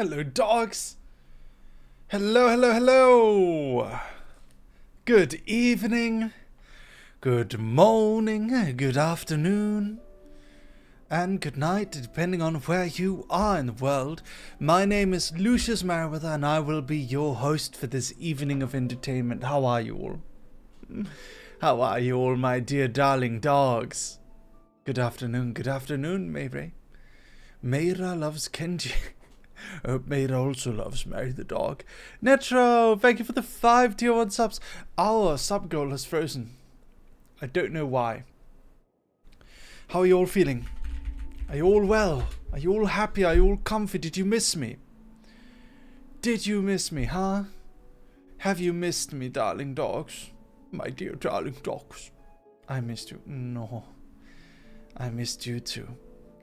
Hello, dogs. Hello, hello, hello. Good evening, good morning, good afternoon, and good night, depending on where you are in the world. My name is Lucius Merryweather, and I will be your host for this evening of entertainment. How are you all? How are you all, my dear darling dogs? Good afternoon, Mayray. Mayra loves Kenji. Mayra also loves Mary the dog. Netro, thank you for the 5 tier 1 subs. Our sub goal has frozen. I don't know why. How are you all feeling? Are you all well? Are you all happy? Are you all comfy? Did you miss me? Did you miss me, huh? Have you missed me, darling dogs? My dear darling dogs. I missed you. No. I missed you too.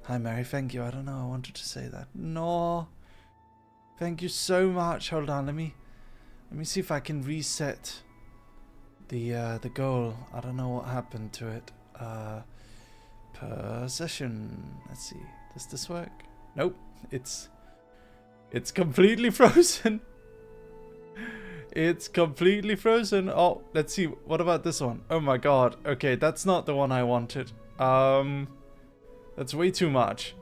Hi Mary, thank you. I don't know, I wanted to say that. No. Thank you so much. Hold on, let me see if I can reset the goal. I don't know what happened to it. Per session. Let's see. Does this work? Nope. It's completely frozen. It's completely frozen. Oh, let's see. What about this one? Oh my god. Okay, that's not the one I wanted. That's way too much.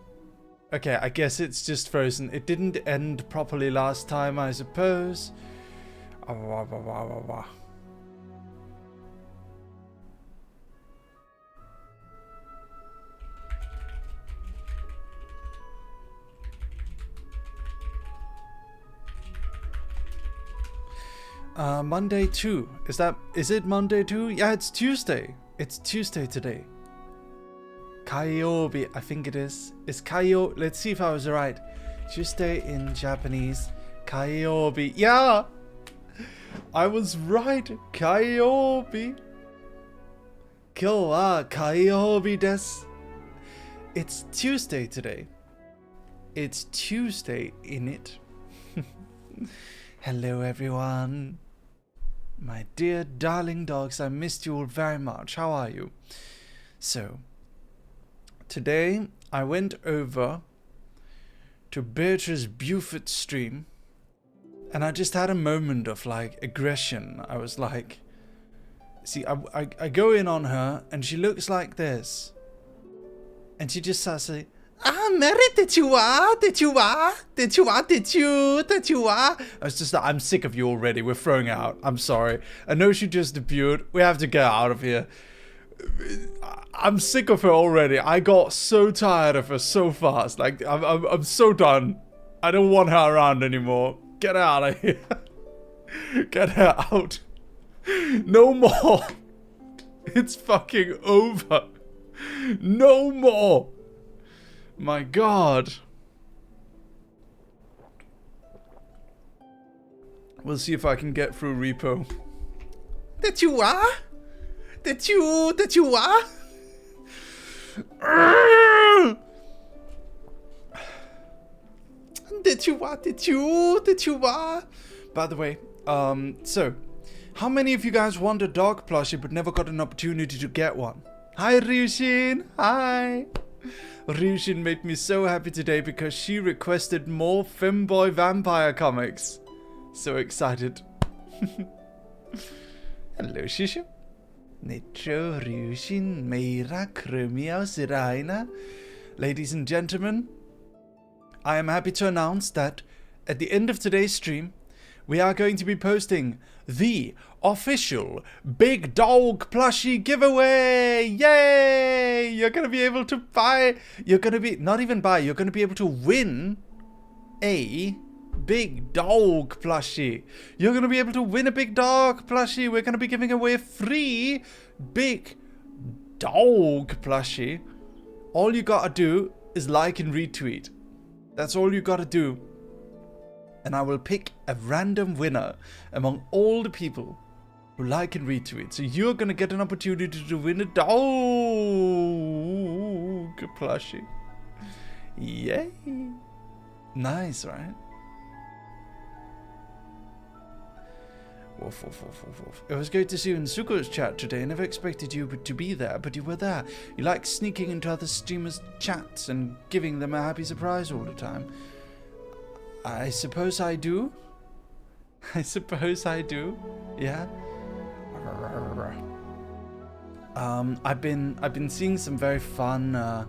Okay, I guess it's just frozen. It didn't end properly last time, I suppose. Monday 2. Is it Monday 2? Yeah, it's Tuesday. It's Tuesday today. Kaiobi, I think it is. It's Kaio. Let's see if I was right. Tuesday in Japanese. Kaiobi. Yeah! I was right. Kaiobi. Kyo wa Kaiobi desu. It's Tuesday today. It's Tuesday in it. Hello everyone. My dear darling dogs, I missed you all very much. How are you? So, today, I went over to Beatrice Buford's stream, and I just had a moment of, like, aggression. I was like, see, I go in on her, and she looks like this. And she just starts saying, Mary, did you? I was just like, I'm sick of you already. We're throwing out. I'm sorry. I know she just debuted. We have to get out of here. I'm sick of her already. I got so tired of her so fast. Like, I'm so done. I don't want her around anymore. Get her out of here. Get her out. No more. It's fucking over. No more. My god. We'll see if I can get through repo. That you are? That you are? That you are? By the way, so, how many of you guys want a dog plushie but never got an opportunity to get one? Hi Ryushin, hi! Ryushin made me so happy today because she requested more femboy vampire comics. So excited. Hello Shishu. Netro, Ryushin, Meira, Krumia, Siraina. Ladies and gentlemen, I am happy to announce that at the end of today's stream, we are going to be posting the official Big Dog plushie giveaway! Yay! You're going to be able to buy, you're going to be, not even buy, you're going to be able to win a Big Dog plushie. You're going to be able to win a Big Dog plushie. We're going to be giving away a free Big Dog plushie. All you got to do is like and retweet. That's all you got to do. And I will pick a random winner among all the people who like and retweet. So you're going to get an opportunity to win a dog plushie. Yay. Nice, right? Woof, woof, woof, woof, woof. It was great to see you in Suko's chat today. I never expected you to be there, but you were there. You like sneaking into other streamers' chats and giving them a happy surprise all the time. I suppose I do. I suppose I do. Yeah. I've been seeing some very fun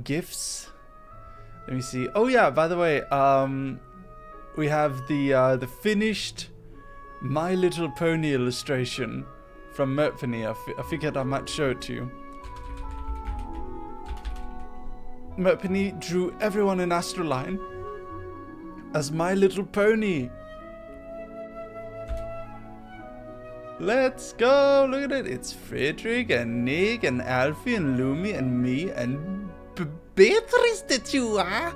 GIFs. Let me see. Oh yeah, by the way, we have the finished My Little Pony illustration from Merpany. I figured I might show it to you. Merpany drew everyone in Astraline as My Little Pony. Let's go! Look at it. It's Frederick and Nick and Alfie and Lumi and me and Beatrice that you are.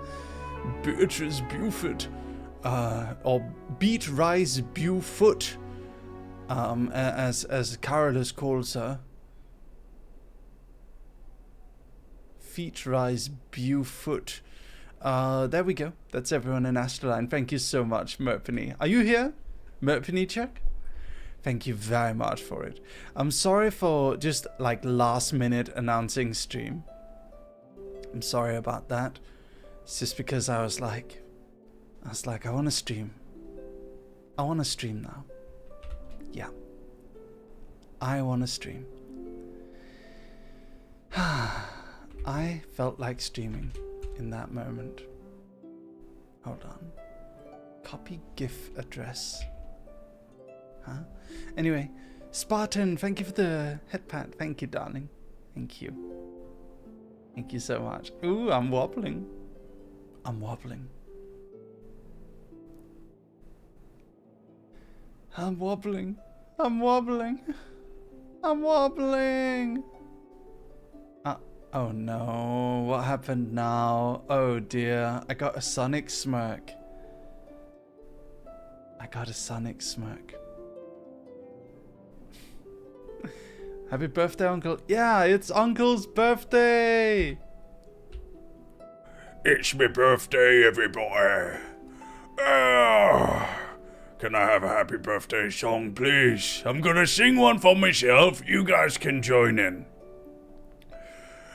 Beatrice Buford. Or Beatrice Buford. As Carolus calls her. Beatrice Buford. There we go. That's everyone in Astraline. Thank you so much, Merpany. Are you here? Merpany check? Thank you very much for it. I'm sorry for just like last minute announcing stream. I'm sorry about that. It's just because I was like, I want to stream. I want to stream now. Yeah. I want to stream. I felt like streaming in that moment. Hold on. Copy GIF address. Huh? Anyway, Spartan, thank you for the head pat. Thank you, darling. Thank you. Thank you so much. Ooh, I'm wobbling. I'm wobbling. I'm wobbling. I'm wobbling. I'm wobbling. Oh no, what happened now? Oh dear, I got a Sonic smirk. I got a Sonic smirk. Happy birthday, Uncle. Yeah, it's Uncle's birthday. It's my birthday, everybody. Can I have a happy birthday song, please? I'm gonna sing one for myself. You guys can join in.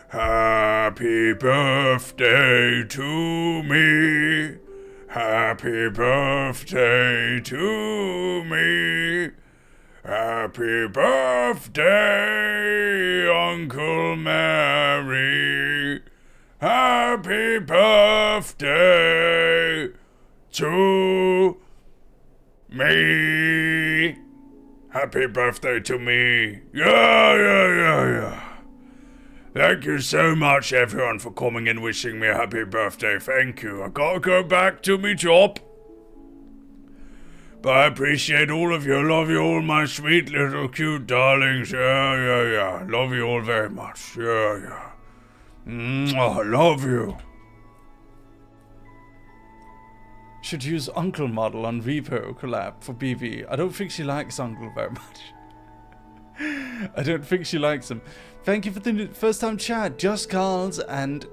Happy birthday to me. Happy birthday to me. Happy birthday, Uncle Mary. Happy birthday to me. Happy birthday to me. Yeah. Thank you so much, everyone, for coming and wishing me a happy birthday. Thank you. I gotta go back to me job. But I appreciate all of you. Love you all, my sweet little cute darlings. Yeah. Love you all very much. Yeah. I love you. Should use Uncle model on Repo collab for BB. I don't think she likes Uncle very much. I don't think she likes him. Thank you for the first time chat, Just Carls and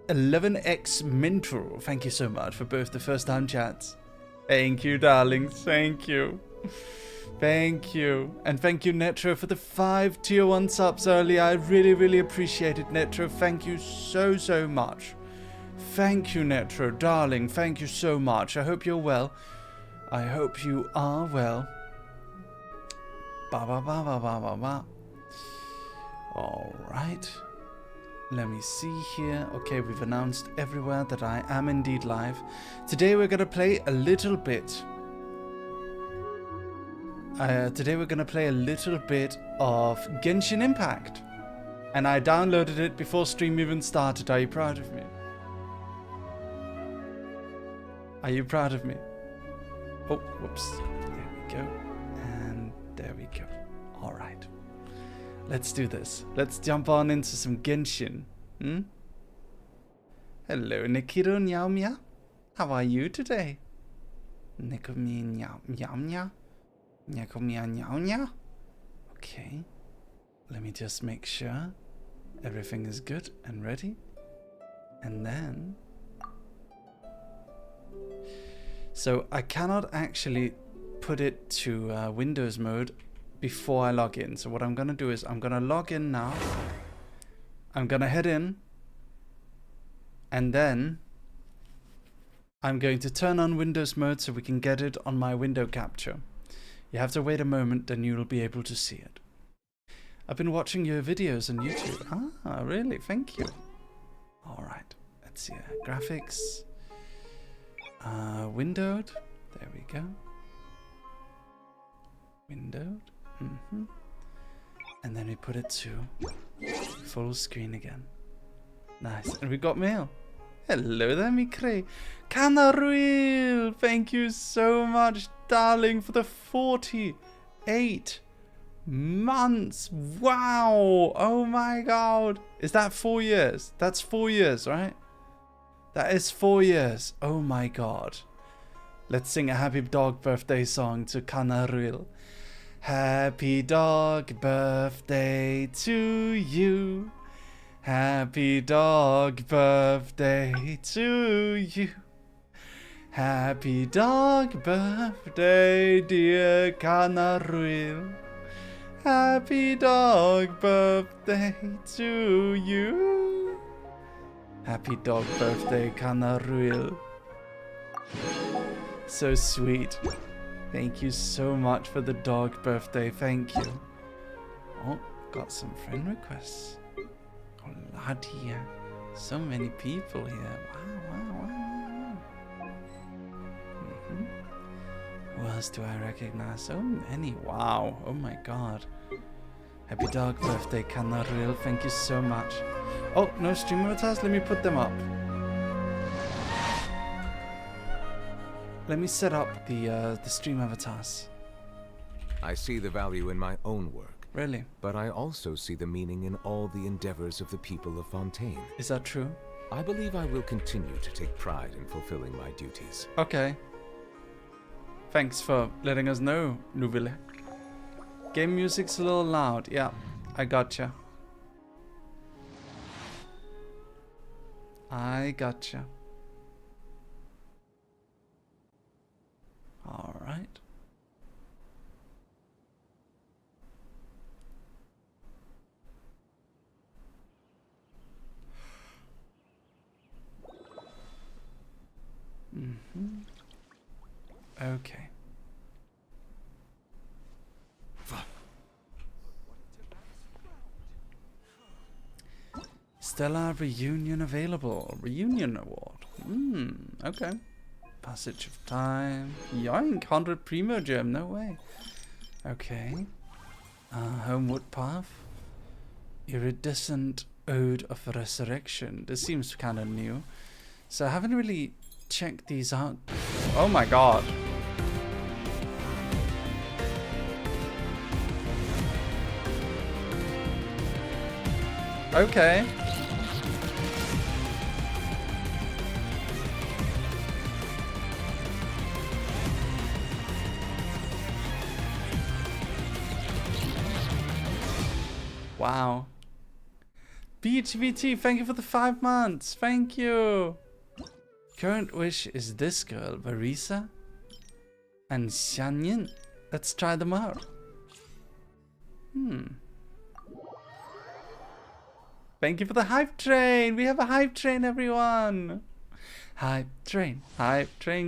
11x Mentor. Thank you so much for both the first time chats. Thank you, darlings. Thank you. Thank you. And thank you, Netro, for the 5 tier 1 subs earlier. I really appreciate it, Netro. Thank you so much. Thank you, Netro, darling. Thank you so much. I hope you're well. I hope you are well. Ba. Alright. Let me see here. Okay, we've announced everywhere that I am indeed live. Today we're gonna play a little bit. Today we're gonna play a little bit of Genshin Impact. And I downloaded it before stream even started. Are you proud of me? Are you proud of me? Oh, whoops. There we go. And there we go. Alright. Let's do this. Let's jump on into some Genshin. Hello, Nikiro Meow Meow. How are you today? Nikiro Meow Meow Meow. Nikiro Meow Meow Meow. Okay. Let me just make sure everything is good and ready. And then... So I cannot actually put it to Windows mode before I log in. So what I'm gonna do is I'm gonna log in now. I'm gonna head in, and then I'm going to turn on Windows mode so we can get it on my window capture. You have to wait a moment, then you'll be able to see it. I've been watching your videos on YouTube. Ah, really? Thank you. Alright, let's see. Graphics. Windowed. There we go. Windowed. And then we put it to full screen again. Nice. And we got mail. Hello there, me cray. Canaruil! Thank you so much, darling, for the 48 months. Wow! Oh my god. Is that 4 years? That's 4 years, right? That is 4 years. Oh my god. Let's sing a happy dog birthday song to Canaruil. Happy dog birthday to you. Happy dog birthday to you. Happy dog birthday, dear Canaruil. Happy dog birthday to you. Happy dog birthday, Canaruil. So sweet. Thank you so much for the dog birthday. Thank you. Oh, got some friend requests. Oh, laddie. So many people here. Wow. Who else do I recognize? So many. Wow. Oh my god. Happy dog birthday, Canaruil. Thank you so much. Oh, no stream avatars? Let me put them up. Let me set up the stream avatars. I see the value in my own work. Really? But I also see the meaning in all the endeavors of the people of Fontaine. Is that true? I believe I will continue to take pride in fulfilling my duties. Okay. Thanks for letting us know, Nouvelle. Game music's a little loud. Yeah, I gotcha. I gotcha. Alright. Okay. Stellar Reunion available. Reunion Award. Okay. Passage of Time. Yoink, 100 Primo Gem. No way. Okay. Homeward Path. Iridescent Ode of Resurrection. This seems kind of new. So I haven't really checked these out. Oh my god. Okay. Wow. BHVT, thank you for the 5 months. Thank you. Current wish is this girl, Varisa and Xianyin. Let's try them out. Thank you for the hype train. We have a hype train, everyone. Hype train,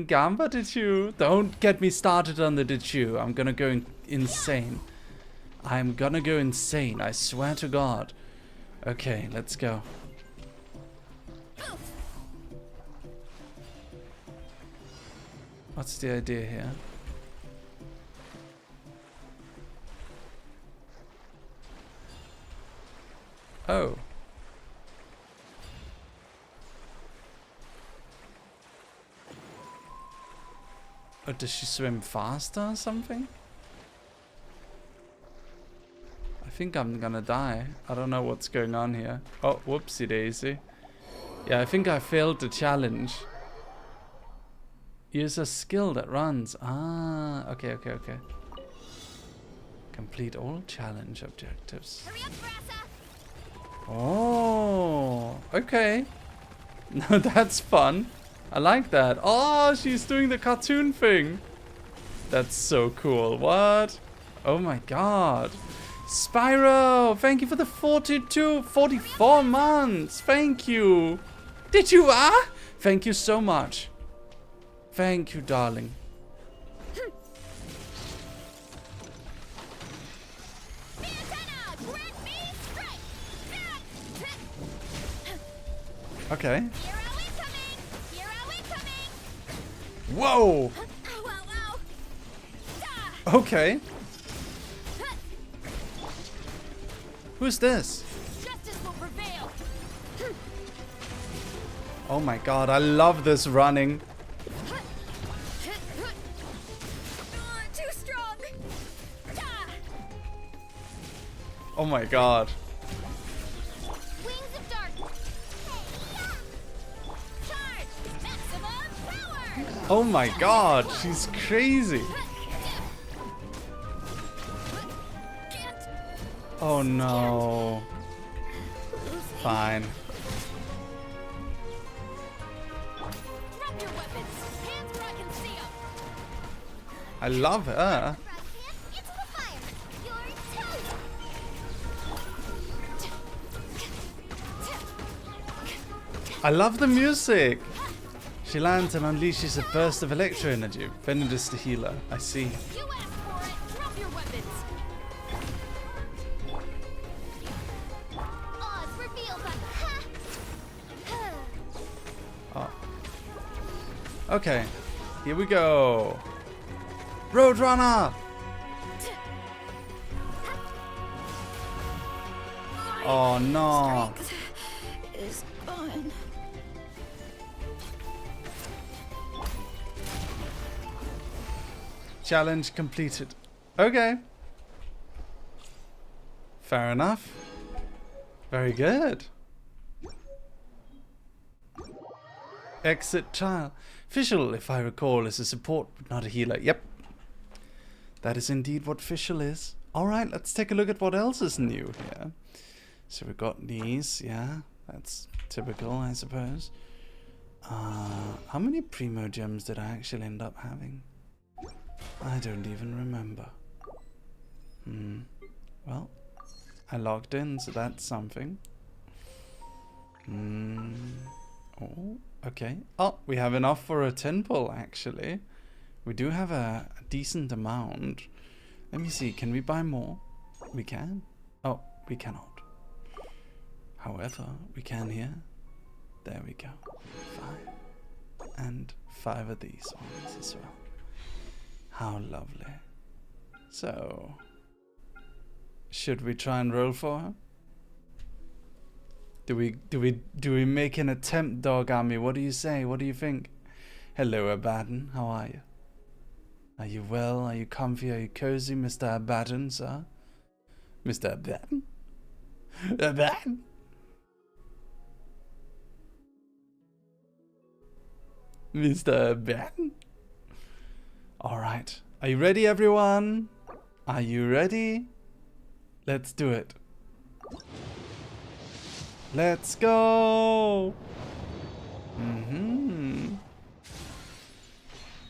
Gamba did you? Don't get me started on the did you. I'm gonna go insane. I'm gonna go insane, I swear to God. Okay, let's go. What's the idea here? Oh. Oh, does she swim faster or something? I think I'm gonna die. I don't know what's going on here. Oh, whoopsie daisy. Yeah, I think I failed the challenge. Use a skill that runs. Ah, okay. Complete all challenge objectives. Hurry up, Brassa! Oh, okay. No, that's fun. I like that. Oh, she's doing the cartoon thing. That's so cool. What? Oh my god. Spyro, thank you for the 44 months. Thank you. Did you, Thank you so much. Thank you, darling. Okay. Whoa! Okay. Who's this? Oh my god, I love this running. Too strong. Oh my god. Wings of darkness. Charge. Maximum power. Oh my god, she's crazy. Oh no. Fine. Drop your weapons. Hands where I can see them. I love her. Into the fire. Your toes. I love the music. She lands and unleashes a burst of electro energy. Venomous the healer. I see. You asked for it. Drop your weapons. Oz revealed by Oh. Okay. Here we go. Roadrunner! Oh no. is gone. Challenge completed. Okay. Fair enough. Very good. Exit child. Fischl, if I recall, is a support but not a healer. Yep. That is indeed what Fischl is. Alright, let's take a look at what else is new here. So we got these, yeah. That's typical, I suppose. How many Primo gems did I actually end up having? I don't even remember. Well, I logged in, so that's something. Oh, okay. Oh, we have enough for a temple, actually. We do have a decent amount. Let me see, can we buy more? We can. Oh, we cannot. However, we can here. There we go. 5. And 5 of these ones as well. How lovely. So, should we try and roll for her? Do we make an attempt, Dog Army? What do you say? What do you think? Hello, Abaddon. How are you? Are you well? Are you comfy? Are you cozy, Mr. Abaddon, sir? Mr. Abaddon? Abaddon? Mr. Abaddon? Alright. Are you ready, everyone? Are you ready? Let's do it. Let's go!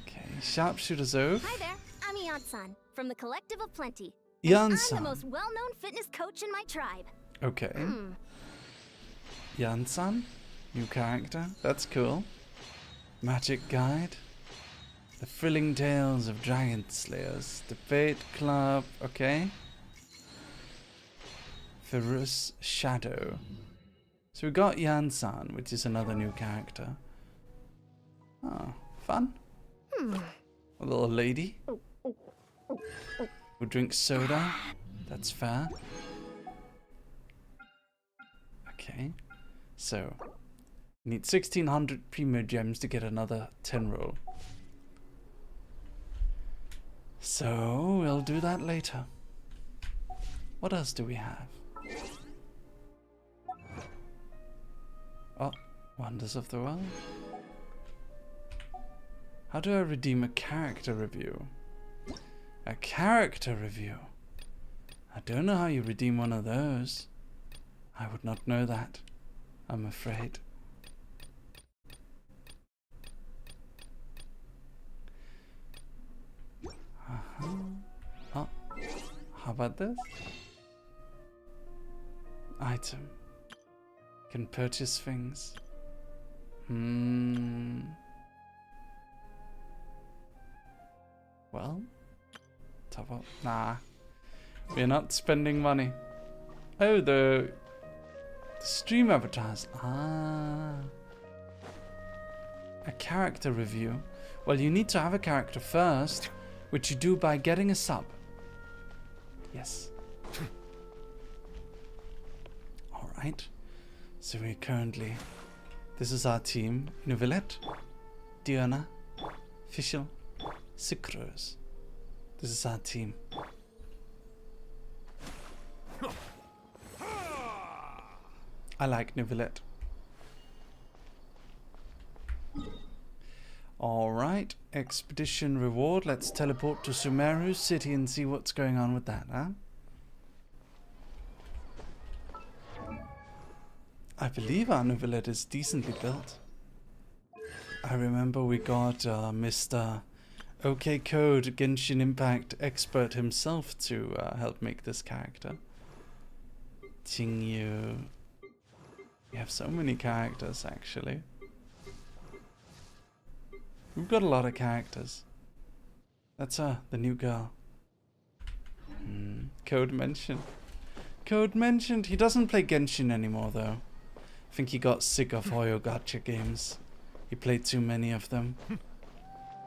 Okay, Sharpshooter's oath. Hi there, I'm Ian-san, from the Collective of Plenty. Ian-san. I'm the most well-known fitness coach in my tribe. Okay. Ian-san? New character. That's cool. Magic Guide. The Thrilling Tales of Dragon Slayers. The Fate Club. Okay. Ferus Shadow. So we got Yan-san, which is another new character. Oh, fun. A little lady who drinks soda. That's fair. Okay. So, need 1600 Primo Gems to get another 10 roll. So, we'll do that later. What else do we have? Oh, Wonders of the World. How do I redeem a character review? A character review? I don't know how you redeem one of those. I would not know that, I'm afraid. Oh, how about this? Item. Can purchase things. Well, top up. Nah. We're not spending money. Oh, the stream avatars. Ah. A character review. Well, you need to have a character first, which you do by getting a sub. Yes. Alright. So we're currently... This is our team. Nouvellette, Diana, Fischl, Sucrose. This is our team. I like Nouvellette. Alright, expedition reward. Let's teleport to Sumeru City and see what's going on with that, huh? I believe our Nouvellette is decently built. I remember we got Mr. OK Code Genshin Impact expert himself to help make this character. Qingyu. We have so many characters, actually. We've got a lot of characters. That's the new girl. Code mentioned. Code mentioned. He doesn't play Genshin anymore, though. I think he got sick of Hoyo Gacha games. He played too many of them.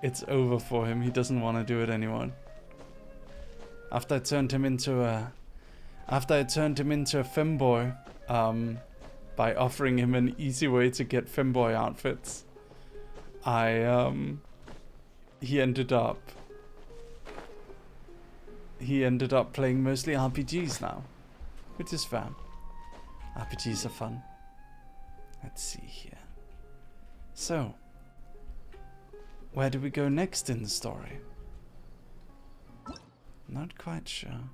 It's over for him. He doesn't want to do it anymore. After I turned him into a femboy, by offering him an easy way to get femboy outfits, he ended up playing mostly RPGs now, which is fun. RPGs are fun. Let's see here. So, where do we go next in the story? Not quite sure.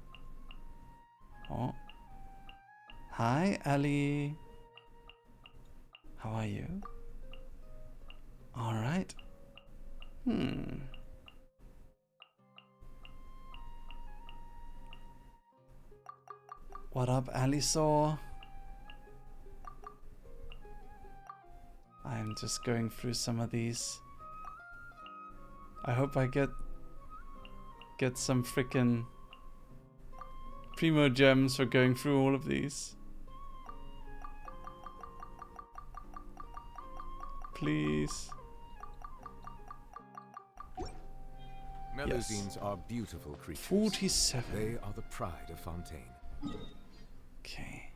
Oh. Hi, Ali. How are you? Alright. What up, Alisaur? I'm just going through some of these. I hope I get some frickin' primo gems for going through all of these. Please. Melusines are beautiful creatures. 47. They are the pride of Fontaine. Okay.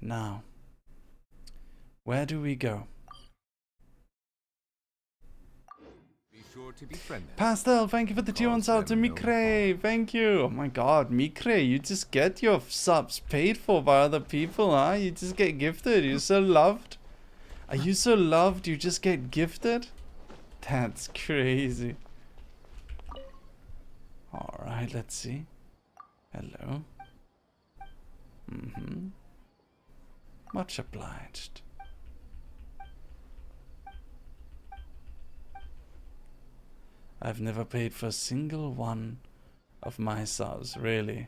Now, where do we go? Be sure to befriend them. Pastel, thank you for the tier 1 sub to Mikre. Thank you. Oh my god, Mikre, you just get your subs paid for by other people, huh? You just get gifted. You're so loved. Are you so loved you just get gifted? That's crazy. Alright, let's see. Hello. Much obliged. I've never paid for a single one of my subs, really.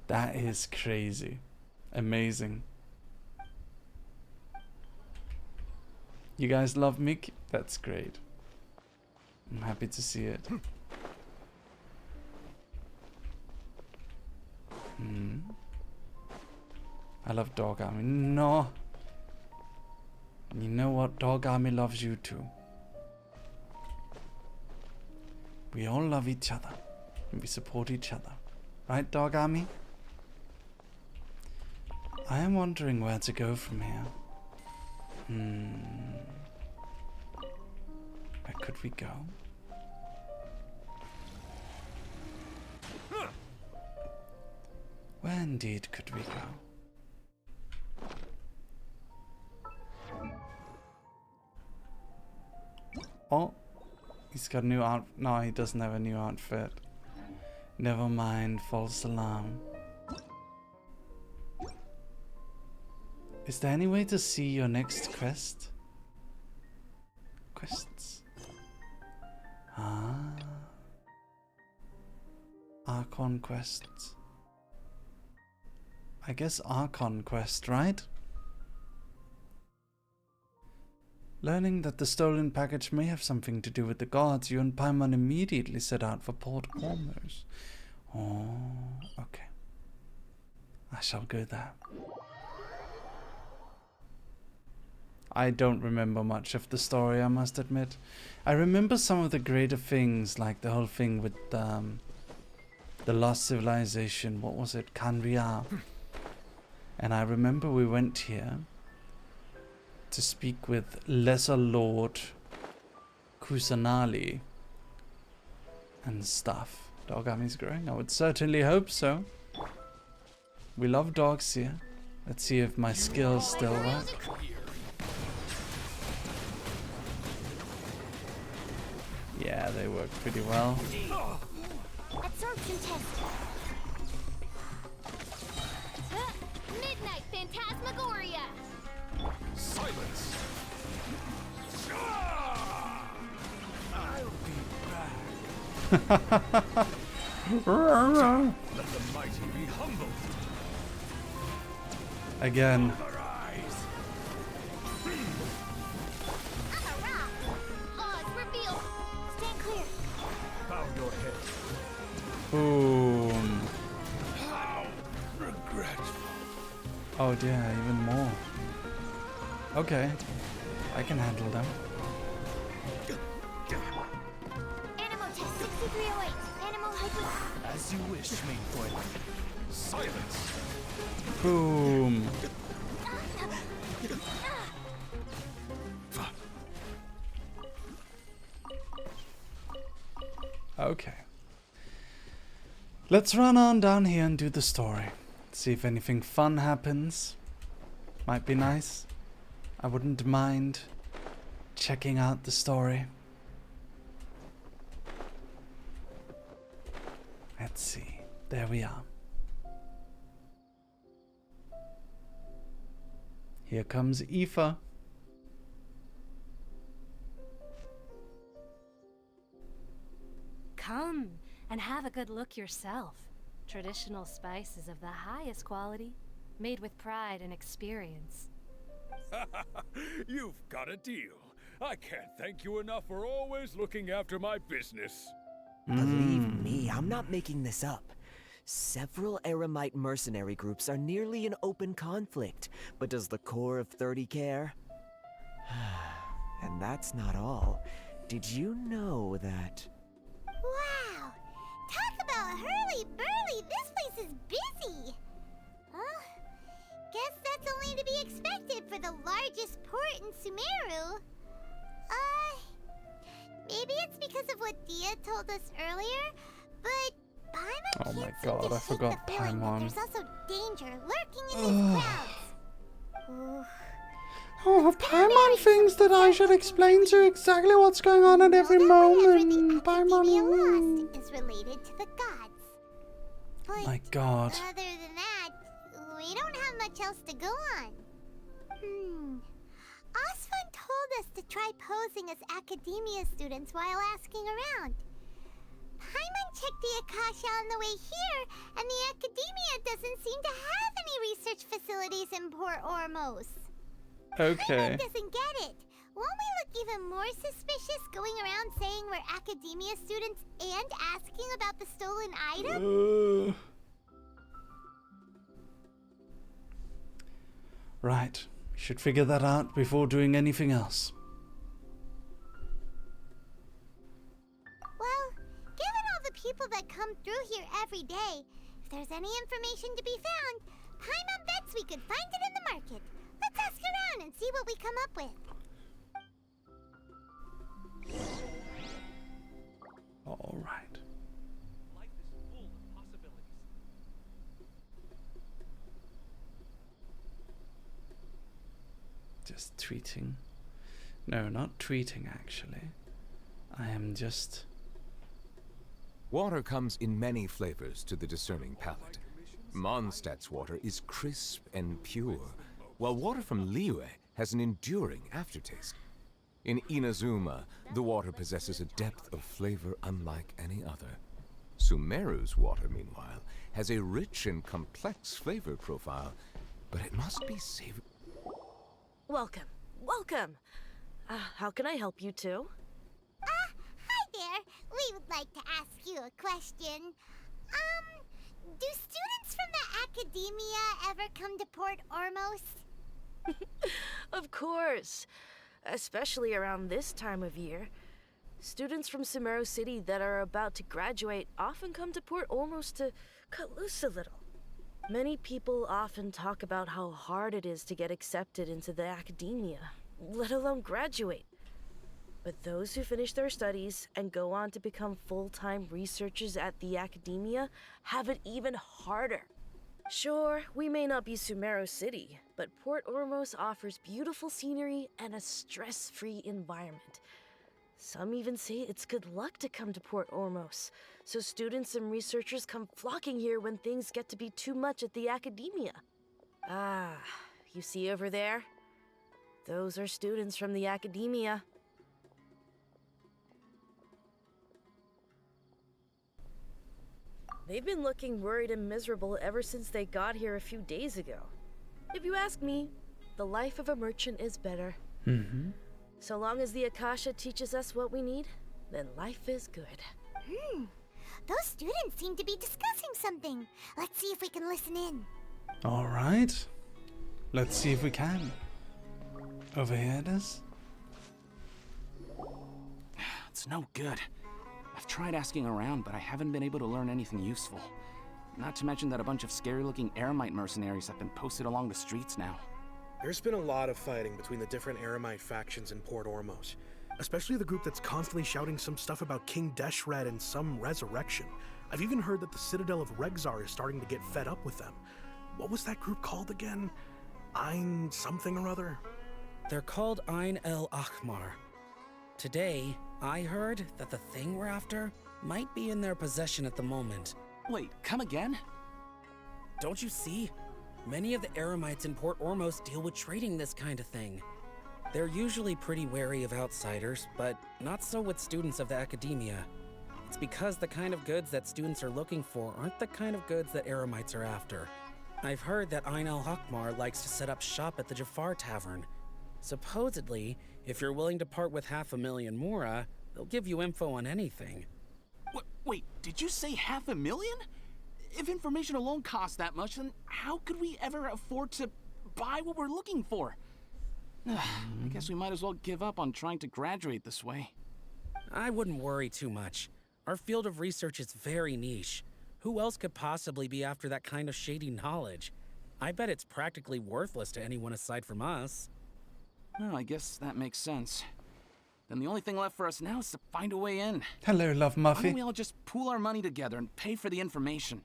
That is crazy. Amazing. You guys love Mick? That's great. I'm happy to see it. I love Dog Army. No. You know what? Dog Army loves you too. We all love each other. And we support each other. Right, Dog Army? I am wondering where to go from here. Where could we go? Where indeed could we go? Oh, he's got a new outfit. No, he doesn't have a new outfit. Never mind, false alarm. Is there any way to see your next quest? Quests? Ah. Archon quests. I guess Archon quest, right? Learning that the stolen package may have something to do with the gods, you and Paimon immediately set out for Port Ormuz. Oh, okay. I shall go there. I don't remember much of the story, I must admit. I remember some of the greater things, like the whole thing with the lost civilization. What was it? Kanria. And I remember we went here to speak with Lesser Lord Kusanali and stuff. Dog army's growing? I would certainly hope so. We love dogs here. Let's see if my skills still work. Yeah, they work pretty well. Absorption test. Midnight Phantasmagoria. Silence! I'll be back. Let the mighty be humbled. Again. Arise! I'm a rock. Laws revealed. Stand clear. Bow your head. Boom. How regretful. Oh dear, even more. Okay. I can handle them. Animal test 6308. Animal hyper. As you wish, main point. Silence! Boom. Okay. Let's run on down here and do the story. See if anything fun happens. Might be nice. I wouldn't mind checking out the story. Let's see. There we are. Here comes Aoife. Come and have a good look yourself. Traditional spices of the highest quality, made with pride and experience. You've got a deal. I can't thank you enough for always looking after my business. Believe me, I'm not making this up. Several Eremite mercenary groups are nearly in open conflict, but does the core of 30 care? And that's not all. Did you know that... Wow! Talk about hurly-burly! This place is busy! Guess that's only to be expected for the largest port in Sumeru. Maybe it's because of what Dia told us earlier, but Paimon Oh my can't God, seem to I shake forgot the feeling that Paimon. there's also danger lurking in these crowds. Ooh. Oh, Paimon thinks that I should explain to you exactly what's going on at every moment. Paimon. Lost is related to the gods. But My God. other than that, we don't have much else to go on. Osvan told us to try posing as academia students while asking around. Paimon checked the Akasha on the way here, and the academia doesn't seem to have any research facilities in Port Ormuz. Okay. Paimon doesn't get it. Won't we look even more suspicious going around saying we're academia students and asking about the stolen item? Right. Should figure that out before doing anything else. Well, given all the people that come through here every day, if there's any information to be found, Paimon bets we could find it in the market. Let's ask around and see what we come up with. All right. Just tweeting. No, not tweeting actually. I am just... Water comes in many flavors to the discerning palate. Mondstadt's water is crisp and pure, while water from Liyue has an enduring aftertaste. In Inazuma, the water possesses a depth of flavor unlike any other. Sumeru's water, meanwhile, has a rich and complex flavor profile, but it must be savory. Welcome, welcome. How can I help you two? Hi there. We would like to ask you a question. Do students from the academia ever come to Port Ormos? Of course. Especially around this time of year. Students from Sumeru City that are about to graduate often come to Port Ormos to cut loose a little. Many people often talk about how hard it is to get accepted into the academia, let alone graduate. But those who finish their studies and go on to become full-time researchers at the academia have it even harder. Sure, we may not be Sumeru City, but Port Ormos offers beautiful scenery and a stress-free environment. Some even say it's good luck to come to Port Ormos, so students and researchers come flocking here when things get to be too much at the academia. Ah, you see over there? Those are students from the academia. They've been looking worried and miserable ever since they got here a few days ago. If you ask me, the life of a merchant is better. So long as the Akasha teaches us what we need, then life is good. Those students seem to be discussing something. Let's see if we can listen in. All right. Let's see if we can. Over here it is. It's no good. I've tried asking around, but I haven't been able to learn anything useful. Not to mention that a bunch of scary-looking Eremite mercenaries have been posted along the streets now. There's been a lot of fighting between the different Eremite factions in Port Ormos, especially the group that's constantly shouting some stuff about King Deshred and some resurrection. I've even heard that the Citadel of Regzar is starting to get fed up with them. What was that group called again? Ein something or other? They're called Ein El Akhmar. Today, I heard that the thing we're after might be in their possession at the moment. Wait, come again? Don't you see? Many of the Eremites in Port Ormos deal with trading this kind of thing. They're usually pretty wary of outsiders, but not so with students of the academia. It's because the kind of goods that students are looking for aren't the kind of goods that Eremites are after. I've heard that Ein El Hakmar likes to set up shop at the Jafar Tavern. Supposedly, if you're willing to part with 500,000 Mora, they'll give you info on anything. Wait, did you say 500,000? If information alone costs that much, then how could we ever afford to buy what we're looking for? I guess we might as well give up on trying to graduate this way. I wouldn't worry too much. Our field of research is very niche. Who else could possibly be after that kind of shady knowledge? I bet it's practically worthless to anyone aside from us. Well, I guess that makes sense. Then the only thing left for us now is to find a way in. Hello, Love Why Muffy. don't we all just pool our money together and pay for the information?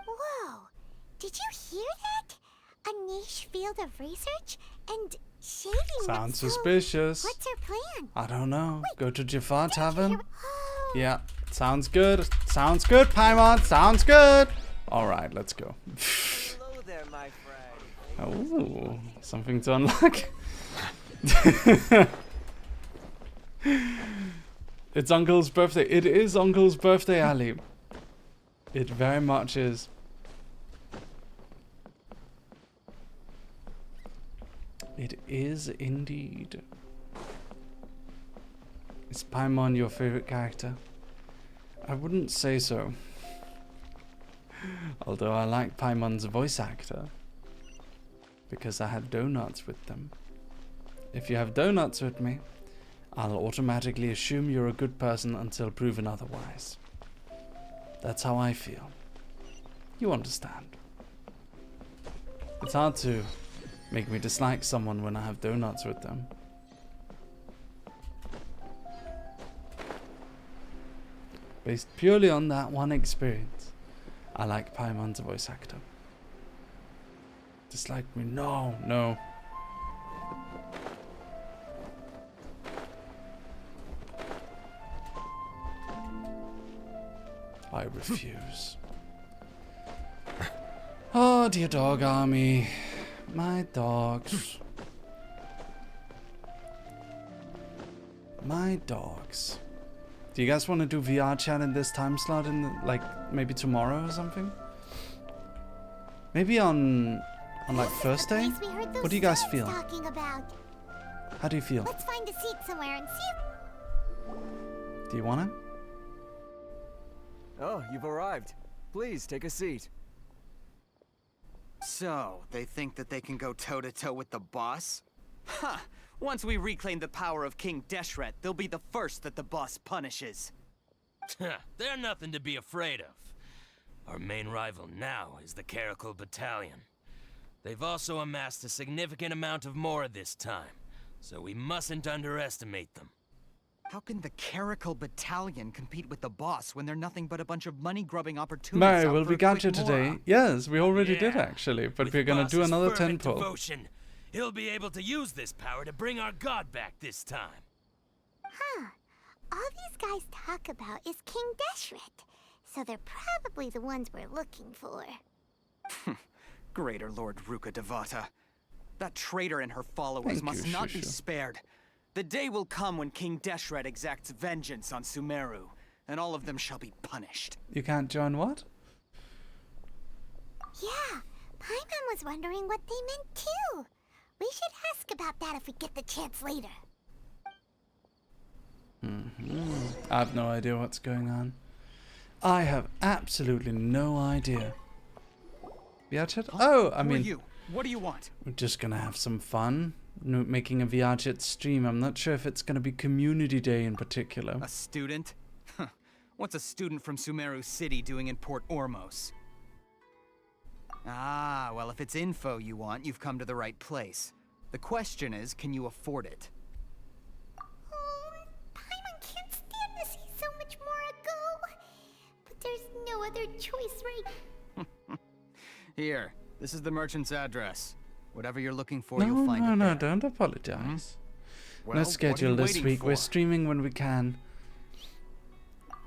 Whoa! Did you hear that? A niche field of research and shady. Sounds so suspicious. What's our plan? I don't know. Wait, Go to Jafar Tavern. Oh. Yeah, sounds good. Sounds good, Paimon. Sounds good. All right, let's go. Hello there, my friend. Oh, something to unlock. It's Uncle's birthday. It is Uncle's birthday, Ali. It very much is. It is indeed. Is Paimon your favorite character? I wouldn't say so. Although I like Paimon's voice actor. Because I had donuts with them. If you have donuts with me, I'll automatically assume you're a good person until proven otherwise. That's how I feel. You understand. It's hard to make me dislike someone when I have donuts with them. Based purely on that one experience, I like Paimon's voice actor. Dislike me? No, no. I refuse. Oh, dear dog army. My dogs. My dogs. Do you guys want to do VR chat in this time slot in the, like maybe tomorrow or something? Maybe on like Thursday? What do you guys feel? Talking about. How do you feel? Let's find a seat somewhere and see if... Do you want to? Oh, you've arrived. Please, take a seat. So, they think that they can go toe-to-toe with the boss? Huh! Once we reclaim the power of King Deshret, they'll be the first that the boss punishes. They're nothing to be afraid of. Our main rival now is the Caracal Battalion. They've also amassed a significant amount of more this time, so we mustn't underestimate them. How can the Caracal Battalion compete with the boss when they're nothing but a bunch of money-grubbing opportunities? Mary, will we got you today? Yes, we already did actually, but we're gonna do another 10 pull. Devotion, he'll be able to use this power to bring our god back this time. Huh. All these guys talk about is King Deshret, so they're probably the ones we're looking for. Greater Lord Ruka Devata. That traitor and her followers must not be spared. The day will come when King Deshret exacts vengeance on Sumeru, and all of them shall be punished. You can't join what? Yeah, Paimon was wondering what they meant too. We should ask about that if we get the chance later. I have no idea what's going on. I have absolutely no idea. VRChat? Oh, I mean... Who are you? What do you want? We're just gonna have some fun. Making a VRChat stream. I'm not sure if it's gonna be Community Day in particular. A student? What's a student from Sumeru City doing in Port Ormos? Ah, well, if it's info you want, you've come to the right place. The question is, can you afford it? Oh, Paimon can't stand to see so much more ago. But there's no other choice, right? Here, this is the merchant's address. Whatever you're looking for, No, you'll find it no, there. don't apologize. Well, No what are schedule you this waiting week. for? We're streaming when we can.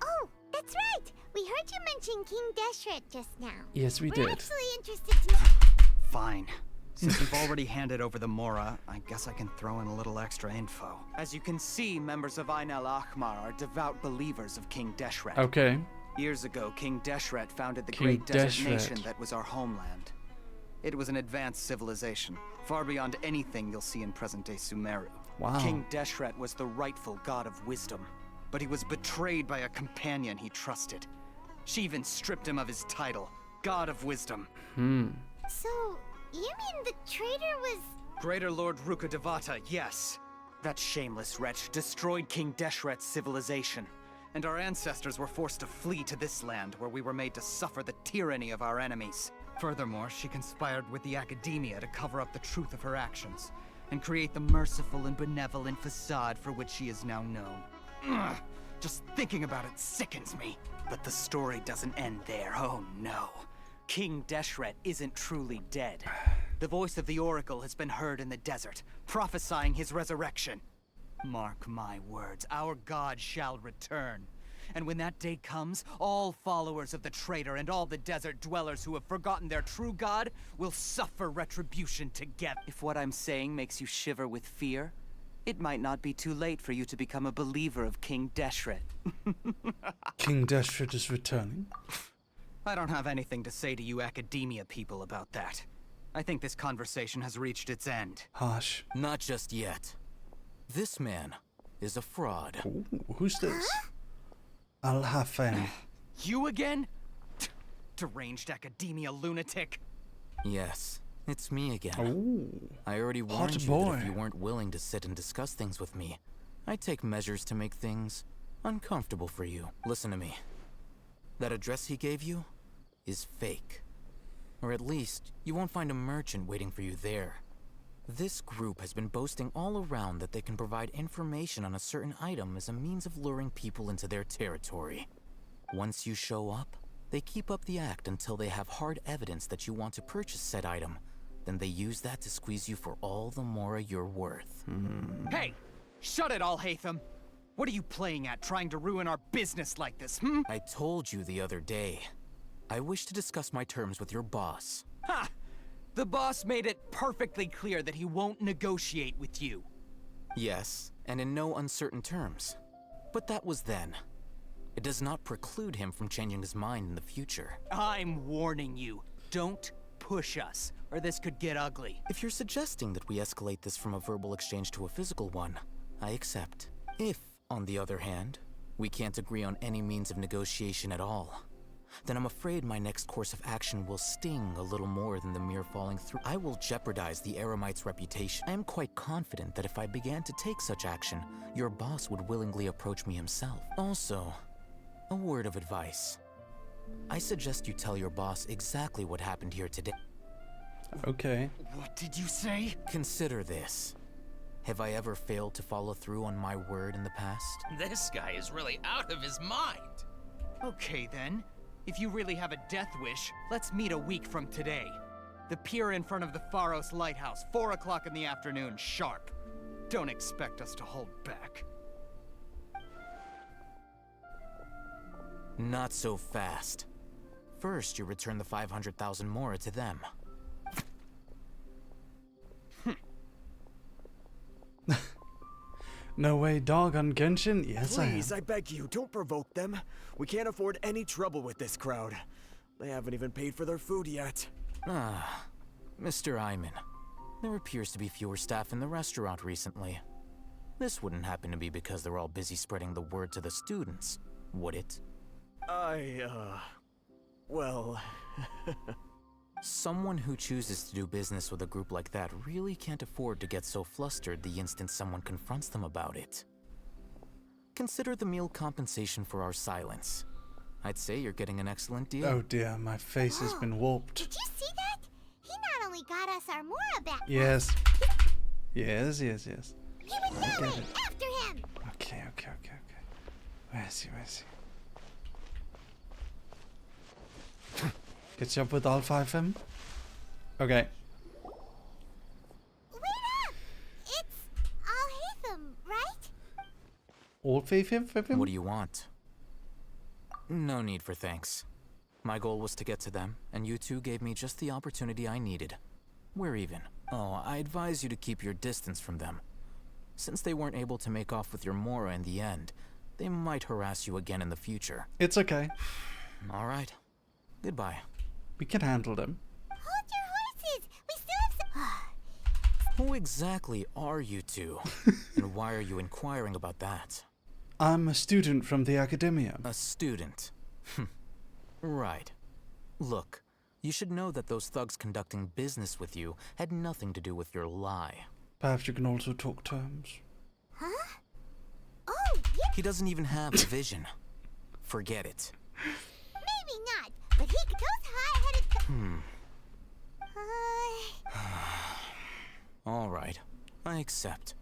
Oh, that's right. We heard you mention King Deshret just now. Yes, we We're did. actually interested to know... Fine. Since you've already handed over the Mora, I guess I can throw in a little extra info. As you can see, members of Ain al-Ahmar are devout believers of King Deshret. Okay. Years ago, King Deshret founded the King great desert Deshret. nation that was our homeland. It was an advanced civilization, far beyond anything you'll see in present-day Sumeru. Wow. King Deshret was the rightful god of wisdom, but he was betrayed by a companion he trusted. She even stripped him of his title, God of Wisdom. So, you mean the traitor was... Greater Lord Ruka Devata, yes. That shameless wretch destroyed King Deshret's civilization, and our ancestors were forced to flee to this land where we were made to suffer the tyranny of our enemies. Furthermore, she conspired with the academia to cover up the truth of her actions, and create the merciful and benevolent facade for which she is now known. Ugh, just thinking about it sickens me. But the story doesn't end there, oh no. King Deshret isn't truly dead. The voice of the Oracle has been heard in the desert, prophesying his resurrection. Mark my words, our god shall return. And when that day comes, all followers of the traitor and all the desert dwellers who have forgotten their true god will suffer retribution together. If what I'm saying makes you shiver with fear, it might not be too late for you to become a believer of King Deshret. King Deshret is returning. I don't have anything to say to you academia people about that. I think this conversation has reached its end. Harsh. Not just yet. This man is a fraud. Ooh, who's this? Al-Hafan. You again? Deranged academia lunatic. Yes, it's me again. Ooh. I already Hot warned you boy. that if you weren't willing to sit and discuss things with me, I'd take measures to make things uncomfortable for you. Listen to me. That address he gave you is fake. Or at least, you won't find a merchant waiting for you there. This group has been boasting all around that they can provide information on a certain item as a means of luring people into their territory. Once you show up, they keep up the act until they have hard evidence that you want to purchase said item. Then they use that to squeeze you for all the more you're worth. Hey! Shut it all, Hatham! What are you playing at, trying to ruin our business like this, I told you the other day. I wish to discuss my terms with your boss. Ha! The boss made it perfectly clear that he won't negotiate with you. Yes, and in no uncertain terms. But that was then. It does not preclude him from changing his mind in the future. I'm warning you. Don't push us. or this could get ugly. If you're suggesting that we escalate this from a verbal exchange to a physical one, I accept. If, on the other hand, we can't agree on any means of negotiation at all, then I'm afraid my next course of action will sting a little more than the mere falling through. I will jeopardize the Eremite's reputation. I am quite confident that if I began to take such action, your boss would willingly approach me himself. Also, a word of advice. I suggest you tell your boss exactly what happened here today. Okay. What did you say? Consider this. Have I ever failed to follow through on my word in the past? This guy is really out of his mind. Okay then. If you really have a death wish, let's meet a week from today. The pier in front of the Pharos Lighthouse, 4 o'clock in the afternoon, sharp. Don't expect us to hold back. Not so fast. First, you return the 500,000 mora to them. No way, dog on Genshin? Yes, Please, I am. I beg you, don't provoke them. We can't afford any trouble with this crowd. They haven't even paid for their food yet. Ah, Mr. Iman. There appears to be fewer staff in the restaurant recently. This wouldn't happen to be because they're all busy spreading the word to the students, would it? Well... Someone who chooses to do business with a group like that really can't afford to get so flustered the instant someone confronts them about it. Consider the meal compensation for our silence. I'd say you're getting an excellent deal. Oh dear, my face has been warped. Did you see that? He not only got us our Mora back. Yes. Yes, yes, yes. He was going after him. Okay. Where is he? Catch up with all 5 of them? Okay. Wait up! It's Al-Haytham, right? All 5 of them? What do you want? No need for thanks. My goal was to get to them, and you two gave me just the opportunity I needed. We're even. Oh, I advise you to keep your distance from them. Since they weren't able to make off with your Mora in the end, they might harass you again in the future. It's okay. All right. Goodbye. We can handle them. Hold your horses! We still have some... Who exactly are you two? And why are you inquiring about that? I'm a student from the academia. A student? Right. Look, you should know that those thugs conducting business with you had nothing to do with your lie. Perhaps you can also talk terms. Huh? Oh, you... He doesn't even have a vision. Forget it. Maybe not, but he goes high-headed... All right. I accept.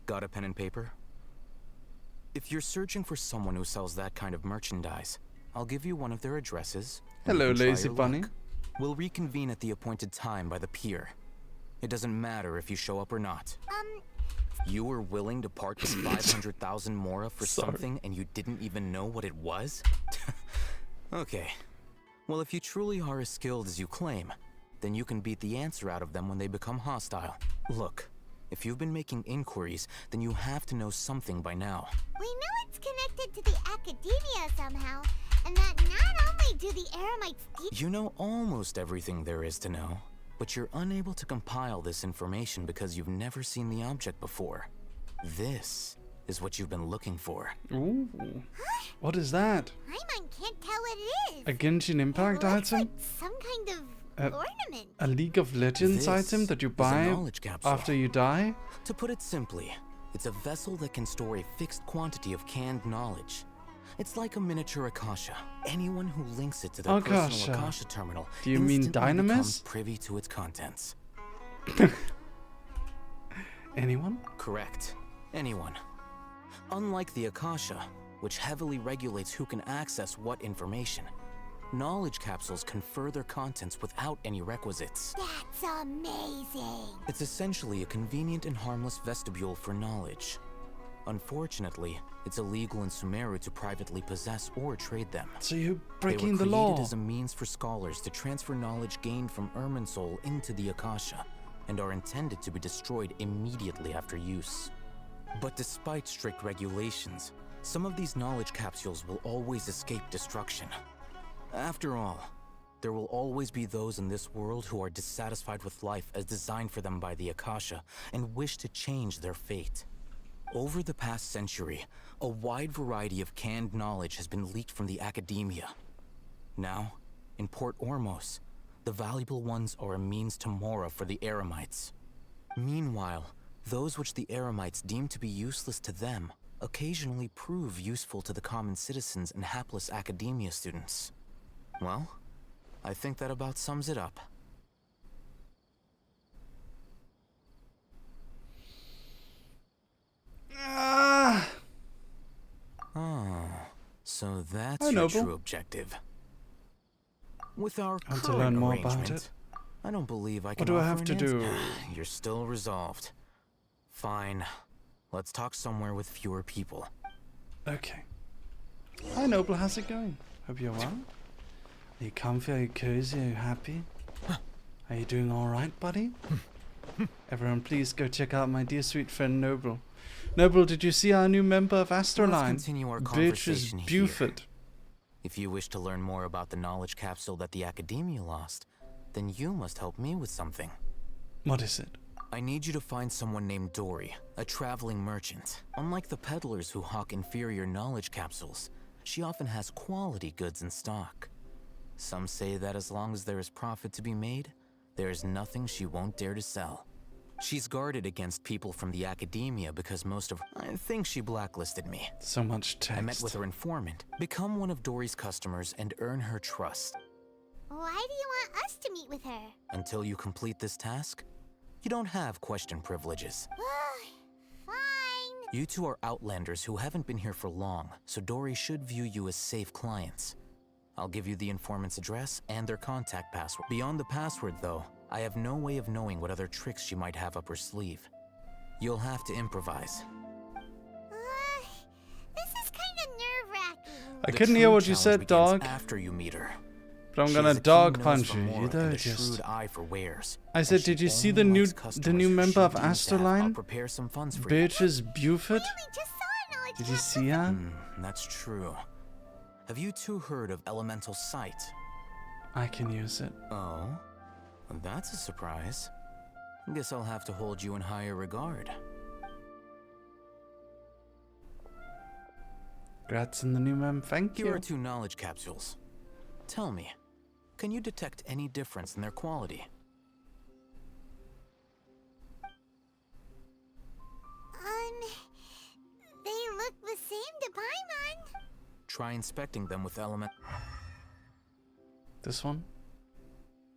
Got a pen and paper? If you're searching for someone who sells that kind of merchandise, I'll give you one of their addresses. Hello, lazy bunny. Luck. We'll reconvene at the appointed time by the pier. It doesn't matter if you show up or not. You were willing to part with 500,000 mora for something and you didn't even know what it was? Okay. Well, if you truly are as skilled as you claim, then you can beat the answer out of them when they become hostile. Look, if you've been making inquiries, then you have to know something by now. We know it's connected to the academia somehow, and that not only do the Eremites... You know almost everything there is to know, but you're unable to compile this information because you've never seen the object before. This is what you've been looking for. Ooh. What is that? Paimon can't tell what it is. A Genshin Impact item? Like some kind of ornament. A League of Legends item that you buy after you die? To put it simply, it's a vessel that can store a fixed quantity of canned knowledge. It's like a miniature Akasha. Anyone who links it to their personal Akasha terminal Do you mean instantly becomes Dynamis? privy to its contents. Anyone? Correct. Anyone. Unlike the Akasha, which heavily regulates who can access what information, knowledge capsules confer their contents without any requisites. That's amazing. It's essentially a convenient and harmless vestibule for knowledge. Unfortunately, it's illegal in Sumeru to privately possess or trade them. So you're breaking the They were law. created as a means for scholars to transfer knowledge gained from Irminsul into the Akasha, and are intended to be destroyed immediately after use. But despite strict regulations, some of these knowledge capsules will always escape destruction. After all, there will always be those in this world who are dissatisfied with life as designed for them by the Akasha and wish to change their fate. Over the past century, a wide variety of canned knowledge has been leaked from the academia. Now, in Port Ormos, the valuable ones are a means to mora for the Eremites. Meanwhile, those which the Eremites deem to be useless to them occasionally prove useful to the common citizens and hapless academia students. Well, I think that about sums it up. Oh, so that's your true objective. With our current to learn more about arrangement, it. I don't believe I can What do I offer have an to answer. do? You're still resolved. Fine. Let's talk somewhere with fewer people. Okay. Hi Noble, how's it going? Hope you're well. Are you comfy? Are you cozy? Are you happy? Are you doing alright, buddy? Everyone, please go check out my dear sweet friend Noble. Noble, did you see our new member of ASTRALINE? Let's continue our Beatrice conversation Buford. here. If you wish to learn more about the knowledge capsule that the Academia lost, then you must help me with something. What is it? I need you to find someone named Dory, a traveling merchant. Unlike the peddlers who hawk inferior knowledge capsules, she often has quality goods in stock. Some say that as long as there is profit to be made, there is nothing she won't dare to sell. She's guarded against people from the Academia because I think she blacklisted me. So much text. I met with her informant. Become one of Dory's customers and earn her trust. Why do you want us to meet with her? Until you complete this task, you don't have question privileges. Fine. You two are outlanders who haven't been here for long, so Dory should view you as safe clients. I'll give you the informant's address and their contact password. Beyond the password, though, I have no way of knowing what other tricks she might have up her sleeve. You'll have to improvise. This is kind of nerve-wracking. I couldn't hear what you said, dog. After you meet her. But I'm She gonna has a dog keen nose punch for you. more You and know, a just. shrewd eye for wares. I said, did you see the new member of ASTRALINE? Prepare some funds for Beatrice Buford? Just saw a knowledge Did you see her? That's true. Have you two heard of elemental sight? I can use it. Oh, well, that's a surprise. Guess I'll have to hold you in higher regard. Congrats in the new mem. Thank you. Here are 2 knowledge capsules. Tell me, can you detect any difference in their quality? They look the same to Paimon. Try inspecting them with element. This one?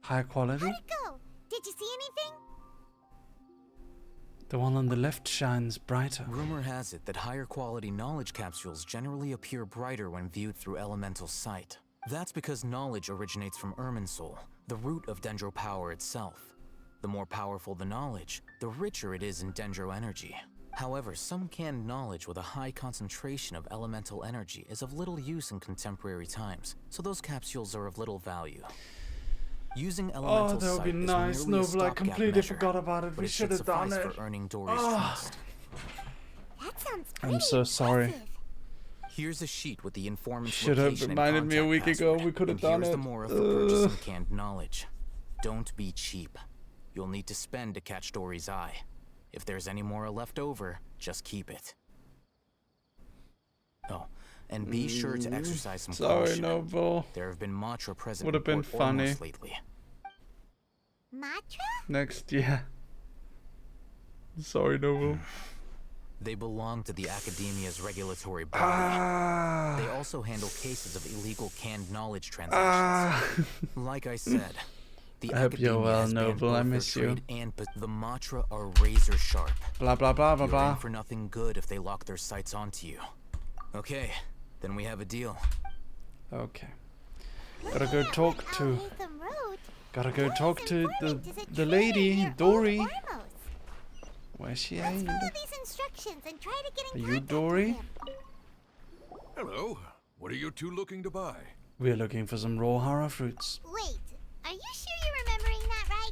High quality? How'd it go? Did you see anything? The one on the left shines brighter. Rumor has it that higher quality knowledge capsules generally appear brighter when viewed through elemental sight. That's because knowledge originates from Irminsul, the root of Dendro power itself. The more powerful the knowledge, the richer it is in Dendro energy. However, some canned knowledge with a high concentration of elemental energy is of little use in contemporary times, so those capsules are of little value. Using elemental that would be sight is nice, merely a Noble. I stopgap completely measure, forgot about it. but We should have done suffice it. for earning Dory's trust. That sounds pretty I'm so sorry. impressive. Here's a sheet with the informant's Should have location and reminded me a contact week ago. password. We could have And done here's it. the mora for purchasing canned knowledge. Don't be cheap. You'll need to spend to catch Dory's eye. If there's any mora left over, just keep it. Oh, and be sure to exercise some Sorry, caution. Noble. There have been Matra present Would have in been Port funny. Ormos lately. Matra? Next, yeah. Sorry, Noble. They belong to the Academia's regulatory body. They also handle cases of illegal canned knowledge transactions. Like I said, the I hope you're Academia well, has banned Noble. I both their miss you. trade and the Matra are razor sharp. Blah, blah, blah, blah, You're blah. in for nothing good if they lock their sights onto you. Okay, then we have a deal. Okay. Gotta go talk to... Gotta go talk to the lady, Dory. Where's she at? Let's follow these instructions and try to get in Are you contact Dory? with him. Hello. What are you two looking to buy? We're looking for some raw hara fruits. Wait, are you sure you're remembering that right?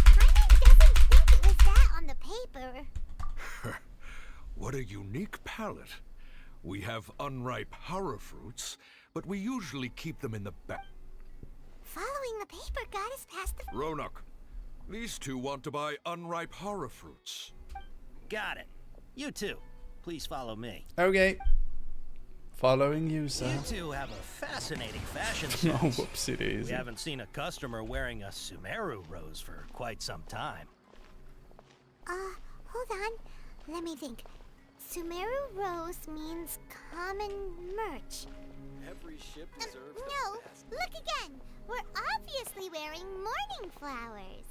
Paimon doesn't think it was that on the paper. What a unique palate. We have unripe hara fruits, but we usually keep them in the back. Following the paper got us past the... Ronak, these two want to buy unripe horror fruits. Got it. You two, please follow me. Okay. Following you, sir. You two have a fascinating fashion Oh, sense. whoopsie daisy. We haven't seen a customer wearing a Sumeru rose for quite some time. Hold on. Let me think. Sumeru Rose means common merch. Every ship deserves No, look again. We're obviously wearing morning flowers.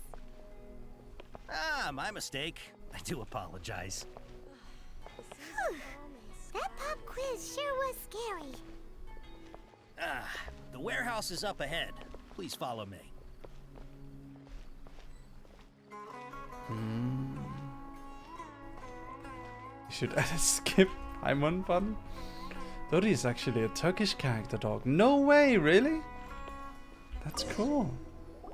Ah, my mistake. I do apologize. Whew. That pop quiz sure was scary. Ah, the warehouse is up ahead. Please follow me. You should add a skip Paimon button. Dodi is actually a Turkish character dog. No way, really? That's cool.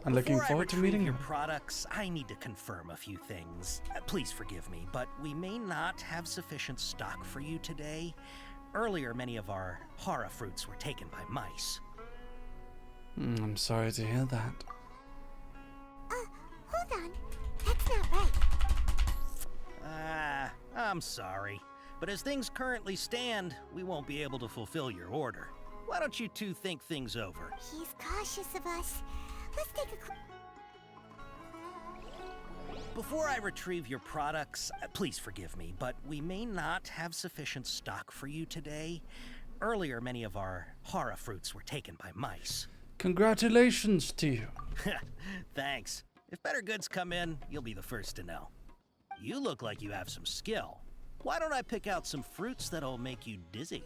I'm looking forward to meeting your him. products, I need to confirm a few things. Please forgive me, but we may not have sufficient stock for you today. Earlier, many of our hara fruits were taken by mice. I'm sorry to hear that. Hold on. That's not right. I'm sorry. But as things currently stand, we won't be able to fulfill your order. Why don't you two think things over? He's cautious of us. Let's take a Before I retrieve your products, please forgive me, but we may not have sufficient stock for you today. Earlier, many of our hara fruits were taken by mice. Congratulations to you. Thanks. If better goods come in, you'll be the first to know. You look like you have some skill. Why don't I pick out some fruits that'll make you dizzy?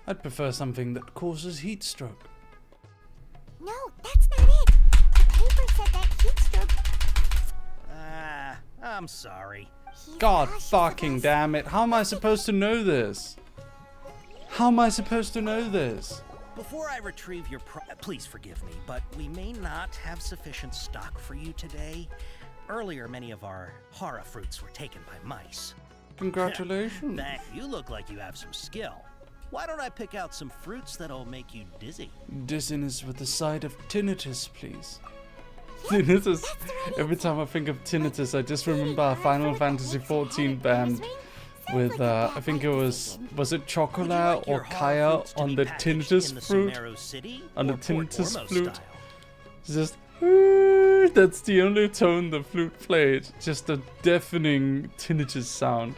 I'd prefer something that causes heat stroke. No, that's not it. The paper said that heat stroke... I'm sorry. God fucking damn it. How am I supposed to know this? How am I supposed to know this? Before I retrieve your please forgive me, but we may not have sufficient stock for you today. Earlier, many of our hara fruits were taken by mice. Congratulations. You look like you have some skill. Why don't I pick out some fruits that'll make you dizzy? Dizziness with a side of tinnitus, please. Tinnitus. Every time I think of tinnitus, I just remember Final Fantasy XIV band with, I think it was it Chocolat or Kaya on the tinnitus flute? On the tinnitus flute. It's just, that's the only tone the flute played. Just a deafening tinnitus sound.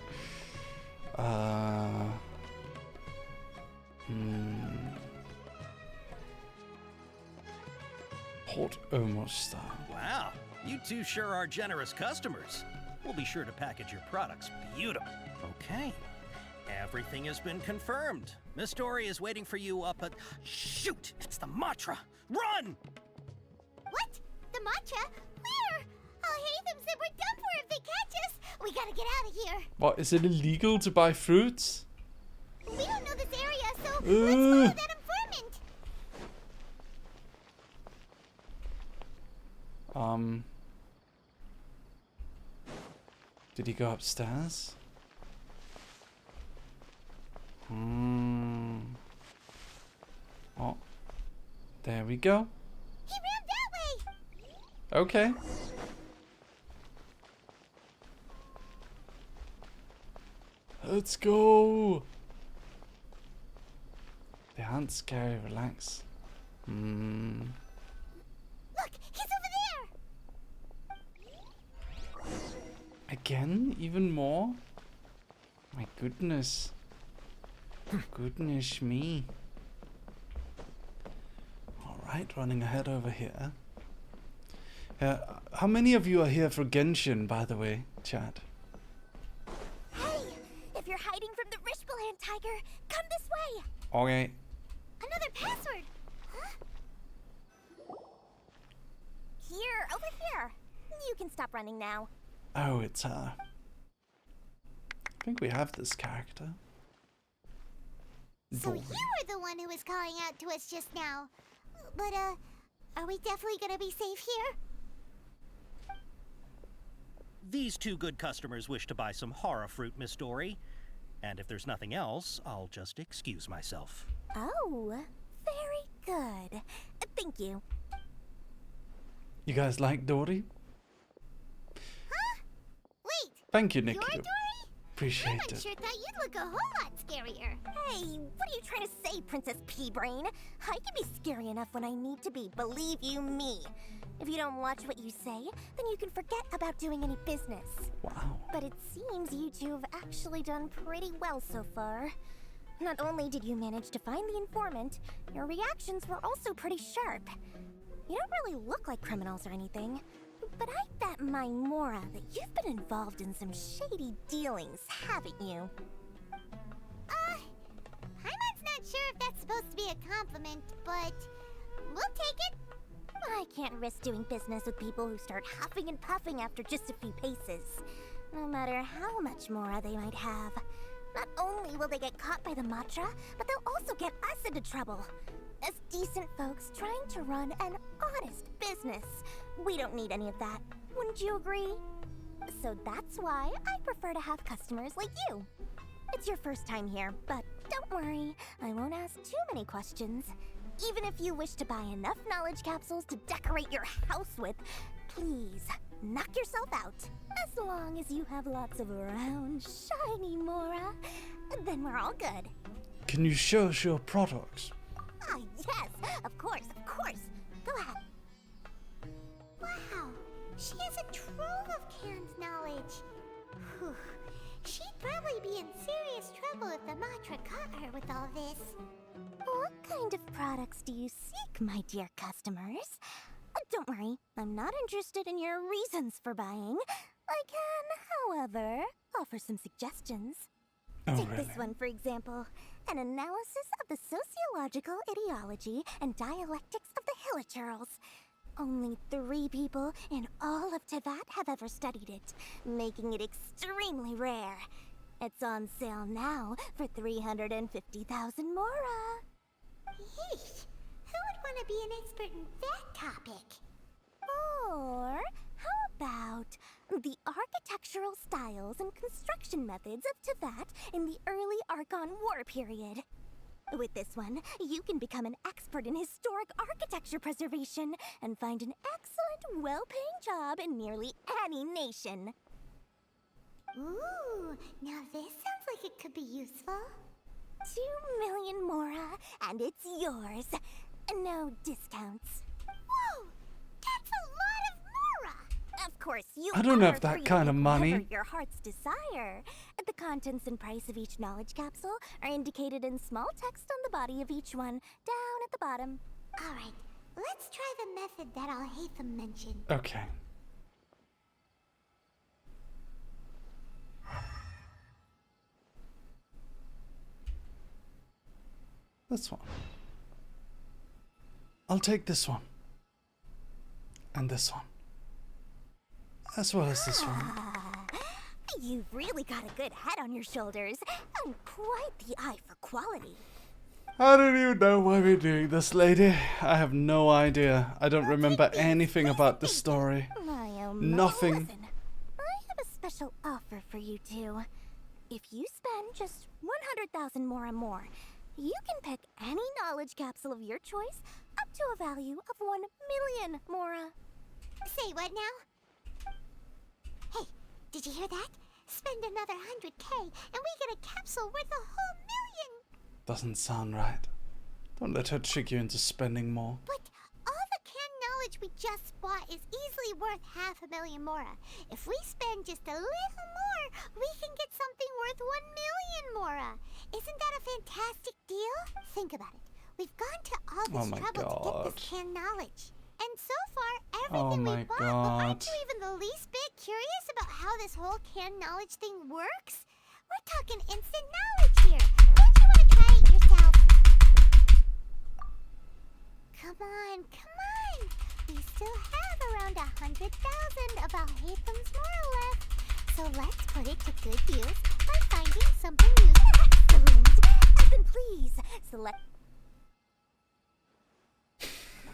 Port Omo style. Wow, you two sure are generous customers. We'll be sure to package your products beautiful. Okay, everything has been confirmed. Miss Dory is waiting for you up at... Shoot, it's the Matra. Run! What? The Matra? Where? I'll hate them said we're done for if they catch us. We gotta get out of here. What, is it illegal to buy fruits? We don't know this area, so let's follow that informant. Did he go upstairs? Oh, there we go. He ran that way. Okay. Let's go. They aren't scary, relax. Look, he's over there. Again? Even more? My goodness. Goodness me. Alright, running ahead over here. How many of you are here for Genshin, by the way, chat? Hey, if you're hiding from the Rishbaland tiger, come this way. Okay. Another password. Huh? Here, over here. You can stop running now. Oh, it's her. I think we have this character. So you were the one who was calling out to us just now. But, are we definitely gonna be safe here? These two good customers wish to buy some hara fruit, Miss Dory. And if there's nothing else, I'll just excuse myself. Oh, very good. Thank you. You guys like Dory? Huh? Wait. Thank you, Nick. You're Dory? Appreciate I it. sure thought you'd look a whole lot scarier. Hey, what are you trying to say, Princess Pea-Brain? I can be scary enough when I need to be, believe you me. If you don't watch what you say, then you can forget about doing any business. Wow. But it seems you two have actually done pretty well so far. Not only did you manage to find the informant, your reactions were also pretty sharp. You don't really look like criminals or anything, but I bet my Mora that you've been involved in some shady dealings, haven't you? Paimon's not sure if that's supposed to be a compliment, but we'll take it. I can't risk doing business with people who start huffing and puffing after just a few paces. No matter how much Mora they might have. Not only will they get caught by the Matra, but they'll also get us into trouble. As decent folks trying to run an honest business, we don't need any of that. Wouldn't you agree? So that's why I prefer to have customers like you. It's your first time here, but don't worry, I won't ask too many questions. Even if you wish to buy enough knowledge capsules to decorate your house with, please knock yourself out. As long as you have lots of round, shiny Mora, then we're all good. Can you show us your products? Ah, yes, of course, of course. Go ahead. Wow, she has a trove of canned knowledge. Whew. She'd probably be in serious trouble if the Matra caught her with all this. What kind of products do you seek, my dear customers? Don't worry, I'm not interested in your reasons for buying. I can, however, offer some suggestions. Take this one, for example. An analysis of the sociological ideology and dialectics of the Hilichurls. Only 3 people in all of Teyvat have ever studied it, making it extremely rare. It's on sale now for 350,000 Mora. Yeesh, who would want to be an expert in that topic? Or how about the architectural styles and construction methods of Teyvat in the early Archon War period? With this one, you can become an expert in historic architecture preservation and find an excellent, well-paying job in nearly any nation. Ooh, now this sounds like it could be useful. 2 million Mora, and it's yours. No discounts. Whoa, that's a lot of Mora! Of course, you I don't are have that free kind to of pick money. whatever your heart's desire. The contents and price of each knowledge capsule are indicated in small text on the body of each one, down at the bottom. Alright, let's try the method that Al-Haytham mentioned. Okay. This one. I'll take this one. And this one. As well as this one. You've really got a good head on your shoulders, and quite the eye for quality. I don't even know why we're doing this, lady. I have no idea. I don't remember anything about the story. Nothing. Listen, I have a special offer for you two. If you spend just 100,000 Mora more, you can pick any knowledge capsule of your choice up to a value of 1 million Mora. Say what now? Hey, did you hear that? Spend another 100K and we get a capsule worth a whole million! Doesn't sound right. Don't let her trick you into spending more. But all the canned knowledge we just bought is easily worth 500,000 Mora. If we spend just a little more, we can get something worth 1 million Mora. Isn't that a fantastic deal? Think about it. We've gone to all this trouble to get this canned knowledge. And so far, everything we bought, but aren't you even the least bit curious about how this whole canned knowledge thing works? We're talking instant knowledge here. Don't you want to try it yourself? Come on, come on. We still have around 100,000 of Al-Haytham's Mora left. So let's put it to good use by finding something useful. Excellent. Then please, select...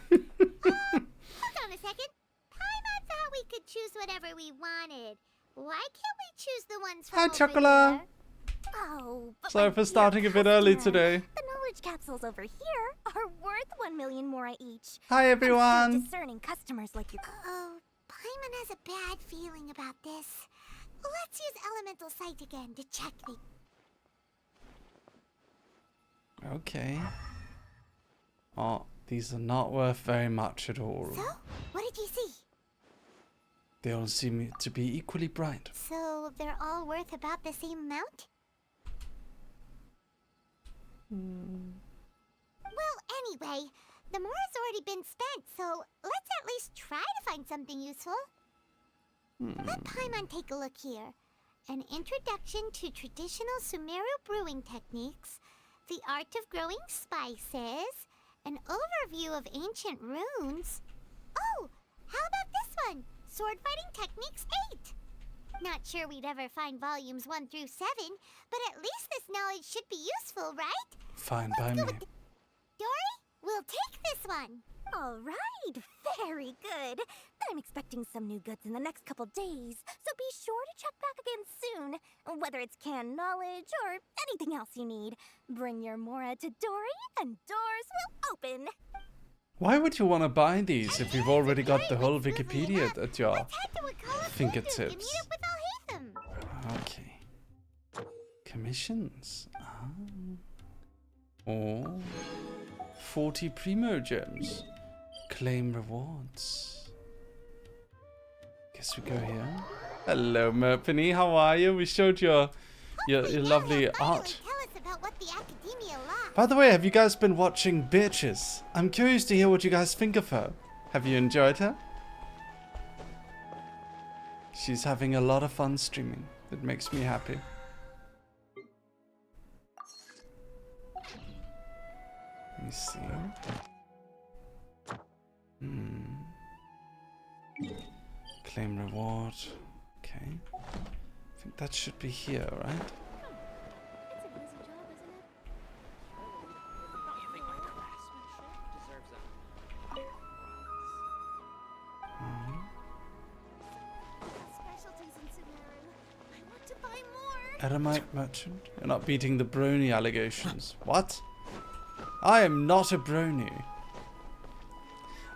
Hold on a second. Paimon thought we could choose whatever we wanted. Why can't we choose the ones from Hi, over Chocola. there? Oh, but Sorry for starting a bit early today. the knowledge capsules over here are worth 1 million more each. Hi, everyone. I'm sure discerning customers like you. Oh, Paimon has a bad feeling about this. Let's use Elemental Sight again to check the... Okay. Oh, these are not worth very much at all. So, what did you see? They all seem to be equally bright. So, they're all worth about the same amount? Well, anyway, the more has already been spent, so let's at least try to find something useful. Let Paimon take a look here. An introduction to traditional Sumeru brewing techniques, the art of growing spices, an overview of ancient runes. Oh, how about this one? Sword fighting techniques 8. Not sure we'd ever find volumes 1 through 7, but at least this knowledge should be useful, right? Fine by me. Dory, we'll take this one. All right, very good. I'm expecting some new goods in the next couple days, so be sure to check back again soon. Whether it's canned knowledge or anything else you need, bring your Mora to Dory and doors will open. Why would you want to buy these if you've already got the whole Wikipedia at your fingertips? Okay. Commissions. Ah. Oh. 40 Primo Gems. Claim rewards. Guess we go here. Hello, Merpeny. How are you? We showed your lovely art. By the way, have you guys been watching Bitches? I'm curious to hear what you guys think of her. Have you enjoyed her? She's having a lot of fun streaming. It makes me happy. Let me see. Claim reward. Okay. I think that should be here, right? Eremite merchant? You're not beating the brony allegations. What? I am not a brony.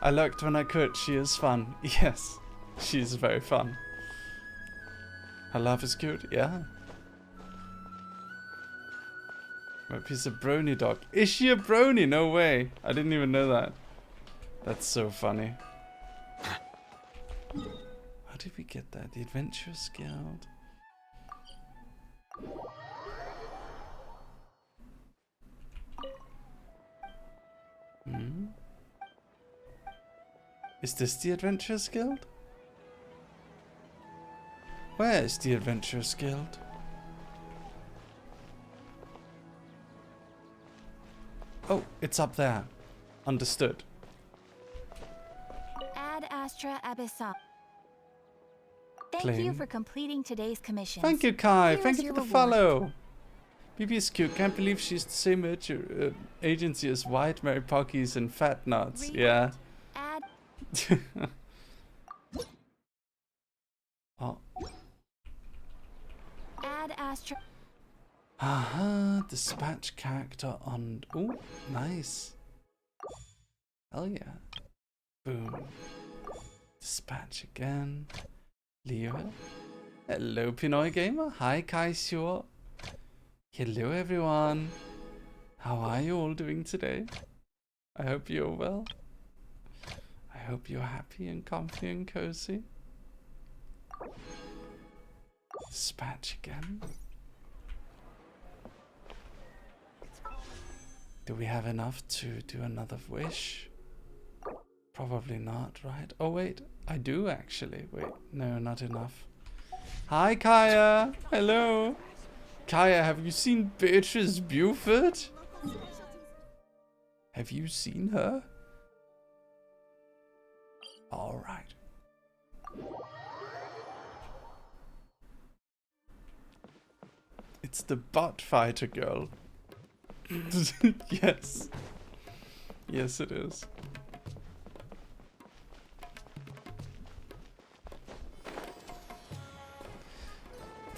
I lurked when I could. She is fun. Yes, she is very fun. Her laugh is cute. Yeah. My piece of brony dog. Is she a brony? No way. I didn't even know that. That's so funny. How did we get that? The Adventurers Guild. Is this the Adventurers Guild? Where is the Adventurers Guild? Oh, it's up there. Understood. Ad Astra Abyssal. Thank Claim. you for completing today's commission. Thank you, Kai. Here Thank is you for your the reward. follow. BB is cute. Can't believe she's the same agency as White Mary Pockies and Fat Nuts. Yeah. Ad. Oh. Ad Astra. Aha, dispatch character on. Oh, nice. Hell yeah. Boom. Dispatch again. Leo. Hello, Pinoy Gamer. Hi, Kaisio. Hello, everyone. How are you all doing today? I hope you're well. I hope you're happy and comfy and cozy. Dispatch again. Do we have enough to do another wish? Probably not, right? Oh wait, I do actually. Wait, no, not enough. Hi Kaya! Hello! Kaya, have you seen Beatrice Buford? Have you seen her? Alright. It's the butt fighter girl. Yes. Yes, it is.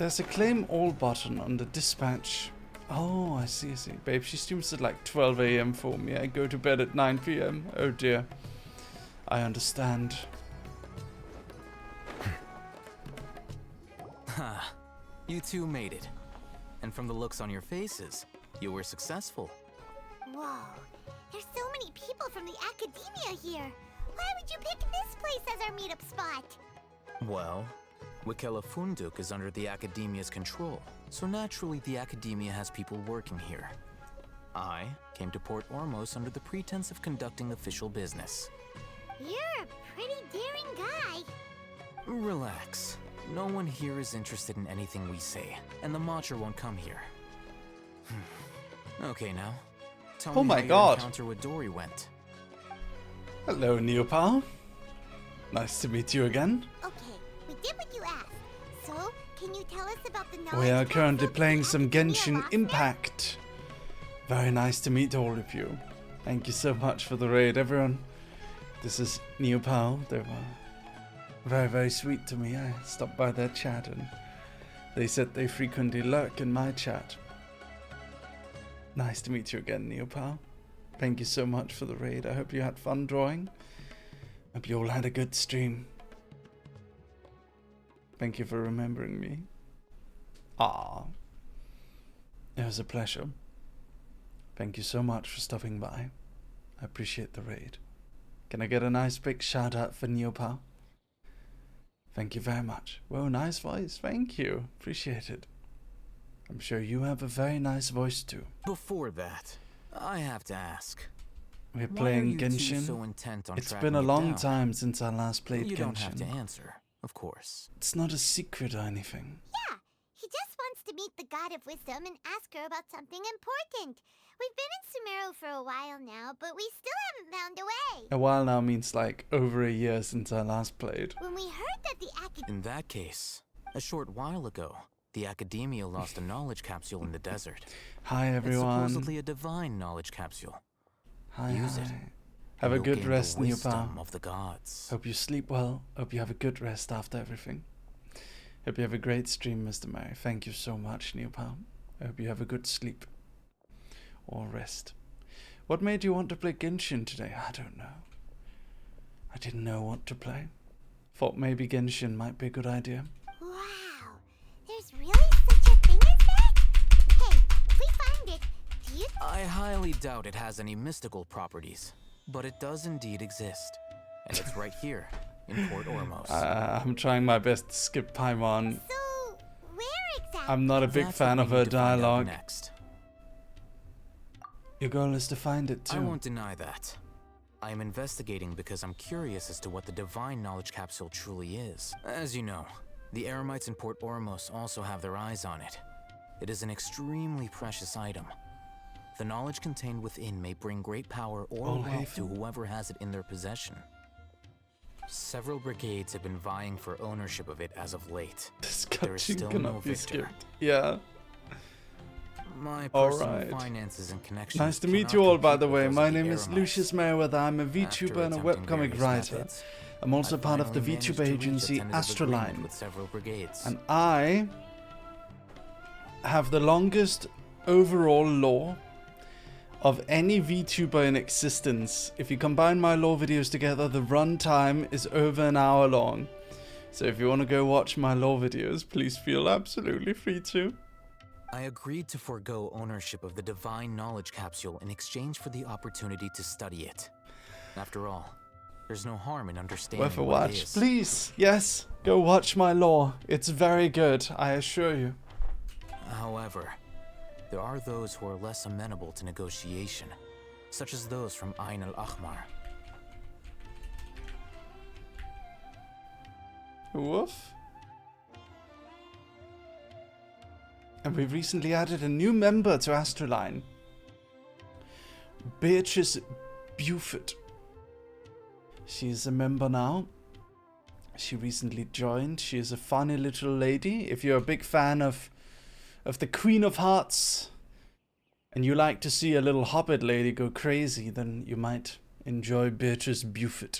There's a claim all button on the dispatch. Oh, I see, I see. Babe, she streams at like 12 a.m. for me. I go to bed at 9 p.m. Oh dear. I understand. Ha, you two made it. And from the looks on your faces, you were successful. Whoa, there's so many people from the academia here. Why would you pick this place as our meetup spot? Well, Wikela Funduk is under the Academia's control, so naturally the Academia has people working here. I came to Port Ormos under the pretense of conducting official business. You're a pretty daring guy. Relax. No one here is interested in anything we say, and the Matra won't come here. Okay, now. Tell me how your encounter with Dory went. Hello, Neopal. Nice to meet you again. Okay, we did what you asked. So, can you tell us about the knowledge? We are currently playing some Genshin Impact. Very nice to meet all of you. Thank you so much for the raid, everyone. This is Neopal. They were very, very sweet to me. I stopped by their chat and they said they frequently lurk in my chat. Nice to meet you again, Neopal. Thank you so much for the raid. I hope you had fun drawing. Hope you all had a good stream. Thank you for remembering me. Ah, it was a pleasure. Thank you so much for stopping by. I appreciate the raid. Can I get a nice big shout out for Neopal? Thank you very much. Whoa, nice voice. Thank you. Appreciate it. I'm sure you have a very nice voice too. Before that, I have to ask. We're playing Genshin. So intent on It's been a long time since I last played you Genshin. You don't have to answer, of course. It's not a secret or anything. Yeah, he just wants to meet the God of Wisdom and ask her about something important. We've been in Sumeru for a while now, but we still haven't found a way. A while now means like over a year since I last played. When we heard that the In that case, a short while ago, the Academia lost a knowledge capsule in the desert. Hi everyone. It's supposedly a divine knowledge capsule. Hi, Use it. Have a You'll good gain rest, the wisdom Neopal. of the gods. Hope you sleep well. Hope you have a good rest after everything. Hope you have a great stream, Mr. Mary. Thank you so much, Neopal. I hope you have a good sleep. Or rest. What made you want to play Genshin today? I don't know. I didn't know what to play. Thought maybe Genshin might be a good idea. Wow, there's really such a thing as that? Hey, if we find it, do you... I highly doubt it has any mystical properties, but it does indeed exist. And it's right here, in Port Ormos. I'm trying my best to skip Paimon. So, where exactly? I'm not a big fan of her dialogue. Next. Your goal is to find it too. I won't deny that. I am investigating because I'm curious as to what the divine knowledge capsule truly is. As you know, the Eremites in Port Ormos also have their eyes on it. It is an extremely precious item. The knowledge contained within may bring great power or wealth to whoever has it in their possession. Several brigades have been vying for ownership of it as of late. This there is still no victor. Skipped. Yeah. My personal finances and connections. Nice to meet you all, by the way. My name is Lucius Merryweather. I'm a VTuber and a webcomic writer. I'm also part of the VTuber agency ASTRALINE. And I have the longest overall lore of any VTuber in existence. If you combine my lore videos together, the runtime is over an hour long. So if you want to go watch my lore videos, please feel absolutely free to. I agreed to forego ownership of the divine knowledge capsule in exchange for the opportunity to study it. After all, there's no harm in understanding Worth a what it watch. is. Please, yes, go watch my lore. It's very good, I assure you. However, there are those who are less amenable to negotiation, such as those from Ain al-Ahmar. Woof. And we've recently added a new member to ASTRALINE. Beatrice Buford. She's a member now. She recently joined. She is a funny little lady. If you're a big fan of the Queen of Hearts and you like to see a little hobbit lady go crazy, then you might enjoy Beatrice Buford.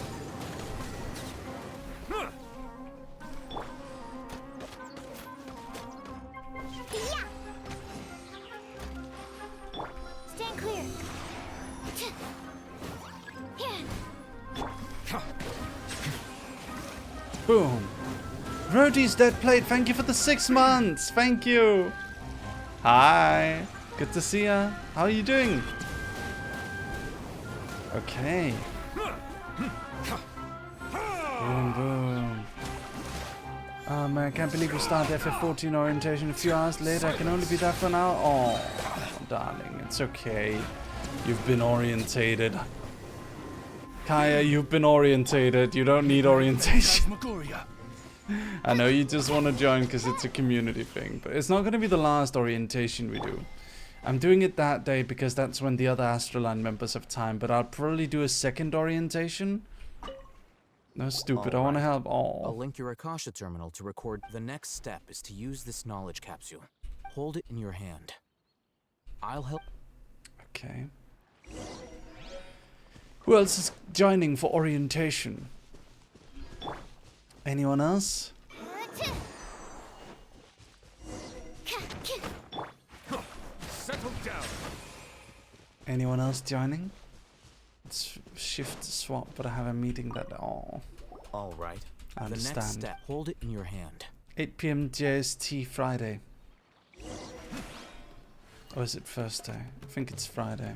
Boom. Rhodey's Dead Plate, thank you for the 6 months. Thank you. Hi. Good to see ya. How are you doing? Okay. Boom, boom. Man, I can't believe we started FF14 orientation a few hours later. I can only be there for an hour. Oh, darling, it's okay. You've been orientated. Kaya, you've been orientated. You don't need orientation. I know you just want to join because it's a community thing, but it's not going to be the last orientation we do. I'm doing it that day because that's when the other ASTRALINE members have time, but I'll probably do a second orientation. No, stupid. I want to help. Oh. I'll link your Akasha terminal to record. The next step is to use this knowledge capsule. Hold it in your hand. I'll help. Okay. Who else is joining for orientation? Anyone else? Settle down. Anyone else joining? It's shift swap, but I have a meeting that. Oh. All right. I understand. The next step. Hold it in your hand. 8 p.m. JST Friday. Or is it Thursday? I think it's Friday.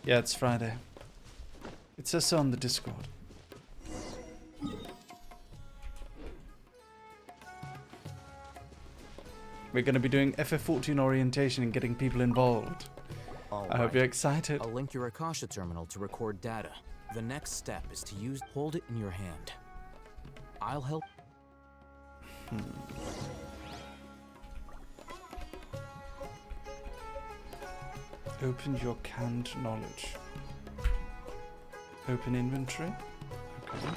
Yeah, it's Friday. It says so on the Discord. We're going to be doing FF14 orientation and getting people involved. I hope you're excited. I'll link your Akasha terminal to record data. The next step is to use. Hold it in your hand. I'll help. Open your canned knowledge. Open inventory. Okay.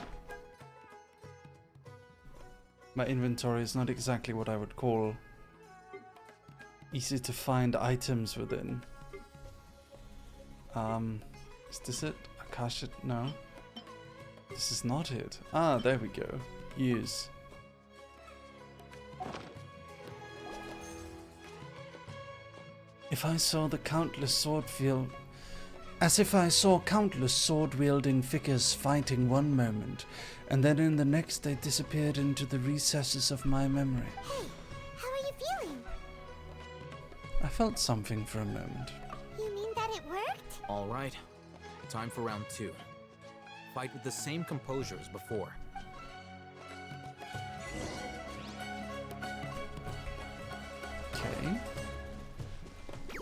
My inventory is not exactly what I would call easy to find items within. Is this it? Akasha? No. This is not it. Ah, there we go. Use. If I saw the countless sword field, as if I saw countless sword-wielding figures fighting one moment, and then in the next they disappeared into the recesses of my memory. Hey, how are you feeling? I felt something for a moment. You mean that it worked? All right. Time for round 2. Fight with the same composure as before. Okay.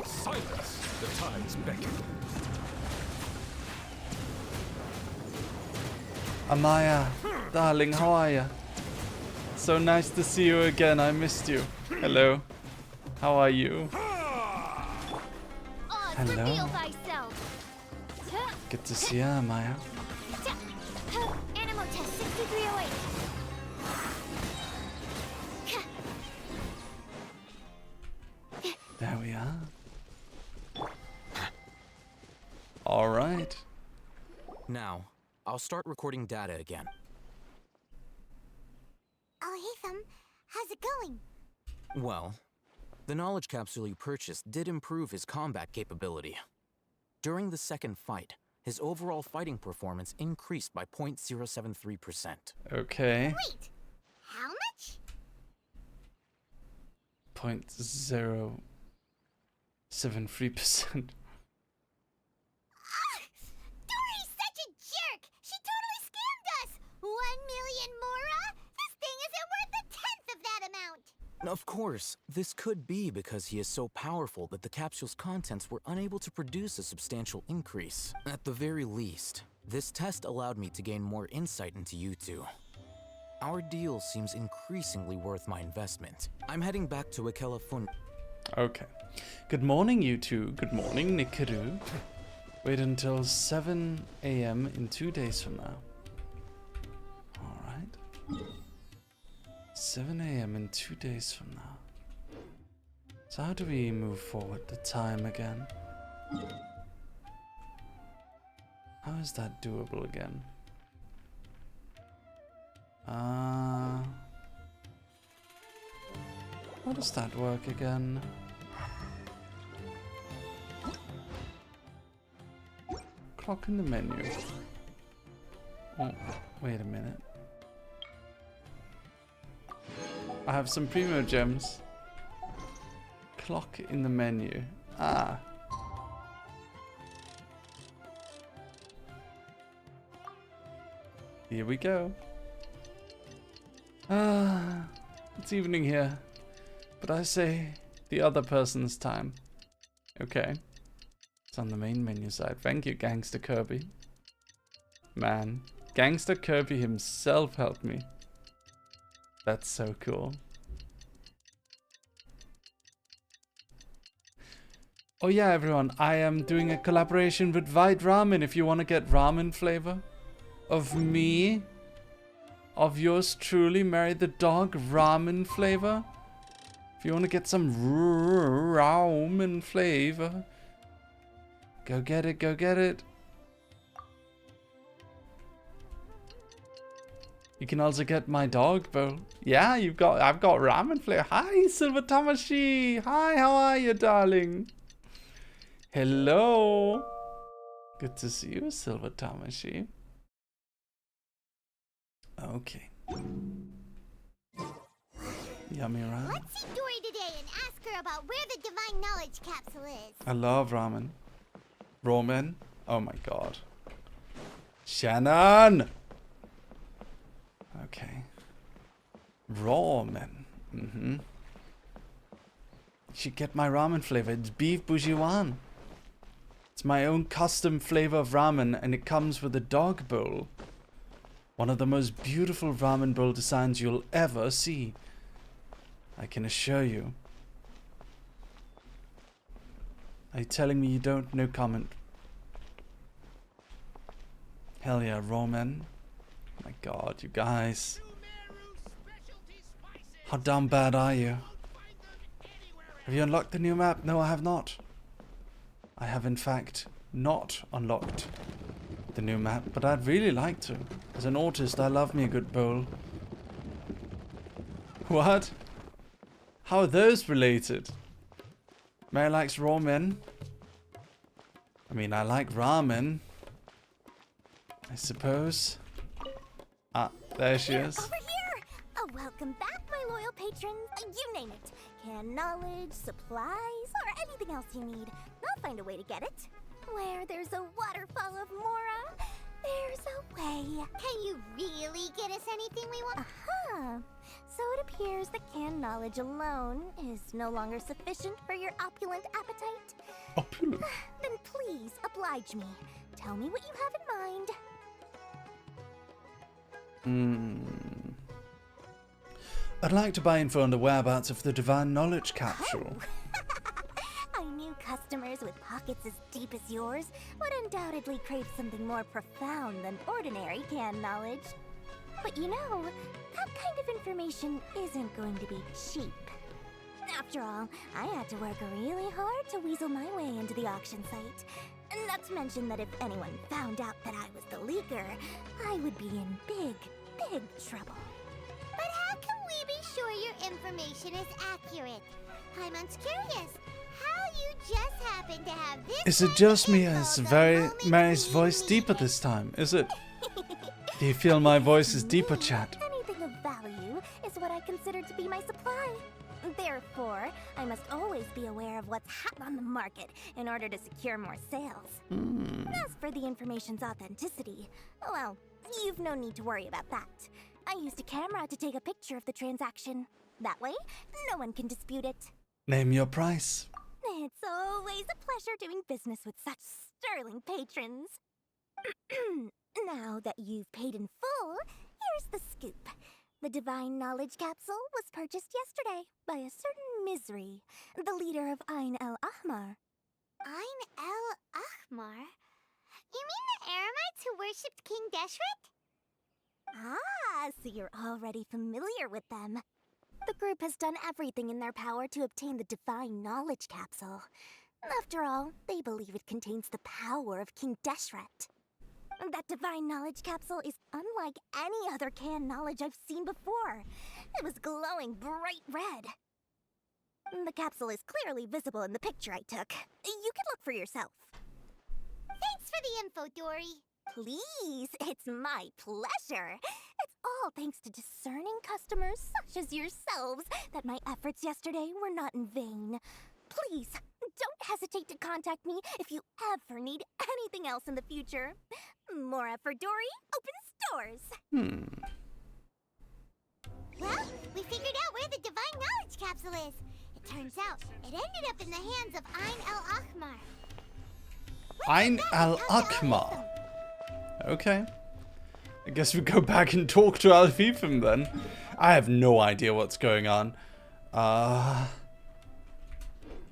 Silence! The tides beckon. Amaya, darling, how are you? So nice to see you again. I missed you. Hello. How are you? Hello. Good to see you, Amaya. Animal test 6308. There we are. All right. Now, I'll start recording data again. Oh, hey, Thumb. How's it going? Well, the knowledge capsule you purchased did improve his combat capability. During the second fight, his overall fighting performance increased by 0.073%. Okay. Wait, how much? 0.073%. Dory's such a jerk! She totally scammed us! 1 million mora? This thing isn't worth a tenth of that amount! Of course, this could be because he is so powerful that the capsule's contents were unable to produce a substantial increase. At the very least, this test allowed me to gain more insight into you two. Our deal seems increasingly worth my investment. I'm heading back to Ikela Fun. Okay. Good morning, you two. Good morning, Nikaru. Wait until 7 a.m. in 2 days from now. Alright. 7 a.m. in 2 days from now. So how do we move forward the time again? How is that doable again? How does that work again? Clock in the menu. Oh, wait a minute. I have some primo gems. Clock in the menu. Ah. Here we go. Ah, it's evening here. But I say the other person's time. Okay. It's on the main menu side. Thank you, Gangster Kirby. Man, Gangster Kirby himself helped me. That's so cool. Oh yeah, everyone, I am doing a collaboration with White Ramen. If you want to get ramen flavor of me, of yours truly, Mary the Dog, ramen flavor. If you want to get some ramen flavor, go get it, go get it. You can also get my dog bowl. Yeah, I've got ramen flavor. Hi, Silver Tamashi. Hi, how are you, darling? Hello. Good to see you, Silver Tamashi. Okay. Yummy ramen. Let's see Dory today and ask her about where the divine knowledge capsule is. I love ramen. Ramen? Oh my god. Shannon! Okay. Ramen. Mm-hmm. You should get my ramen flavor. It's beef bujiwan. It's my own custom flavor of ramen, and it comes with a dog bowl. One of the most beautiful ramen bowl designs you'll ever see. I can assure you. Are you telling me you don't? No comment. Hell yeah, ramen. Oh my god, you guys. How damn bad are you? Have you unlocked the new map? No, I have not. I have in fact not unlocked the new map, but I'd really like to. As an artist, I love me a good bowl. What? How are those related? Mary likes ramen. I mean, I like ramen. I suppose. Ah, there she is. Over here! Oh, welcome back, my loyal patrons. You name it. Canned knowledge, supplies, or anything else you need. I'll find a way to get it. Where there's a waterfall of Mora, there's a way. Can you really get us anything we want? Aha! So it appears that canned knowledge alone is no longer sufficient for your opulent appetite. Opulent? Then please oblige me. Tell me what you have in mind. I'd like to buy info on the whereabouts of the divine knowledge capsule. I knew customers with pockets as deep as yours would undoubtedly crave something more profound than ordinary canned knowledge. But you know, that kind of information isn't going to be cheap. After all, I had to work really hard to weasel my way into the auction site. Not to mention that if anyone found out that I was the leaker, I would be in big, big trouble. But how can we be sure your information is accurate? Paimon's curious. How you just happen to have this. Is it just me, or is Mary's voice deeper this time? Is it? Do you feel my voice is deeper, chat? Anything of value is what I consider to be my supply. Therefore, I must always be aware of what's hot on the market in order to secure more sales. As for the information's authenticity, well, you've no need to worry about that. I used a camera to take a picture of the transaction. That way, no one can dispute it. Name your price. It's always a pleasure doing business with such sterling patrons. Now that you've paid in full, here's the scoop. The Divine Knowledge Capsule was purchased yesterday by a certain Misery, the leader of Ain el Ahmar. Ain el Ahmar? You mean the Eremites who worshipped King Deshret? Ah, so you're already familiar with them. The group has done everything in their power to obtain the Divine Knowledge Capsule. After all, they believe it contains the power of King Deshret. That Divine Knowledge Capsule is unlike any other canned knowledge I've seen before. It was glowing bright red. The capsule is clearly visible in the picture I took. You can look for yourself. Thanks for the info, Dory. Please, it's my pleasure. It's all thanks to discerning customers such as yourselves that my efforts yesterday were not in vain. Please, don't hesitate to contact me if you ever need anything else in the future. Mora for Dory, open stores. Well, we figured out where the Divine Knowledge Capsule is. It turns out it ended up in the hands of Ain al-Ahmar. Ain al-Ahmar. Okay. I guess we go back and talk to Al-Fifim then. I have no idea what's going on.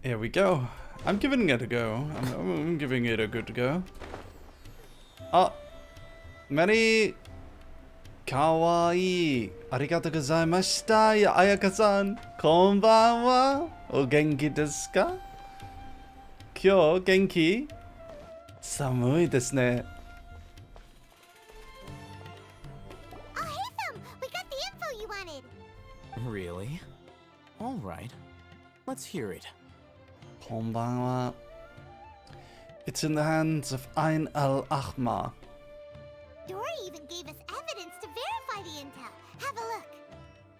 Here we go. I'm giving it a go. I'm giving it a good go. Oh. Mary. Kawaii. Arigatou gozaimashita, ya Ayaka-san. Konbanwa. O genki desu ka? Kyou genki? Samui desu ne. Really? All right. Let's hear it. Konbanwa. It's in the hands of Ain al-Ahmar. Dory even gave us evidence to verify the intel. Have a look.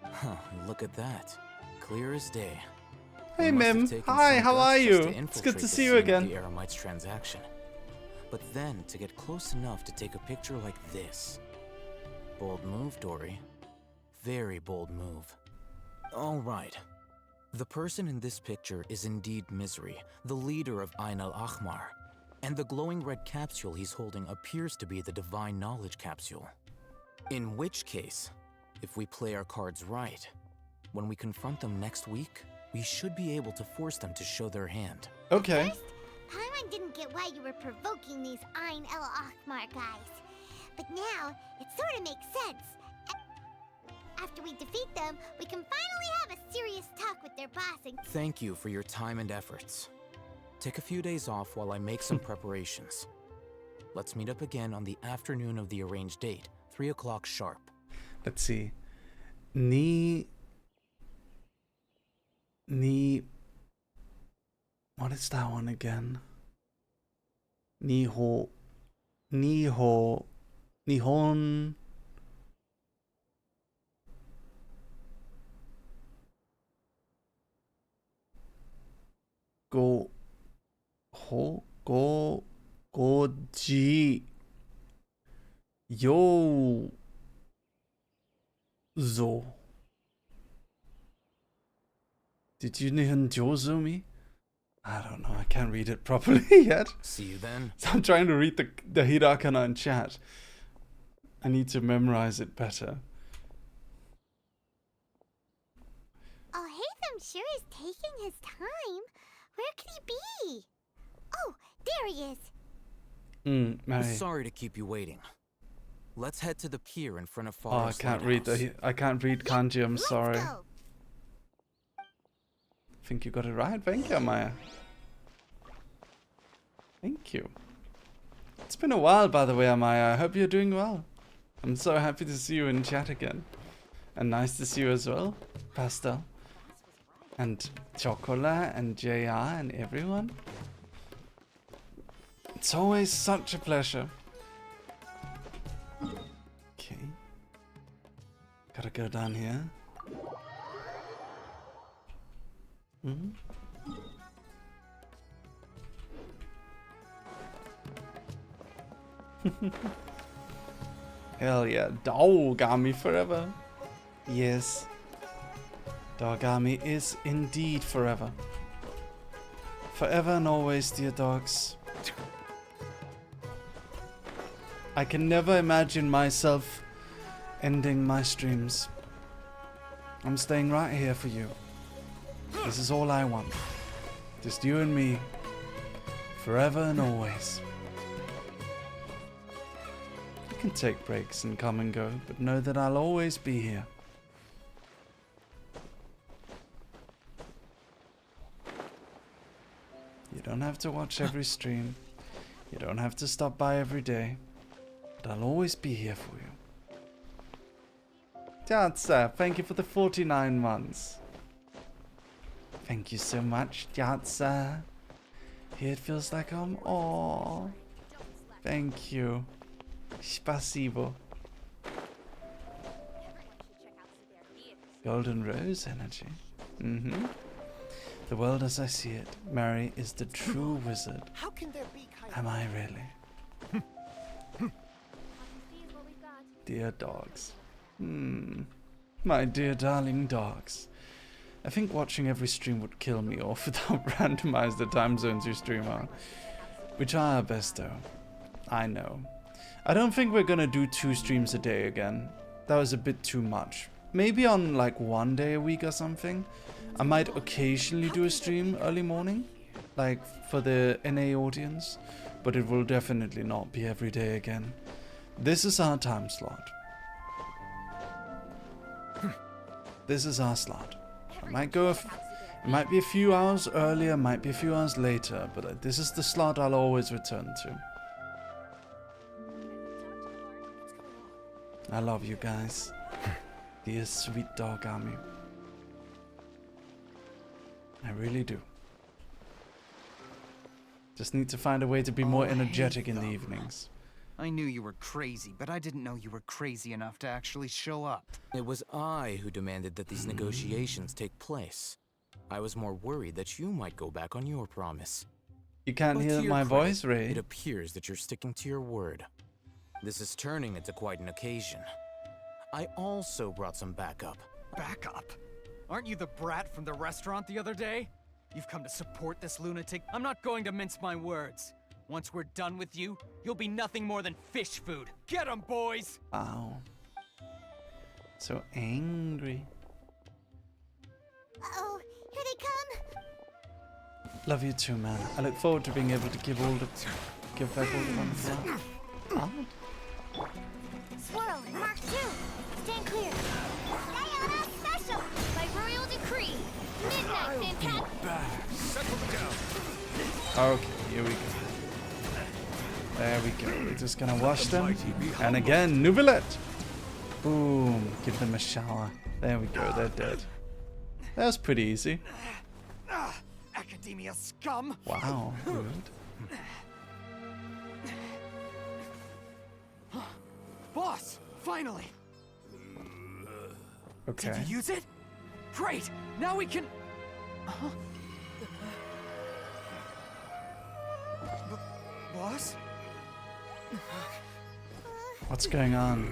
Huh, look at that. Clear as day. Hey, It must have Mim. taken Hi, some how guts are just you? to It's good infiltrate to the see you scene of again. The Eremites transaction. But then to get close enough to take a picture like this. Bold move, Dory. Very bold move. All right. The person in this picture is indeed Misery, the leader of Ain al-Ahmar. And the glowing red capsule he's holding appears to be the Divine Knowledge Capsule. In which case, if we play our cards right, when we confront them next week, we should be able to force them to show their hand. Okay. Paimon didn't get why you were provoking these Ain al-Ahmar guys. But now, it sort of makes sense. After we defeat them, we can finally have a serious talk with their boss and... Thank you for your time and efforts. Take a few days off while I make some preparations. Let's meet up again on the afternoon of the arranged date, 3 o'clock sharp. Let's see. What is that one again? Nihon. Goji. Yozo. Did you Nihon Jozo me? I don't know, I can't read it properly yet. See you then. So I'm trying to read the hiragana in chat. I need to memorize it better. Oh, Haytham sure is taking his time. Where could he be? Oh, there he is. Mary. Sorry to keep you waiting. Let's head to the pier in front of Oh, Father's I can't read kanji, I'm sorry. I think you got it right. Thank you, Maya. Thank you. It's been a while, by the way, Amaya. I hope you're doing well. I'm so happy to see you in chat again. And nice to see you as well, Pastel. And Chocola and JR and everyone. It's always such a pleasure. Okay. Gotta go down here. Hell yeah, Dogami forever. Yes. Dogami is indeed forever. Forever and always, dear dogs. I can never imagine myself ending my streams. I'm staying right here for you. This is all I want. Just you and me. Forever and always. You can take breaks and come and go, but know that I'll always be here. You don't have to watch every stream. You don't have to stop by every day. But I'll always be here for you. Jatsa, thank you for the 49 months. Thank you so much, Jatsa. Here it feels like I'm all. Thank you. Spasibo. Golden Rose energy. Mm-hmm. The world as I see it. Mary is the true wizard. How can there be kind Am I really? Dear dogs. My dear darling dogs. I think watching every stream would kill me off without randomize the time zones you stream on. We try our best though. I know. I don't think we're gonna do 2 streams a day again. That was a bit too much. Maybe on like 1 day a week or something. I might occasionally do a stream early morning, like for the NA audience, but it will definitely not be every day again. This is our time slot. This is our slot. I might go it might be a few hours earlier, might be a few hours later, but this is the slot I'll always return to. I love you guys. Dear sweet dog army. I really do. Just need to find a way to be more energetic in the evenings. I knew you were crazy, but I didn't know you were crazy enough to actually show up. It was I who demanded that these negotiations take place. I was more worried that you might go back on your promise. You can't But hear to your my credit, voice, Ray. It appears that you're sticking to your word. This is turning into quite an occasion. I also brought some backup. Backup? Aren't you the brat from the restaurant the other day? You've come to support this lunatic? I'm not going to mince my words. Once we're done with you, you'll be nothing more than fish food. Get 'em, boys! Wow. So angry. Uh-oh, here they come! Love you too, man. I look forward to being able to give back all the ones now. Swirl, Mark 2. Stand clear. Diana Special by royal decree. Midnight fantastic. Settle down. Okay, here we go. There we go. We're just gonna wash them. And again, Nouvellette. Boom. Give them a shower. There we go. They're dead. That was pretty easy. Academia scum! Wow. Good. Boss! Finally! Okay. Did you use it? Great! Now we can... Boss? What's going on?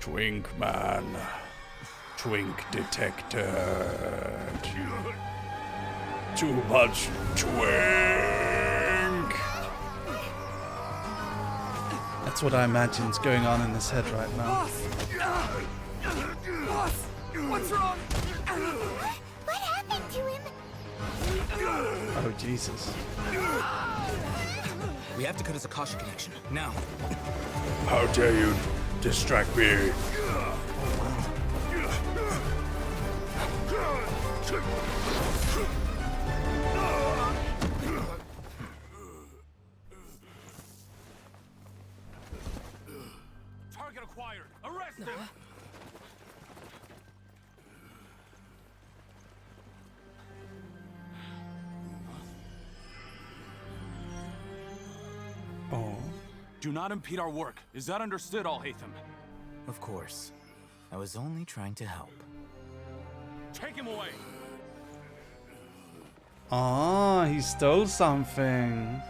Twink man. Twink detected. Too much twink. That's what I imagine's going on in his head right now. Boss! Boss! What's wrong? What happened to him? Oh, Jesus. We have to cut his Akasha connection, now. How dare you distract me? Target acquired. Arrest him. Oh. Do not impede our work. Is that understood, Al-Haytham? Of course. I was only trying to help. Take him away. Ah, he stole something.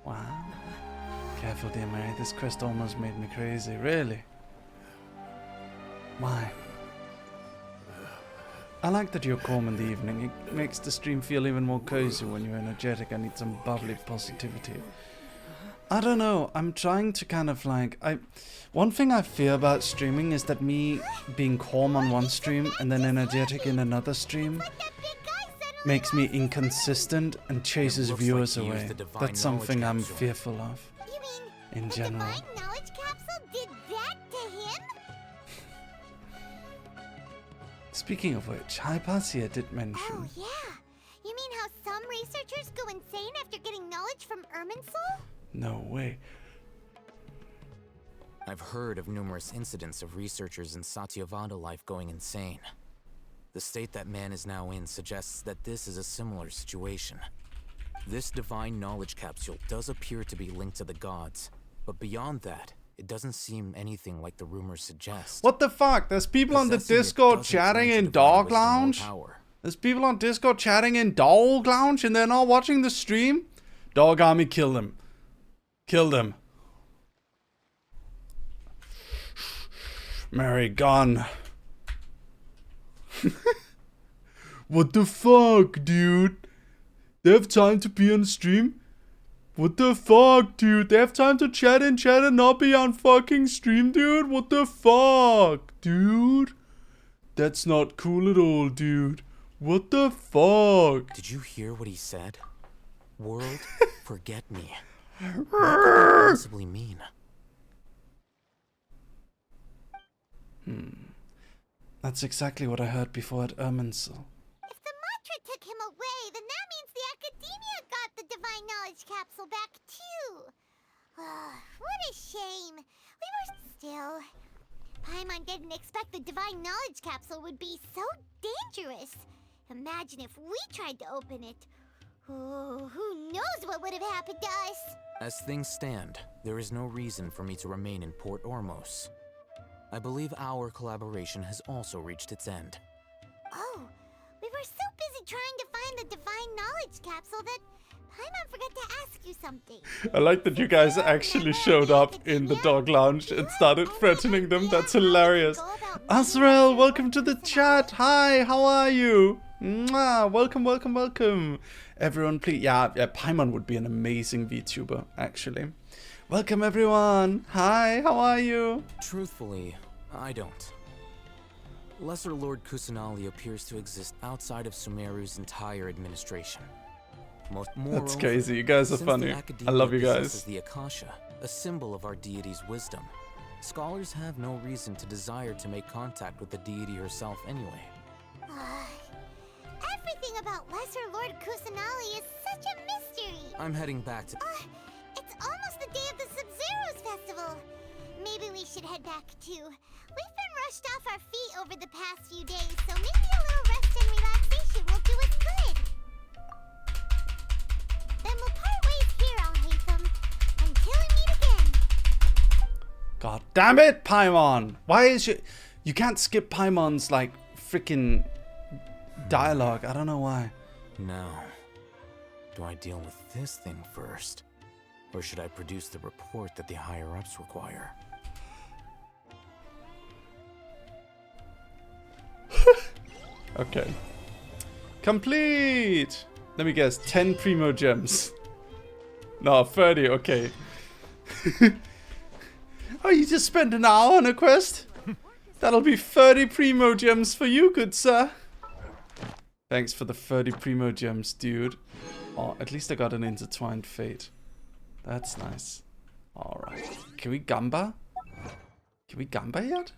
Wow. Careful, dear Mary. This quest almost made me crazy. Really? Why? I like that you're calm in the evening. It makes the stream feel even more cozy when you're energetic. I need some bubbly positivity. I don't know. I'm trying to kind of like... One thing I fear about streaming is that me being calm on one stream and then energetic in another stream makes me inconsistent and chases viewers away. That's something I'm fearful of. In general. Knowledge capsule did that to him? Speaking of which, Hypatia did mention... Oh, yeah. You mean how some researchers go insane after getting knowledge from Irminsul? No way. I've heard of numerous incidents of researchers in Satyavada life going insane. The state that man is now in suggests that this is a similar situation. This divine knowledge capsule does appear to be linked to the gods, but beyond that, it doesn't seem anything like the rumors suggest. What the fuck? There's people on the Possessing it Discord doesn't chatting grant you in divine Dog wisdom or Lounge? power. There's people on Discord chatting in Dog Lounge and they're not watching the stream? Dog Army, kill them. Kill them. Mary, gone. What the fuck, dude? They have time to be on stream? What the fuck, dude? They have time to chat and not be on fucking stream, dude? What the fuck, dude? That's not cool at all, dude. What the fuck? Did you hear what he said? World, forget me. What could that possibly mean? That's exactly what I heard before at Irminsul. If the mantra took him away, then that means the Academia got the Divine Knowledge Capsule back too. What a shame. We were still... Paimon didn't expect the Divine Knowledge Capsule would be so dangerous. Imagine if we tried to open it. Oh, who knows what would have happened to us? As things stand, there is no reason for me to remain in Port Ormos. I believe our collaboration has also reached its end. Oh, we were so busy trying to find the Divine Knowledge Capsule that Paimon forgot to ask you something. I like that you guys actually showed up in the Dog Lounge and started threatening them. That's hilarious. Azrael, welcome to the chat. Hi, how are you? Mwah, welcome, welcome, welcome. Everyone, please. Yeah, Paimon would be an amazing VTuber, actually. Welcome, everyone. Hi, how are you? Truthfully, I don't. Lesser Lord Kusanali appears to exist outside of Sumeru's entire administration. That's crazy. You guys are funny. I love you guys. The Akasha, a symbol of our deity's wisdom. Scholars have no reason to desire to make contact with the deity herself anyway. Everything about Lesser Lord Kusanali is such a mystery. I'm heading back to... It's almost the day of the Sub-Zero's festival. Maybe we should head back too. We've been rushed off our feet over the past few days, so maybe a little rest and relaxation will do us good. Then we'll part ways here, Al-Haytham, until we meet again. God damn it, Paimon! Why is you can't skip Paimon's like freaking dialogue. I don't know why. Now, do I deal with this thing first? Or should I produce the report that the higher-ups require? Okay. Complete! Let me guess, 10 Primo Gems. No, 30, okay. Oh, you just spent an hour on a quest? That'll be 30 Primo Gems for you, good sir. Thanks for the 30 Primo Gems, dude. Oh, at least I got an Intertwined Fate. That's nice. Alright. Can we Gamba? Can we Gamba yet?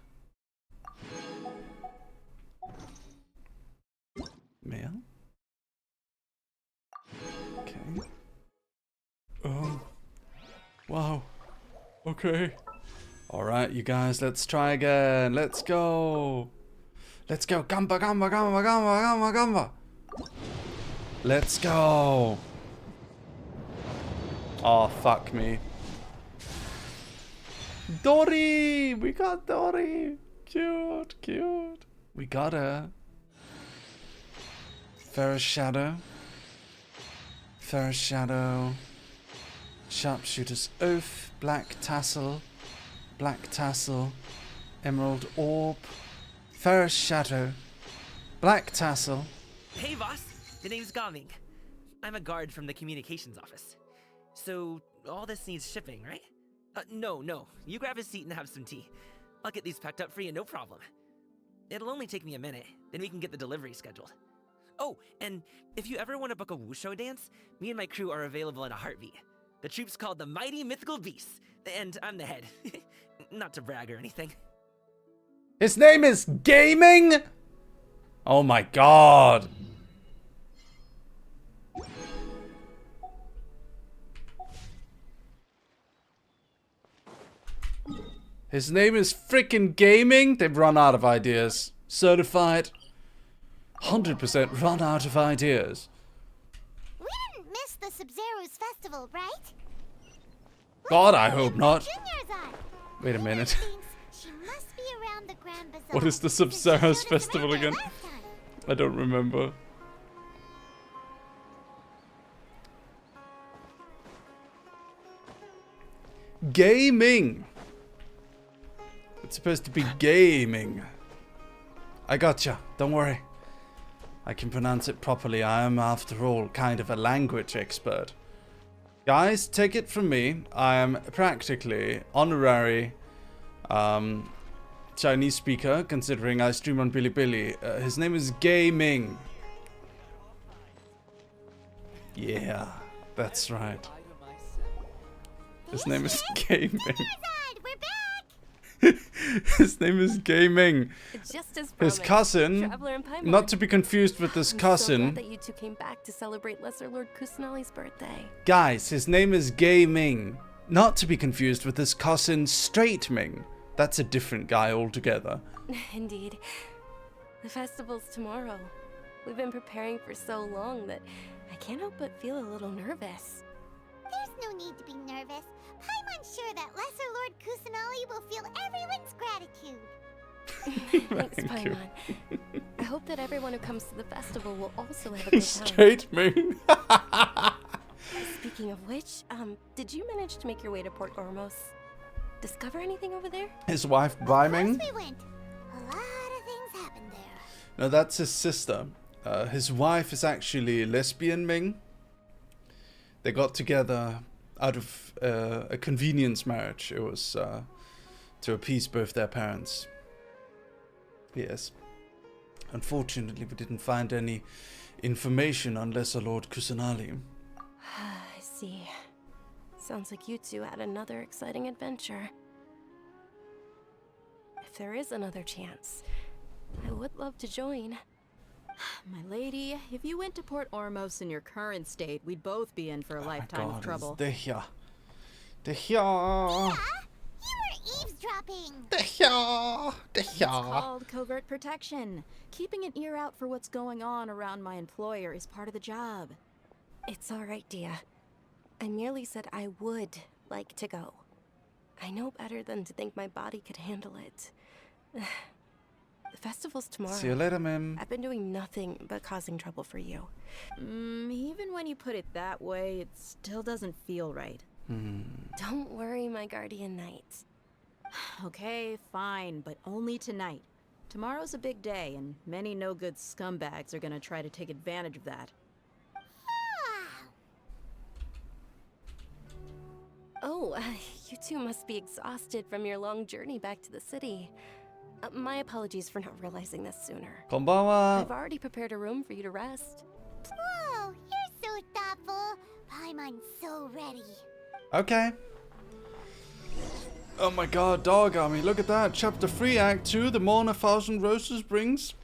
Mail? Okay. Oh. Wow. Okay. Alright, you guys, let's try again. Let's go. Let's go. Gamba, Gamba, Gamba, Gamba, Gamba, Gamba. Let's go. Oh, fuck me. Dory! We got Dory! Cute, cute. We got her. Ferrous Shadow. Ferrous Shadow. Sharpshooter's Oath. Black Tassel. Black Tassel. Emerald Orb. Ferrous Shadow. Black Tassel. Hey boss, the name's Gaming. I'm a guard from the communications office. So, all this needs shipping, right? No. You grab a seat and have some tea. I'll get these packed up for you, no problem. It'll only take me a minute, then we can get the delivery scheduled. Oh, and if you ever want to book a wushu dance, me and my crew are available in a heartbeat. The troupe's called the Mighty Mythical Beasts, and I'm the head. Not to brag or anything. His name is Gaming? Oh my god. His name is frickin' Gaming? They've run out of ideas. Certified. 100% run out of ideas. We didn't miss the Sub-Zero's festival, right? God, I hope not. Wait a minute. She must be around the Grand Bazaar. What is the Sub-Saharas festival again? I don't remember. Gaming! It's supposed to be gaming. I gotcha, don't worry. I can pronounce it properly. I am, after all, kind of a language expert. Guys, take it from me. I am practically honorary Chinese speaker, considering I stream on Bilibili. His name is Gaming. Yeah, that's right. His name is Gaming. His name is Gaming. Just as His promised, cousin, Traveler and Paimon. not to be confused with his I'm so cousin. glad that you two came back to celebrate Lesser Lord Kusanali's birthday. Guys, his name is Gaming. Not to be confused with his cousin Straight Ming. That's a different guy altogether. Indeed. The festival's tomorrow. We've been preparing for so long that I can't help but feel a little nervous. There's no need to be nervous. Paimon's sure that Lesser Lord Kusanali will feel everyone's gratitude. Thanks, Thank you. Paimon. I hope that everyone who comes to the festival will also have a good time. Straight Ming. Speaking of which, did you manage to make your way to Port Ormos? Discover anything over there? His wife, Bai Ming. We went. A lot of things happened there. No, that's his sister. His wife is actually lesbian Ming. They got together out of a convenience marriage. It was to appease both their parents. Yes. Unfortunately, we didn't find any information on Lesser Lord Kusanali. I see. Sounds like you two had another exciting adventure. If there is another chance, I would love to join. My lady, if you went to Port Ormos in your current state, we'd both be in for a lifetime of trouble. They're here. They're here. You were eavesdropping. They're here. They're It's here. called covert protection. Keeping an ear out for what's going on around my employer is part of the job. It's alright, Dia. I merely said I would like to go. I know better than to think my body could handle it. The festival's tomorrow. See you later, ma'am. I've been doing nothing but causing trouble for you. Even when you put it that way, it still doesn't feel right. Don't worry, my guardian knight. Okay, fine, but only tonight. Tomorrow's a big day, and many no-good scumbags are gonna try to take advantage of that. Oh, you two must be exhausted from your long journey back to the city. My apologies for not realizing this sooner. Konbanwa. I've already prepared a room for you to rest. Whoa, you're so thoughtful. Paimon's so ready. Okay. Oh my god, Dog Army, look at that. Chapter 3, Act 2, The Morn a Thousand Roses Brings.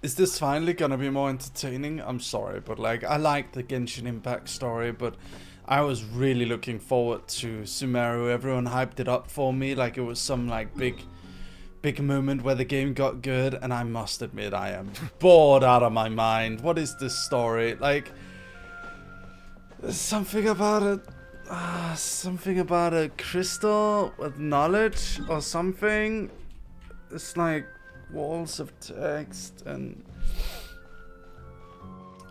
Is this finally gonna be more entertaining? I'm sorry, but like, I like the Genshin Impact story, but I was really looking forward to Sumeru. Everyone hyped it up for me like it was some like big moment where the game got good, and I must admit I am bored out of my mind. What is this story? Like, there's something about it. Something about a crystal with knowledge or something. It's like walls of text and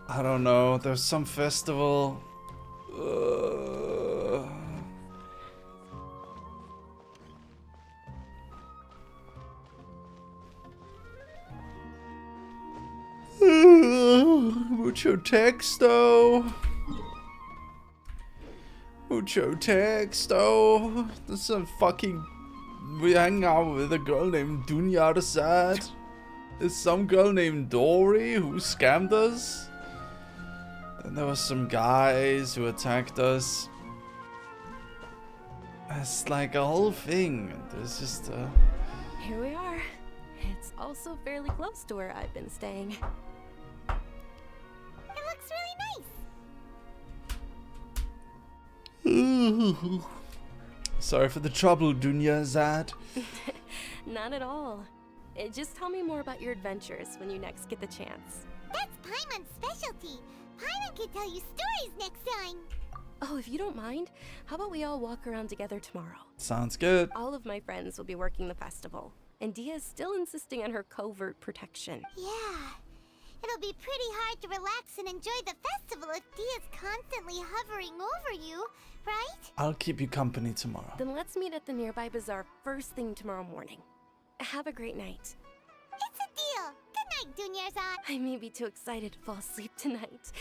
I don't know. There's some festival. Mucho texto. Mucho texto. This is fucking. We hang out with a girl named Dunya Rasad. There's some girl named Dory who scammed us. Then there was some guys who attacked us. It's like a whole thing. There's just a. Here we are. It's also fairly close to where I've been staying. It looks really nice. Sorry for the trouble, Dunya Zad. Not at all. Just tell me more about your adventures when you next get the chance. That's Paimon's specialty. Paimon can tell you stories next time. Oh, if you don't mind, how about we all walk around together tomorrow? Sounds good. All of my friends will be working the festival, and Dia is still insisting on her covert protection. Yeah. It'll be pretty hard to relax and enjoy the festival if Dia's constantly hovering over you, right? I'll keep you company tomorrow. Then let's meet at the nearby bazaar first thing tomorrow morning. Have a great night. It's a deal. Good night, Dunyarzad. I may be too excited to fall asleep tonight.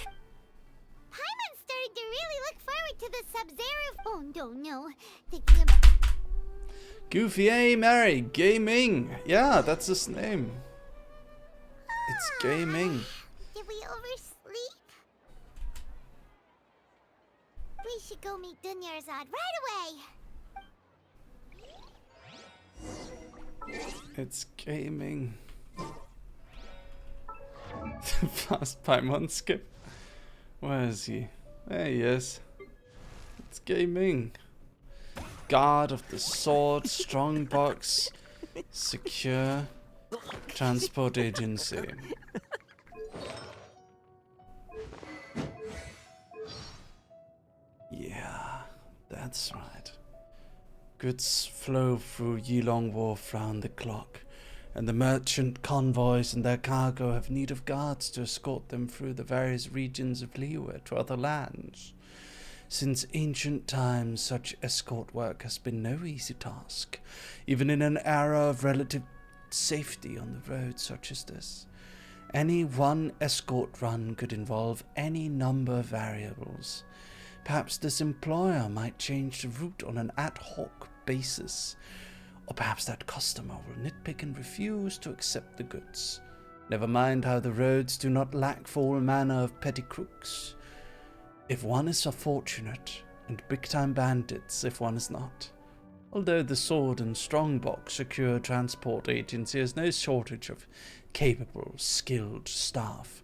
Paimon's starting to really look forward to the Sub-Zero. Oh, no. Thinking about... Goofy A. Mary Gaming. Yeah, that's his name. It's gaming. Did we oversleep? We should go meet Dunyarzad right away. It's gaming. Fast Paimon skip. Where is he? There he is. It's gaming. Guard of the sword, strongbox, secure, transport agency. Yeah, that's right. Goods flow through Yilong Wharf round the clock, and the merchant convoys and their cargo have need of guards to escort them through the various regions of Liyue to other lands. Since ancient times, such escort work has been no easy task, even in an era of relative safety on the road such as this. Any one escort run could involve any number of variables. Perhaps this employer might change the route on an ad hoc basis, or perhaps that customer will nitpick and refuse to accept the goods. Never mind how the roads do not lack for all manner of petty crooks. If one is so fortunate, and big-time bandits if one is not. Although the sword and strongbox secure transport agency has no shortage of capable, skilled staff.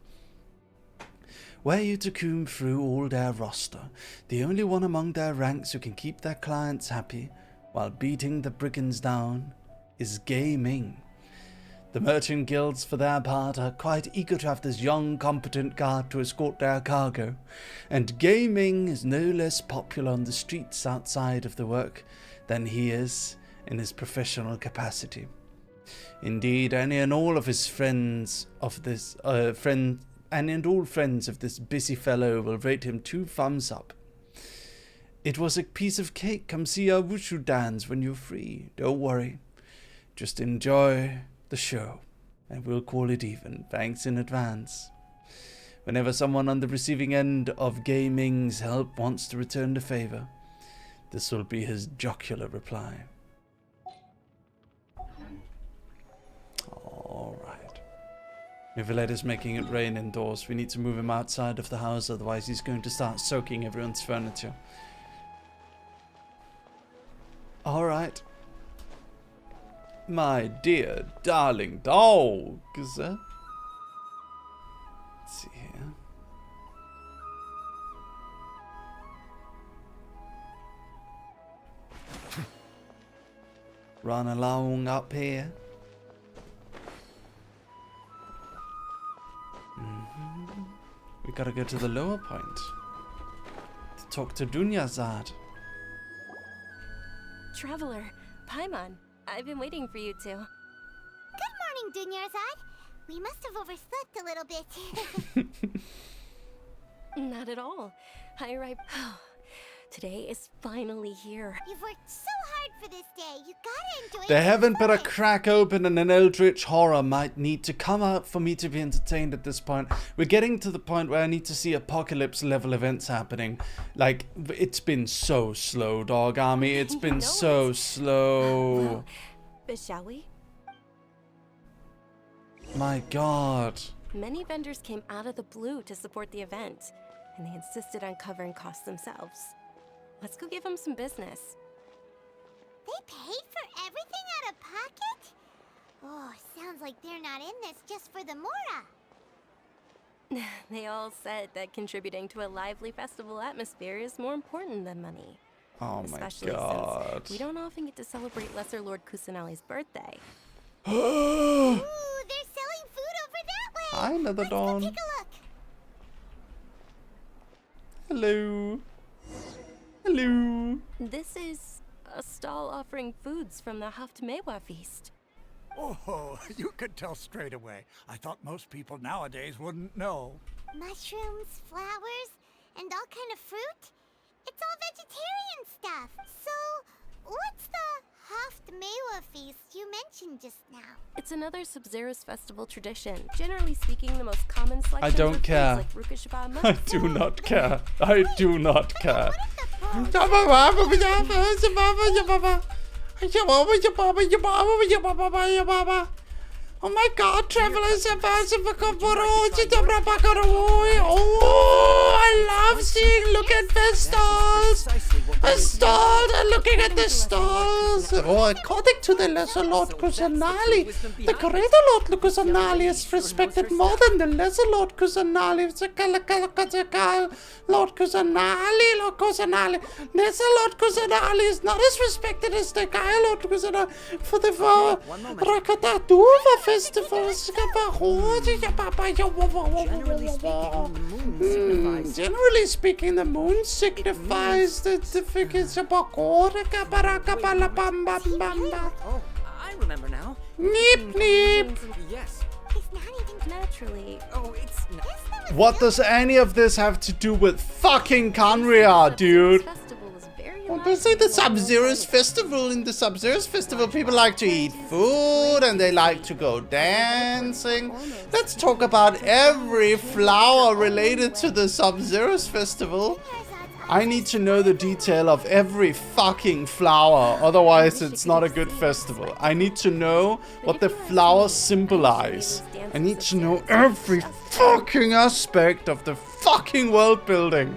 Were you to comb through all their roster, the only one among their ranks who can keep their clients happy while beating the brigands down is gaming. The merchant guilds, for their part, are quite eager to have this young, competent guard to escort their cargo, and gaming is no less popular on the streets outside of the work than he is in his professional capacity. Indeed, any and all of his friends of this friends of this busy fellow will rate him 2 thumbs up. It was a piece of cake. Come see our wushu dance when you're free. Don't worry. Just enjoy the show, and we'll call it even. Thanks in advance. Whenever someone on the receiving end of gaming's help wants to return the favor, this will be his jocular reply. Alright. Merryweather's making it rain indoors. We need to move him outside of the house, otherwise he's going to start soaking everyone's furniture. Alright. My dear, darling dogs. Let's see here. Run along up here. We gotta go to the lower point to talk to Dunyarzad. Traveler, Paimon, I've been waiting for you two. Good morning, Dunyarzad. We must have overslept a little bit. Not at all. I arrived... Today is finally here. You've worked so hard for this day. You gotta enjoy it. The heaven but a crack open and an eldritch horror might need to come out for me to be entertained at this point. We're getting to the point where I need to see apocalypse level events happening. Like, it's been so slow, Dog Army. It's been so slow. Well, shall we? My God. Many vendors came out of the blue to support the event, and they insisted on covering costs themselves. Let's go give them some business. They paid for everything out of pocket? Oh, sounds like they're not in this just for the Mora. They all said that contributing to a lively festival atmosphere is more important than money. Oh Especially my God. Since we don't often get to celebrate Lesser Lord Kusanali's birthday. Ooh, they're selling food over that way. Hi, Nether Dawn. Let's go take a look. Hello. Hello. This is a stall offering foods from the Haftmewa feast. Oh, you could tell straight away. I thought most people nowadays wouldn't know. Mushrooms, flowers, and all kind of fruit? It's all vegetarian stuff. So, what's the Haftmewa feast you mentioned just now? It's another Sub-Zero's festival tradition. Generally speaking, the most common selection I don't care. like Rukashaba, I do not care. I do not care. Oh my god, travelers are oh, I love seeing, look at the stalls. A stall, looking at the stalls. Oh, according to the Lesser Lord Kusanali, the Greater Lord Kusanali is respected more than the Lesser Lord Kusanali. Lord Kusanali. Lesser Lord Kusanali is not as respected as the Gaia Lord Kusanali for the Rakatatuva festival. Generally speaking, the moon signifies the figures of Oh, I remember now. Neep, neep. Yes. It's not even naturally. Oh, it's not. What does any of this have to do with fucking Conria, dude? Well, they say the Sub-Zero's festival. In the Sub-Zero's festival, people like to eat food and they like to go dancing. Let's talk about every flower related to the Sub-Zero's festival. I need to know the detail of every fucking flower, otherwise it's not a good festival. I need to know what the flowers symbolize. I need to know every fucking aspect of the fucking world building.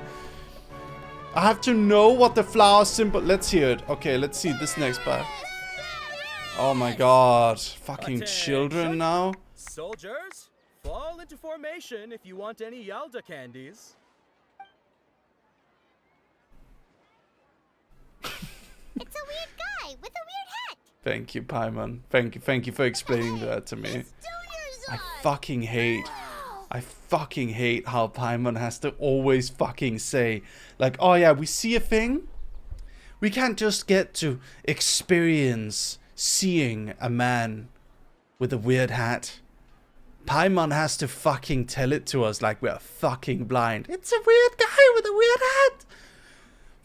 I have to know what the flower symbol. Let's hear it. Okay, let's see this next part. Oh my god. Fucking children now. Soldiers, fall into formation if you want any Yalda candies. It's a weird guy with a weird hat. Thank you, Paimon. Thank you for explaining that to me. I fucking hate how Paimon has to always fucking say, like, oh yeah, we see a thing. We can't just get to experience seeing a man with a weird hat. Paimon has to fucking tell it to us like we're fucking blind. It's a weird guy with a weird hat.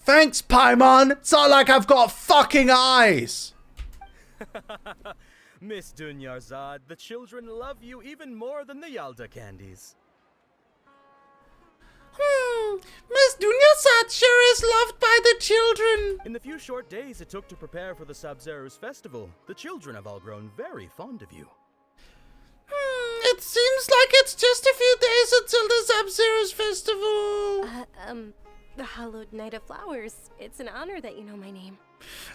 Thanks, Paimon. It's not like I've got fucking eyes. Miss Dunyarzad, the children love you even more than the Yalda candies. Miss Dunyarzad sure is loved by the children. In the few short days it took to prepare for the Sub-Zero's festival, the children have all grown very fond of you. It seems like it's just a few days until the Sub-Zero's festival. The Hallowed Night of Flowers. It's an honor that you know my name.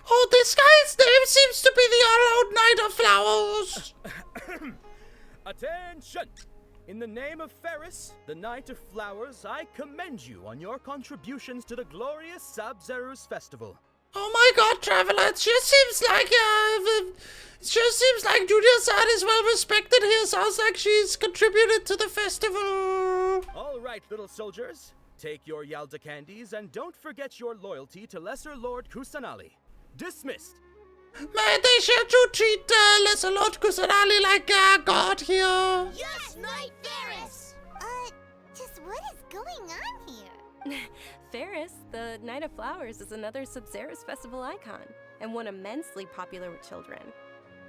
Oh, this guy's name seems to be the Hallowed Night of Flowers. Attention! In the name of Ferris, the Knight of Flowers, I commend you on your contributions to the glorious Sub-Zero's festival. Oh my god, Traveler, it just seems like Dunyarzad is well respected here. Sounds like she's contributed to the festival. All right, little soldiers. Take your Yalda candies and don't forget your loyalty to Lesser Lord Kusanali. Dismissed. May they sure to treat Lesser Lord Kusanali like a god here. Yes, Knight Ferris! Just what is going on here? Ferris, the Night of Flowers, is another Sub-Zero's festival icon, and one immensely popular with children.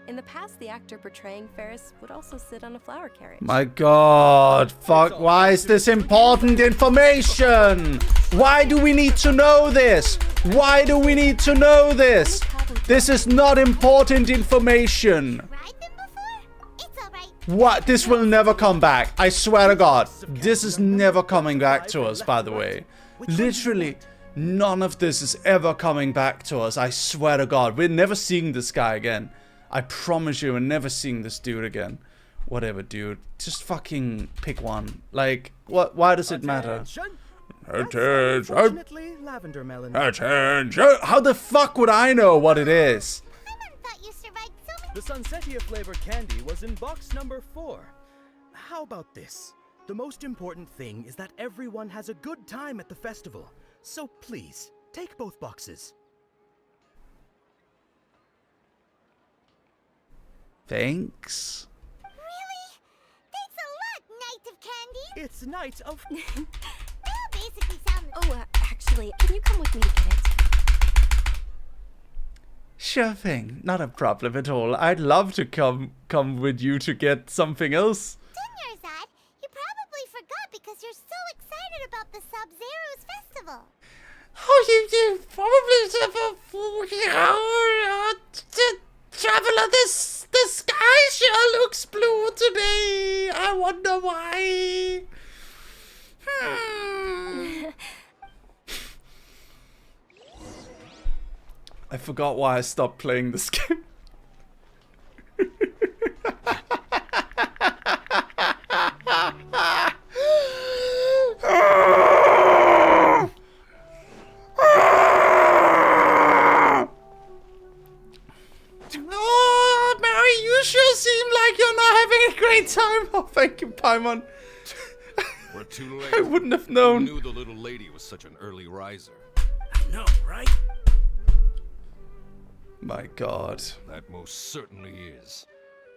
In the past, the actor portraying Ferris would also sit on a flower carriage. My god, fuck, why is this important information? Why do we need to know this? Why do we need to know this? This is not important information. What? This will never come back. I swear to god. This is never coming back to us, by the way. Literally, none of this is ever coming back to us. I swear to god. We're never seeing this guy again. I promise you, we're never seeing this dude again. Whatever, dude. Just fucking pick one. Like, what? Why does it matter? Attention! Lavender melon. Attention! How the fuck would I know what it is? The Sunsetia flavored candy was in box number 4. How about this? The most important thing is that everyone has a good time at the festival. So please, Take both boxes. Thanks. Really? Thanks a lot, Knight of Candy. It's Knight of... They all basically sound... Oh, actually, can you come with me to get it? Sure thing. Not a problem at all. I'd love to come with you to get something else. Dunyarzad, you probably forgot because you're so excited about the Sub-Zero's festival. Oh, you probably Traveler, the sky sure looks blue today. I wonder why. I forgot why I stopped playing this game. Oh, Mary, you sure seem like you're not having a great time. Oh, thank you, Paimon. We're too late. I wouldn't have known. Who knew the little lady was such an early riser? I know, right? My God. That most certainly is.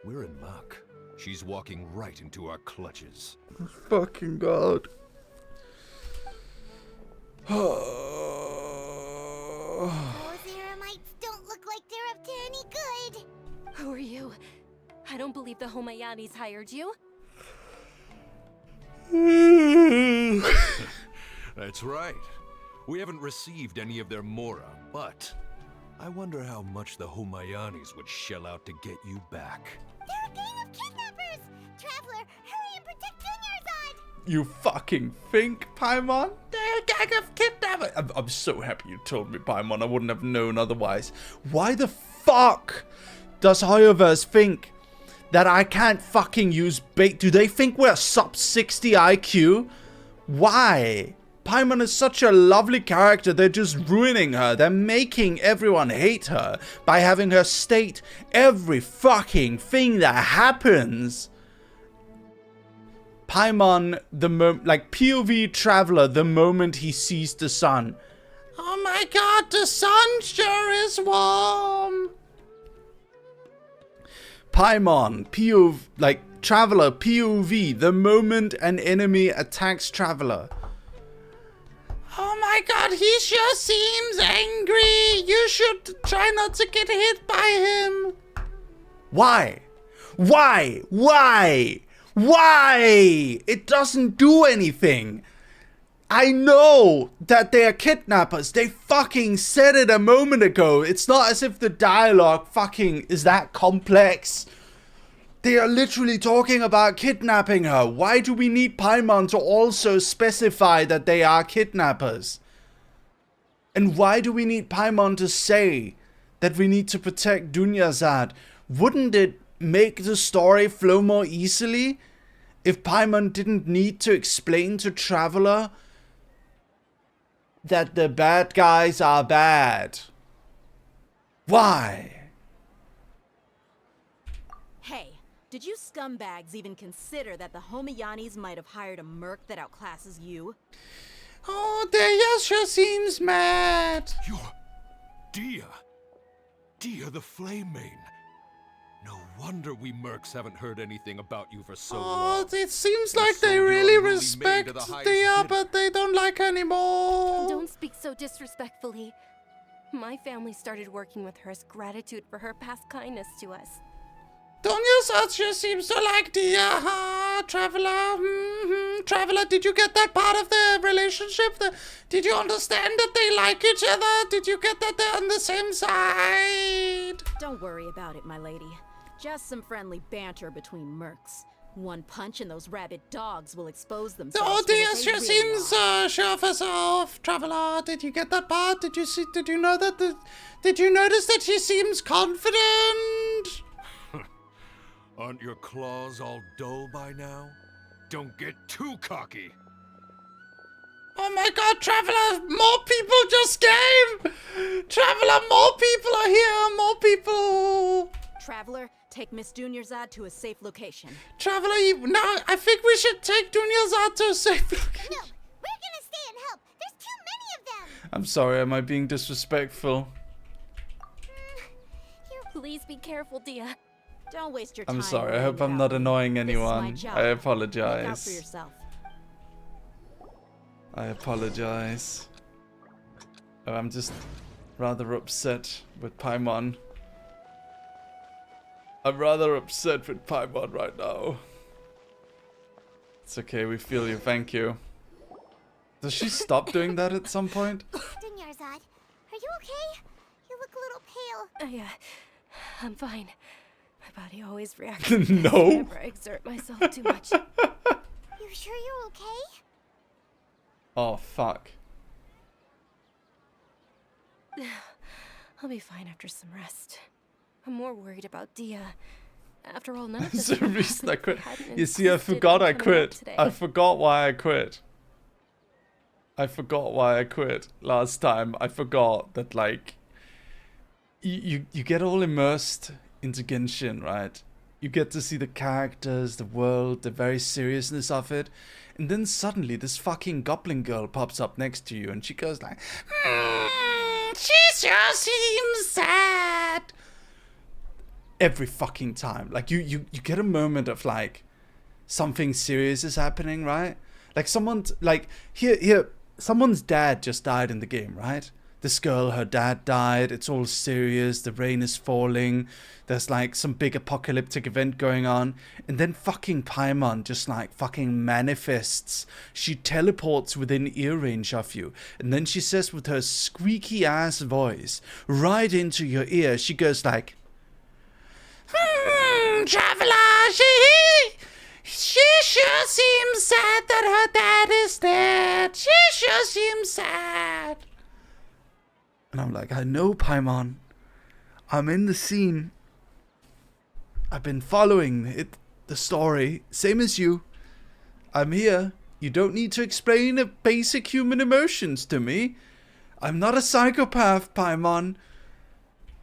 We're in luck. She's walking right into our clutches. Fucking God. Those Eremites don't look like they're up to any good. Who are you? I don't believe the Homayanis hired you. That's right. We haven't received any of their mora, but I wonder how much the Homayanis would shell out to get you back. They're a gang of kidnappers! Traveler, hurry and protect Dunyarzad! You fucking think, Paimon? They're a gang of kidnappers. I'm so happy you told me, Paimon. I wouldn't have known otherwise. Why the fuck does Hoyoverse think that I can't fucking use bait? Do they think we're sub 60 IQ? Why? Paimon is such a lovely character. They're just ruining her. They're making everyone hate her by having her state every fucking thing that happens. Paimon, like POV Traveler, the moment he sees the sun. Oh my God, the sun sure is warm. Paimon, POV, like Traveler, POV, the moment an enemy attacks Traveler. Oh my God, he sure seems angry. You should try not to get hit by him. Why? Why? Why? Why? It doesn't do anything. I know that they are kidnappers. They fucking said it a moment ago. It's not as if the dialogue fucking is that complex. They are literally talking about kidnapping her. Why do we need Paimon to also specify that they are kidnappers? And why do we need Paimon to say that we need to protect Dunyarzad? Wouldn't it make the story flow more easily if Paimon didn't need to explain to Traveler that the bad guys are bad? Why? Hey, did you scumbags even consider that the Homayanis might have hired a merc that outclasses you? Oh, Dia sure seems mad. You're Dia. Dia the Flame Main. No wonder we mercs haven't heard anything about you for so long. Oh, it seems like they really respect Dia, but they don't like her anymore. Don't speak so disrespectfully. My family started working with her as gratitude for her past kindness to us. Dunyarzad sure seems to like Dia, Traveler. Traveler, did you get that part of the relationship? Did you understand that they like each other? Did you get that they're on the same side? Don't worry about it, my lady. Just some friendly banter between mercs. One punch and those rabid dogs will expose themselves. Oh, Dia sure seems sure of herself. Traveler, did you get that part? Did you know that did you notice that she seems confident? Aren't your claws all dull by now? Don't get too cocky. Oh my God, Traveler, more people just came! Traveler, more people are here, more people! Traveler, take Miss Dunyarzad to a safe location. Traveler, no, I think we should take Dunyarzad to a safe location. No, we're gonna stay and help. There's too many of them. I'm sorry, am I being disrespectful? Please be careful, Dia. Don't waste your time. I'm sorry, I worrying hope I'm about not me. annoying This is my anyone. job. I Look out for apologize. yourself. I apologize. I'm just rather upset with Paimon. I'm rather upset with Paimon right now. It's okay, we feel you, thank you. Does she stop doing that at some point? Dunyarzad, are you okay? You look a little pale. I'm fine. My body always reacts No. whenever I exert myself too much. You sure you're okay? Oh, fuck. I'll be fine after some rest. I'm more worried about Dia. After all, none of That's this the would have reason I happened if we quit. hadn't You see, I insisted forgot on I coming out quit. today. I forgot why I quit. I forgot why I quit last time. I forgot that, like, you get all immersed into Genshin, right? You get to see the characters, the world, the very seriousness of it. And then suddenly this fucking goblin girl pops up next to you and she goes like, she sure seems sad. Every fucking time. Like you get a moment of like something serious is happening, right? Like someone's like here someone's dad just died in the game, right? This girl, her dad died, it's all serious, the rain is falling, there's like some big apocalyptic event going on, and then fucking Paimon just like fucking manifests. She teleports within ear range of you, and then she says with her squeaky ass voice, right into your ear, she goes like, traveler, she sure seems sad that her dad is dead. She sure seems sad. And I'm like, I know, Paimon. I'm in the scene. I've been following it, the story, same as you. I'm here. You don't need to explain the basic human emotions to me. I'm not a psychopath, Paimon.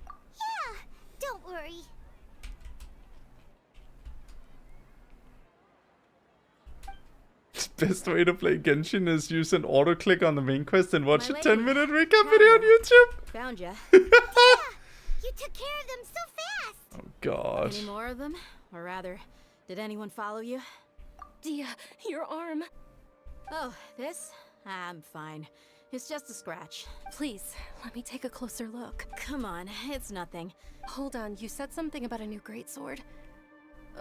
Yeah, don't worry. Best way to play Genshin is use an auto-click on the main quest and watch My a lady. 10-minute recap video on YouTube. Found ya. You took care of them so fast. Oh, God. Any more of them? Or rather, did anyone follow you? Dia, your arm. Oh, this? I'm fine. It's just a scratch. Please, let me take a closer look. Come on, it's nothing. Hold on, you said something about a new greatsword.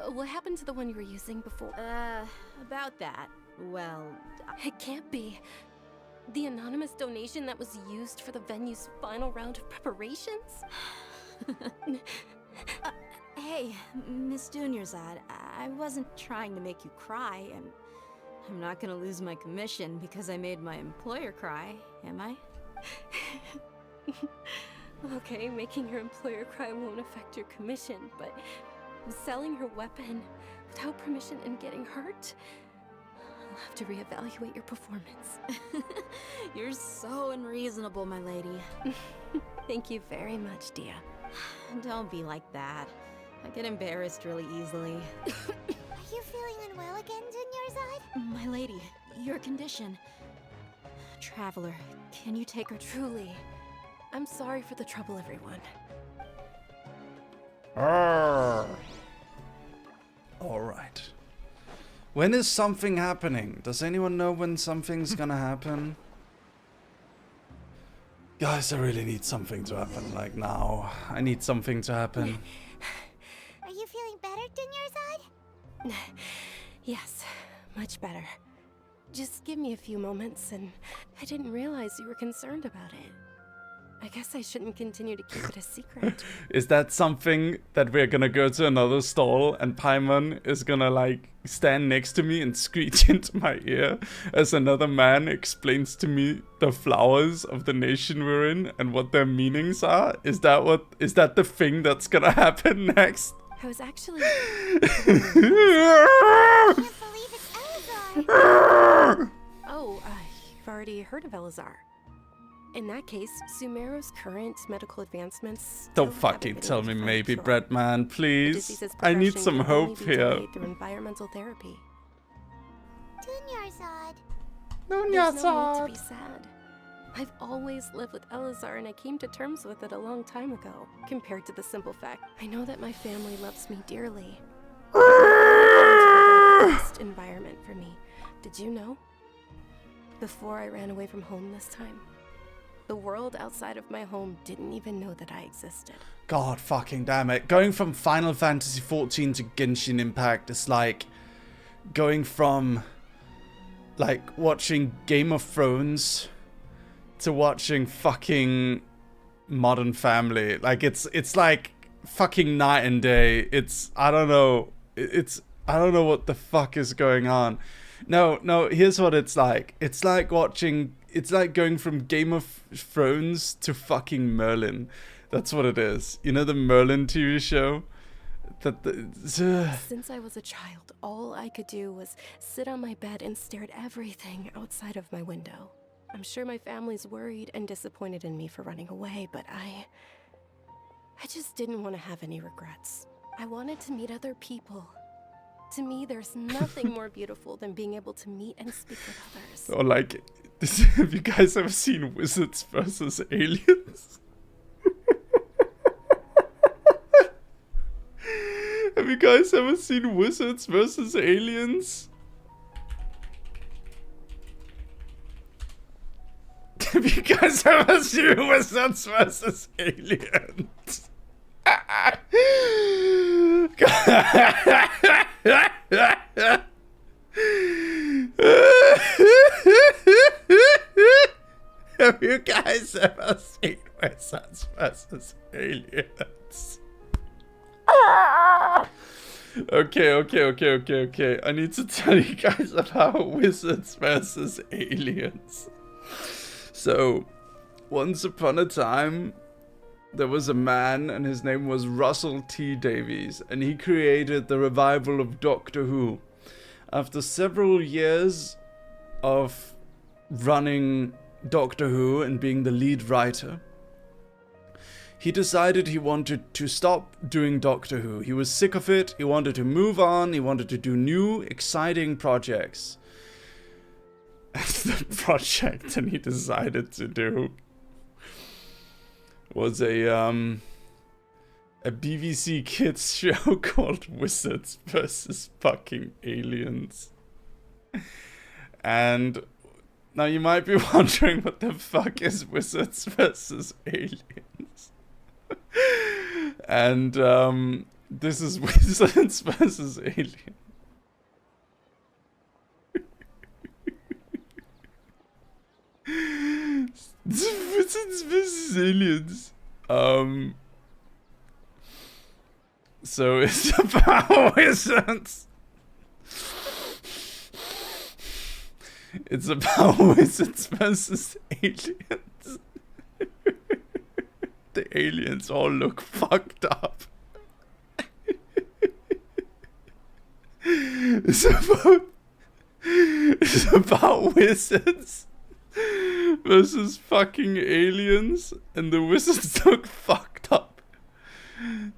What happened to the one you were using before? About that. Well, it can't be. The anonymous donation that was used for the venue's final round of preparations? Hey, Miss Dunyarzad, I wasn't trying to make you cry, and I'm not gonna lose my commission because I made my employer cry, am I? Okay, making your employer cry won't affect your commission, but selling her weapon without permission and getting hurt? I'll have to reevaluate your performance. You're so unreasonable, my lady. Thank you very much, Dia. Don't be like that. I get embarrassed really easily. Are you feeling unwell again, Dunyarzad? My lady, your condition. Traveler, can you take her? Truly, I'm sorry for the trouble, everyone. Alright. When is something happening? Does anyone know when something's gonna happen? Guys, I really need something to happen, like now. I need something to happen. Are you feeling better, Dunyarzad? Yes, much better. Just give me a few moments, and I didn't realize you were concerned about it. I guess I shouldn't continue to keep it a secret. Is that something that we're gonna go to another stall and Paimon is gonna like stand next to me and screech into my ear as another man explains to me the flowers of the nation we're in and what their meanings are? Is that the thing that's gonna happen next? I was actually... Oh, you've already heard of Elazar. In that case, Sumeru's current medical advancements... Don't fucking tell me maybe, Breadman, please. I need some can only hope be here. delayed through environmental therapy. Dunyarzad. There's no need to be sad. I've always lived with Elazar, and I came to terms with it a long time ago. Compared to the simple fact, I know that my family loves me dearly. It's the best environment for me. Did you know? Before I ran away from home this time, the world outside of my home didn't even know that I existed. God fucking damn it. Going from Final Fantasy XIV to Genshin Impact is like going from like watching Game of Thrones to watching fucking Modern Family. Like it's like fucking night and day. I don't know what the fuck is going on. No, here's what it's like. It's like going from Game of Thrones to fucking Merlin. That's what it is. You know the Merlin TV show? Since I was a child, all I could do was sit on my bed and stare at everything outside of my window. I'm sure my family's worried and disappointed in me for running away, but I just didn't want to have any regrets. I wanted to meet other people. To me, there's nothing more beautiful than being able to meet and speak with others. Or like, have you guys ever seen Wizards versus Aliens? Have you guys ever seen Wizards versus Aliens? Have you guys ever seen Wizards versus Aliens? Have you guys ever seen Wizards versus Aliens? Okay. I need to tell you guys about Wizards versus Aliens. So, once upon a time, there was a man, and his name was Russell T. Davies, and he created the revival of Doctor Who. After several years of running Doctor Who and being the lead writer, he decided he wanted to stop doing Doctor Who. He was sick of it, he wanted to move on, he wanted to do new, exciting projects. And the project that he decided to do was a BBC Kids show called Wizards versus fucking Aliens. And now you might be wondering, what the fuck is Wizards versus Aliens? And this is Wizards versus Aliens. Wizards versus Aliens. So it's about wizards. It's about wizards versus aliens. The aliens all look fucked up. It's about wizards versus fucking aliens, and the wizards look fucked up.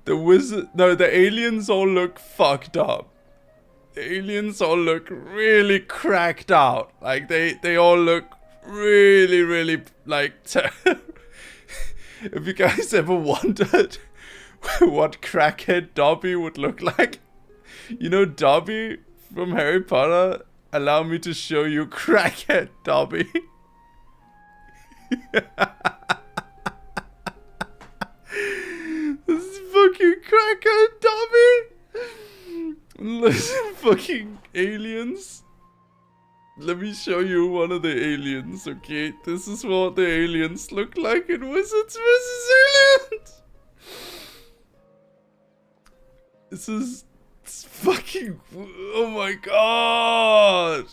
The aliens all look fucked up. The aliens all look really cracked out. Like they all look really like Have you guys ever wondered what crackhead Dobby would look like? You know Dobby from Harry Potter? Allow me to show you crackhead Dobby. This is fucking crackhead Dobby. Listen, fucking aliens. Let me show you one of the aliens, okay? This is what the aliens look like in Wizards vs. Aliens. This is fucking... Oh my god.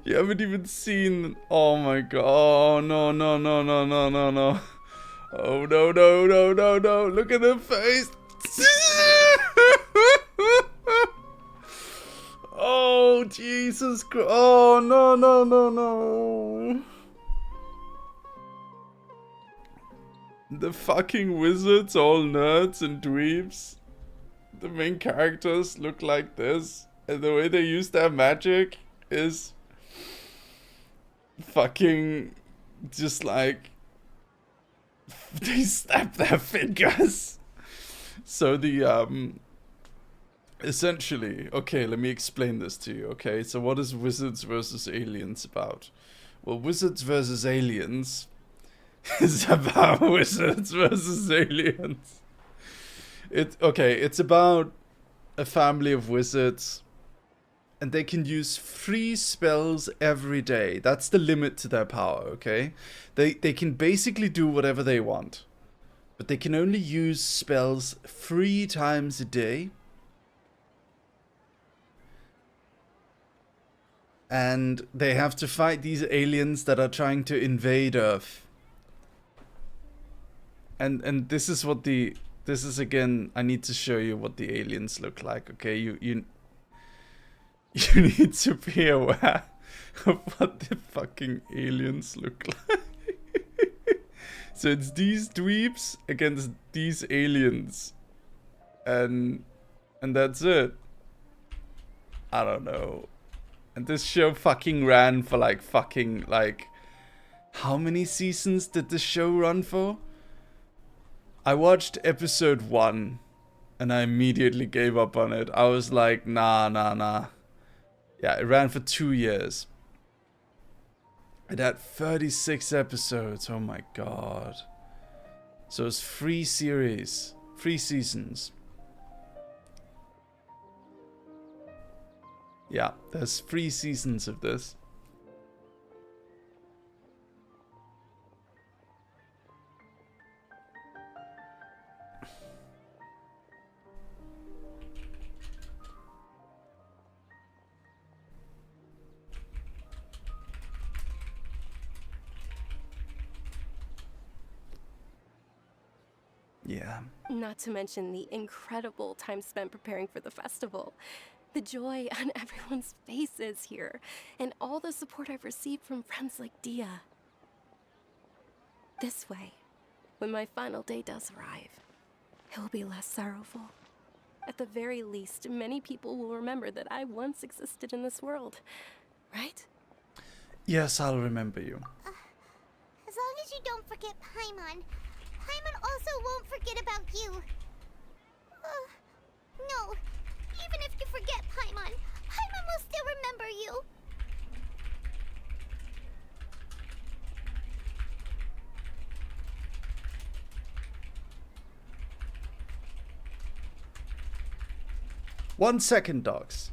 You haven't even seen... Oh my god. No. Oh no. Look at her face. Oh, Jesus Christ. Oh, no. The fucking wizards, all nerds and dweebs. The main characters look like this. And the way they use their magic is fucking just like they snap their fingers. So the essentially, okay, let me explain this to you. Okay, so what is Wizards versus Aliens about? Well, Wizards versus Aliens is about Wizards versus Aliens. It's about a family of wizards, and they can use 3 spells every day. That's the limit to their power, okay? They can basically do whatever they want, but they can only use spells 3 times a day. And they have to fight these aliens that are trying to invade Earth. And this is what this is again, I need to show you what the aliens look like, okay? You need to be aware of what the fucking aliens look like. So it's these dweebs against these aliens. And that's it. I don't know. And this show fucking ran for like fucking like... How many seasons did this show run for? I watched episode 1 and I immediately gave up on it. I was like, nah. Yeah, it ran for 2 years. It had 36 episodes. Oh my god. So it's 3 series. 3 seasons. Yeah, there's 3 seasons of this. Yeah. Not to mention the incredible time spent preparing for the festival. The joy on everyone's faces here, and all the support I've received from friends like Dia. This way, when my final day does arrive, it will be less sorrowful. At the very least, many people will remember that I once existed in this world, right? Yes, I'll remember you. As long as you don't forget Paimon. Paimon also won't forget about you. No. Even if you forget Paimon, Paimon will still remember you. One second, dogs.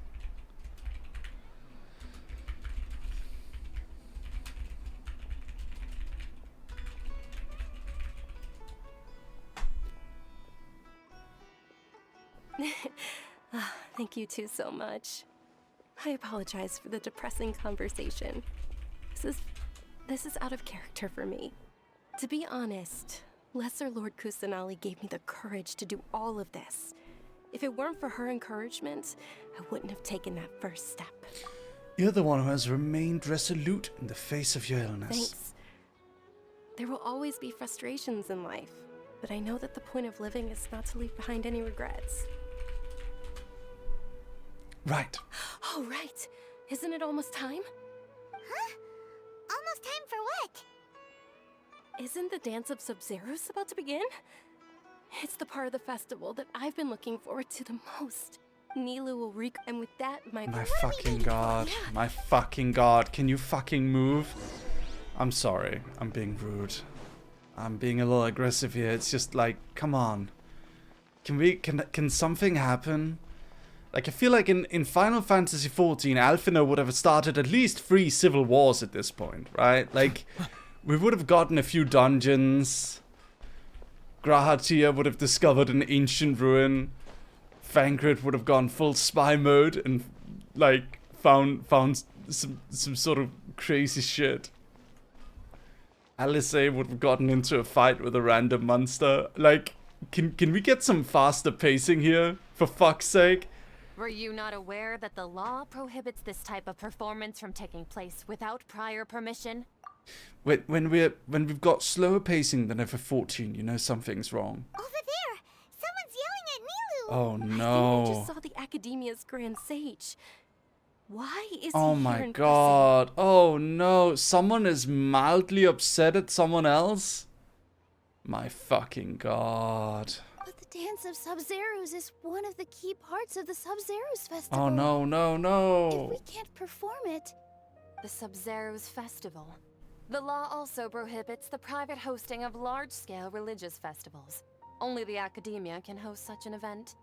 Thank you two so much. I apologize for the depressing conversation. This is out of character for me. To be honest, Lesser Lord Kusanali gave me the courage to do all of this. If it weren't for her encouragement, I wouldn't have taken that first step. You're the one who has remained resolute in the face of your illness. Thanks. There will always be frustrations in life, but I know that the point of living is not to leave behind any regrets. Right. Oh, right. Isn't it almost time? Huh? Almost time for what? Isn't the Dance of Sub-Zeros about to begin? It's the part of the festival that I've been looking forward to the most. Nilu will and with that, my fucking god. My fucking god. Can you fucking move? I'm sorry. I'm being rude. I'm being a little aggressive here. It's just like, come on. Can something happen? Like, I feel like in Final Fantasy XIV, Alphinaud would have started at least 3 civil wars at this point, right? Like, we would have gotten a few dungeons. Grahatia would have discovered an ancient ruin. Thancred would have gone full spy mode and, like, found some sort of crazy shit. Alice would have gotten into a fight with a random monster. Like, can we get some faster pacing here, for fuck's sake? Were you not aware that the law prohibits this type of performance from taking place without prior permission? When we've got slower pacing than FF14, you know something's wrong. Over there! Someone's yelling at Nilu! Oh I think I no. just saw the Academia's Grand Sage. Why is Oh he here my in god. Oh no. Someone is mildly upset at someone else? My fucking god. But the Dance of Sub-Zeros is one of the key parts of the Sub-Zeros festival. Oh no, no, If no. we can't perform it, The Sub-Zeros Festival. The law also prohibits the private hosting of large-scale religious festivals. Only the academia can host such an event.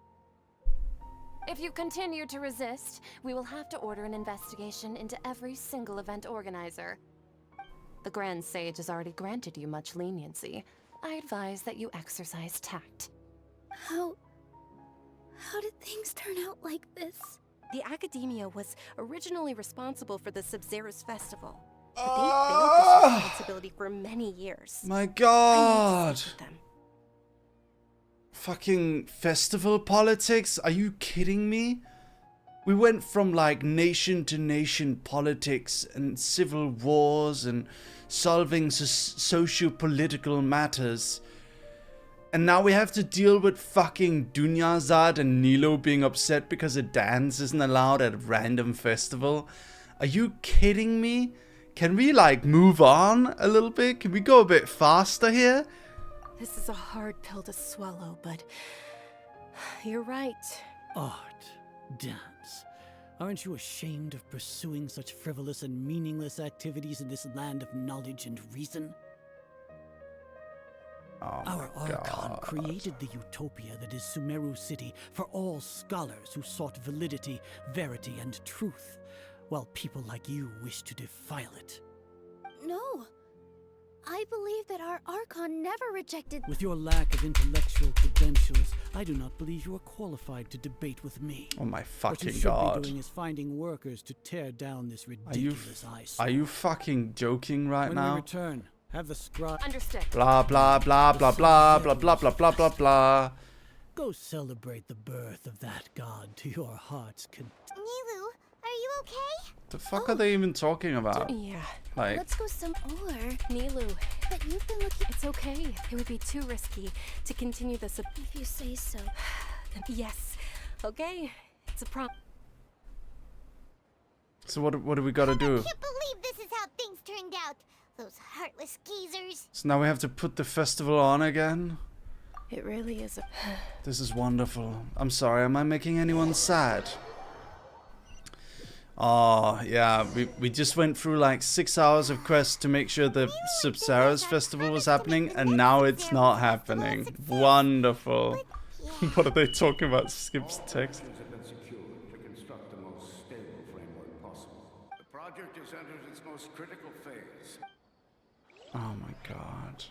If you continue to resist, we will have to order an investigation into every single event organizer. The Grand Sage has already granted you much leniency. I advise that you exercise tact. how did things turn out like this? The academia was originally responsible for the Sub-Zeros festival. But they failed this responsibility for many years. My I need to god. speak with them. Fucking festival politics? Are you kidding me? We went from like nation to nation politics and civil wars and solving socio-political matters. And now we have to deal with fucking Dunyazad and Nilo being upset because a dance isn't allowed at a random festival. Are you kidding me? Can we like move on a little bit? Can we go a bit faster here? This is a hard pill to swallow, but you're right. Art, dance. Aren't you ashamed of pursuing such frivolous and meaningless activities in this land of knowledge and reason? Oh Our Archon created the utopia that is Sumeru City for all scholars who sought validity, verity, and truth, while people like you wish to defile it. No. I believe that our Archon never rejected. With your lack of intellectual credentials, I do not believe you are qualified to debate with me. Oh my What you fucking should god. be doing is finding workers to tear down this ridiculous eyesore. Are you fucking joking right When now? we return, have the scribe. Understood. Blah blah blah blah blah blah blah blah blah blah blah. Go celebrate the birth of that god to your heart's content. Nilu, are you okay? The fuck are they even talking about? Yeah. Like, Let's go some more. Nilu, But you've been looking. it's okay. It would be too risky to continue this. If you say so. Yes. Okay. It's a problem. so what do we gotta do? I can't believe this is how things turned out. Those heartless geezers. So now we have to put the festival on again? It really is a. This is wonderful. I'm sorry, am I making anyone sad? Oh, yeah, we just went through like 6 hours of quests to make sure the Sub-Zeros festival was happening, and now it's not happening. Wonderful. What are they talking about? Skips text. Have been secured to construct the most stable framework possible. The project has entered its most critical phase. Oh my god.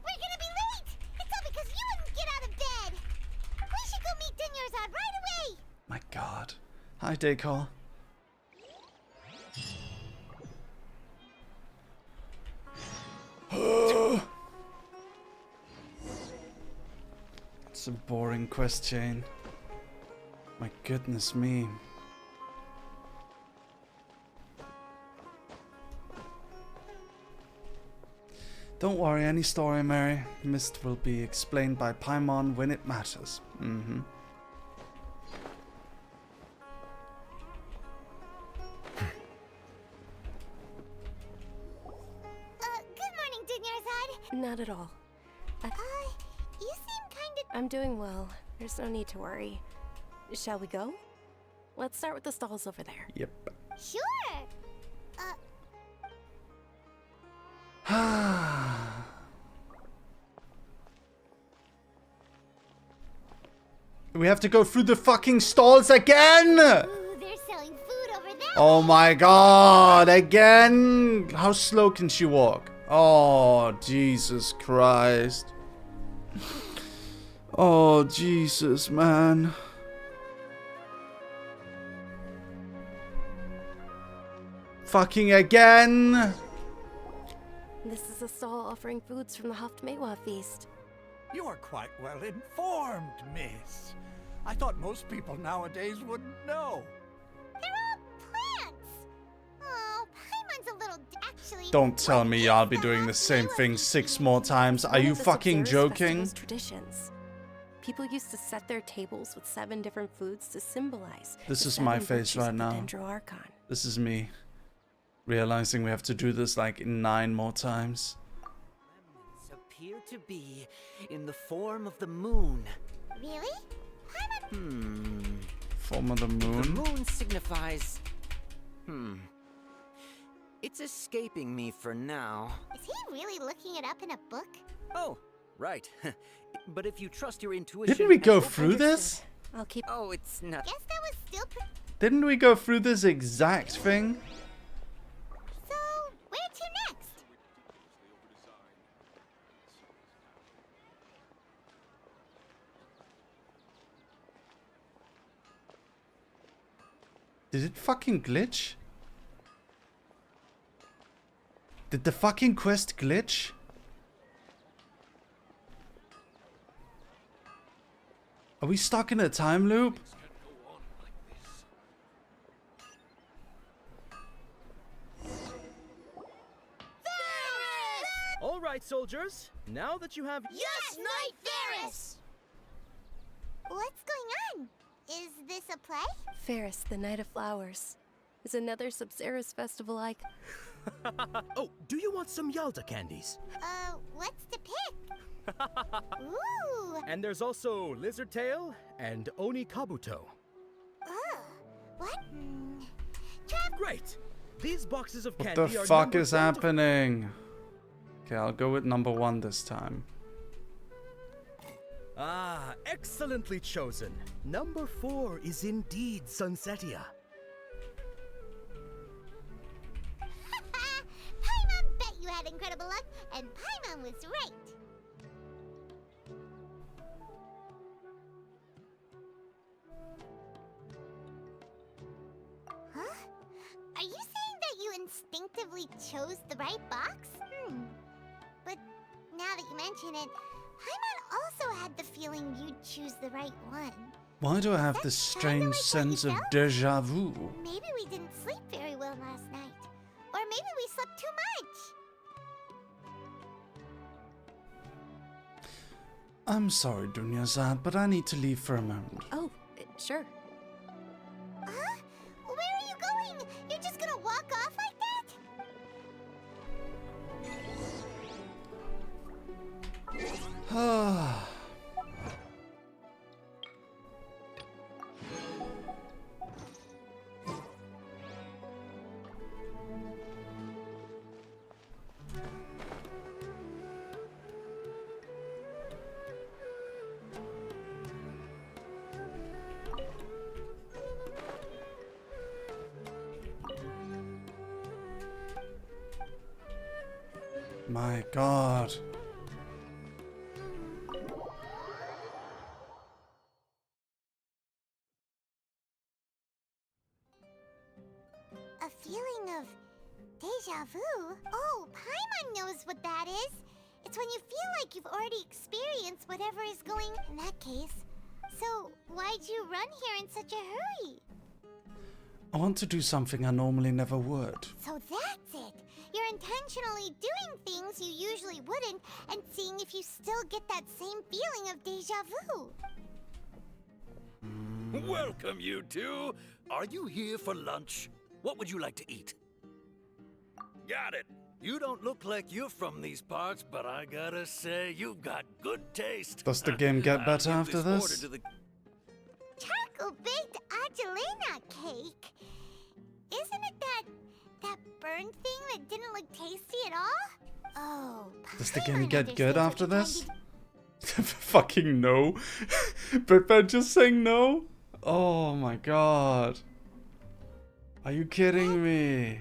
We're gonna be late! It's all because you wouldn't get out of bed! We should go meet Dunyarzad right away! My god. Hi, Decor. It's a boring quest chain. My goodness me. Don't worry, any story, Mary. Mist will be explained by Paimon when it matters. Mm-hmm. Good morning, Dunyarzad. Not at all. You seem kind of... I'm doing well. There's no need to worry. Shall we go? Let's start with the stalls over there. Yep. Sure! We have to go through the fucking stalls again! Ooh, they're selling food over there! Oh my god, again? How slow can she walk? Oh, Jesus Christ. Oh, Jesus, man. Fucking again! This is a stall offering foods from the Haftmewa feast. You are quite well informed, miss. I thought most people nowadays wouldn't know. They're all plants! Oh, Paimon's a little... Actually... Don't tell me I'll be doing the same thing 6 more times. Are you fucking joking? Traditions. People used to set their tables with 7 different foods to symbolize. This the is my 7 face virtues right of the now. Dendroarchon. This is me realizing we have to do this like 9 more times. Appear to be in the form of the moon. Really? Form of the moon? The moon signifies... It's escaping me for now. Is he really looking it up in a book? Oh, right. But if you trust your intuition... Didn't we go through this? I'll keep... Oh, it's not... Guess that was still Didn't we go through this exact thing? So, where to next? Did it fucking glitch? Did the fucking quest glitch? Are we stuck in a time loop? All right, soldiers. Now that you have... Yes, Knight Ferris! What's going on? Is this a play? Ferris, the Night of Flowers, is another Sub-Zerus festival icon. Oh, do you want some Yalda candies? What's to pick? Ooh! And there's also Lizard Tail and Oni Kabuto. What? Great! These boxes of What candy the are fuck is numbered 1 to happening? Okay, I'll go with number 1 this time. Ah, excellently chosen. Number 4 is indeed Sunsetia. Paimon bet you had incredible luck, and Paimon was right. Huh? Are you saying that you instinctively chose the right box? But now that you mention it, Paimon also had the feeling you'd choose the right one. Why do I have this strange sense of deja vu? Maybe we didn't sleep very well last night. Or maybe we slept too much. I'm sorry, Dunyazad, but I need to leave for a moment. Oh, sure. Huh? Where are you going? You're just gonna walk off like that? My God. A feeling of deja vu? Oh, Paimon knows what that is. It's when you feel like you've already experienced whatever is going in that case. So, why'd you run here in such a hurry? I want to do something I normally never would. So that's it. You're intentionally doing things you usually wouldn't and seeing if you still get that same feeling of deja vu. Welcome, you two. Are you here for lunch? What would you like to eat? Got it. You don't look like you're from these parts, but I gotta say, you've got good taste. Does the game get better I'll after give this? this? Order to the... Charcoal-baked Angelina cake? Isn't it that burned thing that didn't look tasty at all? Oh, Does the game get good after this? Fucking no. But just saying no? Oh my God. Are you kidding me?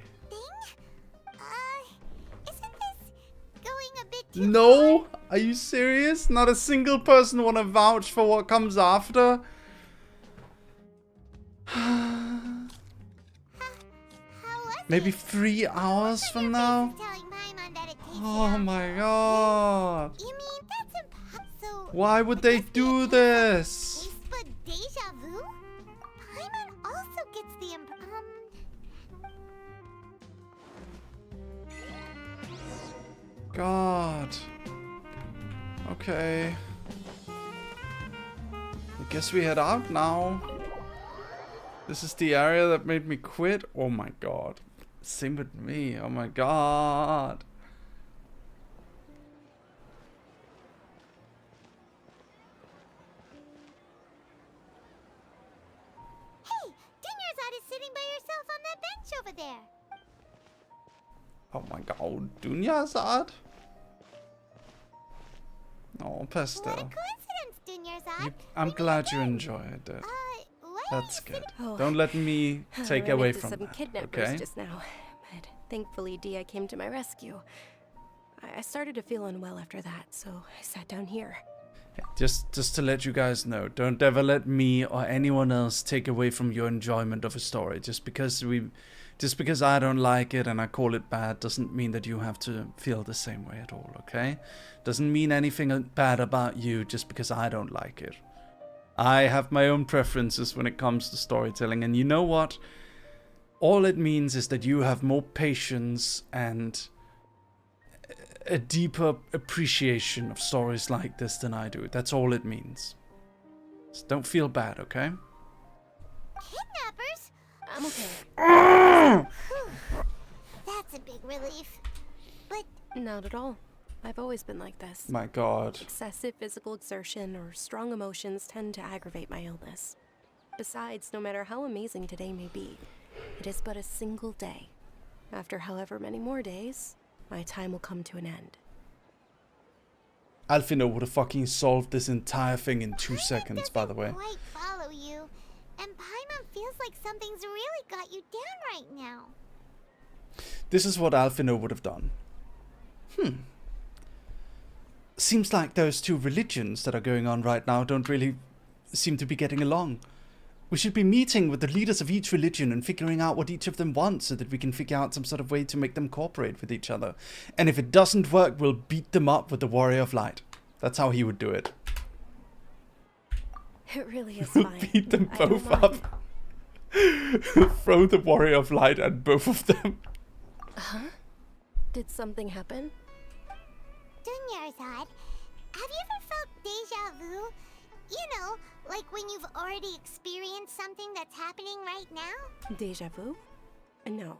No? Are you serious? Not a single person want to vouch for what comes after? Maybe 3 hours from now? Oh my God. You mean that's impossible? Why would they do this? But deja vu? Paimon also gets the God. Okay. guess we head out now. This is the area that made me quit. Oh my god. Same with me. Oh my god. Hey, Dunyarzad is sitting by herself on that bench over there. Oh my god. Dunyarzad? Oh, Pesto. What a coincidence, Dunyarzad. I'm glad you enjoyed it. That's good. Don't let me take I ran away into from some that, kidnappers okay? just now, but thankfully Dia came to my rescue. I started to feel unwell after that, so I sat down here. Just to let you guys know, don't ever let me or anyone else take away from your enjoyment of a story. Just because I don't like it and I call it bad doesn't mean that you have to feel the same way at all, okay? Doesn't mean anything bad about you just because I don't like it. I have my own preferences when it comes to storytelling, and you know what? All it means is that you have more patience and a deeper appreciation of stories like this than I do. That's all it means. So don't feel bad, okay? Kidnappers? I'm okay. That's a big relief. But not at all. I've always been like this. My god. Excessive physical exertion or strong emotions tend to aggravate my illness. Besides, no matter how amazing today may be, it is but a single day. After however many more days, my time will come to an end. Alphino would have fucking solved this entire thing in 2 seconds, by the way. quite follow you. And Paimon feels like something's really got you down right now. This is what Alphino would have done. Seems like those two religions that are going on right now don't really seem to be getting along. We should be meeting with the leaders of each religion and figuring out what each of them wants so that we can figure out some sort of way to make them cooperate with each other. And if it doesn't work, we'll beat them up with the Warrior of Light. That's how he would do it. It really is fine. Beat them both up. Throw the Warrior of Light at both of them. Huh? Did something happen? Dunyarzad, have you ever felt deja vu? You know, like when you've already experienced something that's happening right now? Deja vu? No.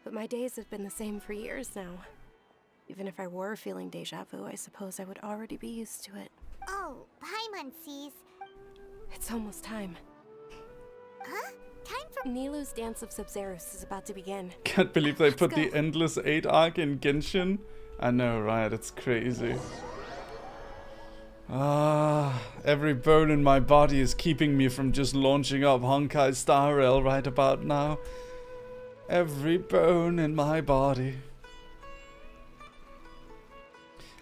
But my days have been the same for years now. Even if I were feeling deja vu, I suppose I would already be used to it. Oh, Paimon sees. It's almost time. Huh? Time for Nilou's Dance of Sub-Zerus is about to begin. Can't believe they put the Endless 8 arc in Genshin. I know, right? It's crazy. Every bone in my body is keeping me from just launching up Honkai Star Rail right about now. Every bone in my body.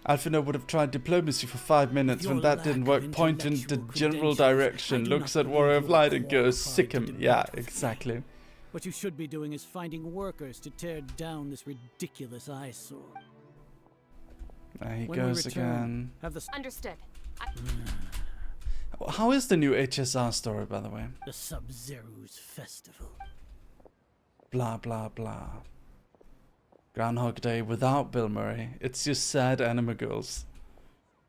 Alphino would have tried diplomacy for 5 minutes. When that didn't work, point in the general direction, looks at Warrior of Light and goes, sick him. Yeah, exactly. What you should be doing is finding workers to tear down this ridiculous eyesore. There he When goes we return, again. have the Understood. How is the new HSR story, by the way? The Sub-Zerus Festival. Blah, blah, blah. Groundhog Day without Bill Murray. It's just sad anime girls.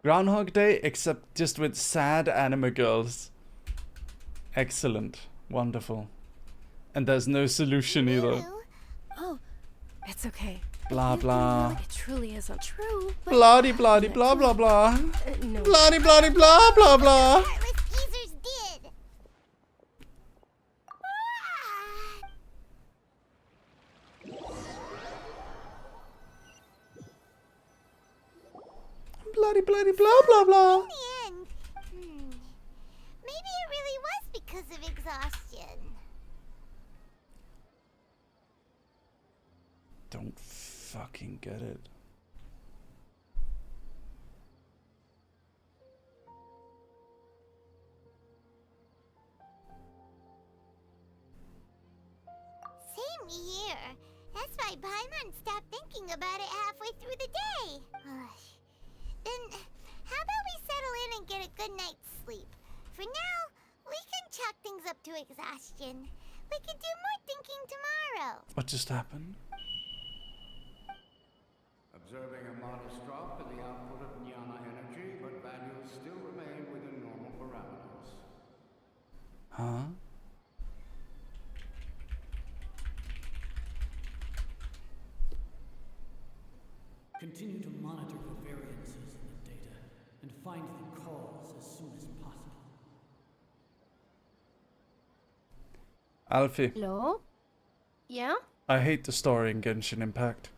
Groundhog Day, except just with sad anime girls. Excellent. Wonderful. And there's no solution either. Oh, it's okay. Blah, blah. It truly isn't true. Bloody, bloody, blah, blah, blah. No. Bloody, bloody, blah, blah, blah. Geezer's dead. Bloody, bloody, blah, blah, blah. In the end, maybe it really was because of exhaustion. Don't fucking get it. Same here. That's why Paimon stopped thinking about it halfway through the day. Then, how about we settle in and get a good night's sleep? For now, we can chalk things up to exhaustion. We can do more thinking tomorrow. What just happened? Observing a modest drop in the output of Jnana energy, but values still remain within normal parameters. Continue to monitor for variances in the data and find the cause as soon as possible. Alfie, Hello? Yeah? I hate the story in Genshin Impact.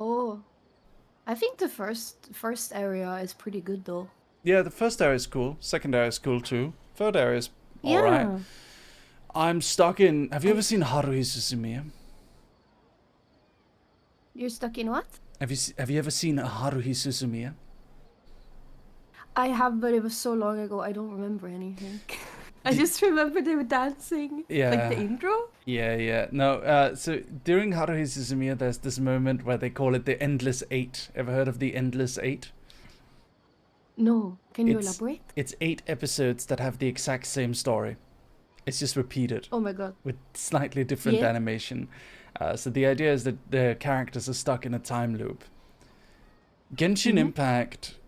Oh. I think the first area is pretty good though. Yeah, the first area is cool. Second area is cool too. Third area is alright. Yeah. I'm stuck in... Have you ever seen Haruhi Suzumiya? You're stuck in what? Have you ever seen Haruhi Suzumiya? I have, but it was so long ago, I don't remember anything. I just remember they were dancing. Yeah. Like the intro? Yeah. No, so during Haruhi Suzumiya, there's this moment where they call it the Endless Eight. Ever heard of the Endless Eight? No. Can you elaborate? It's 8 episodes that have the exact same story. It's just repeated. Oh my god. With slightly different animation. So the idea is that the characters are stuck in a time loop. Genshin Impact,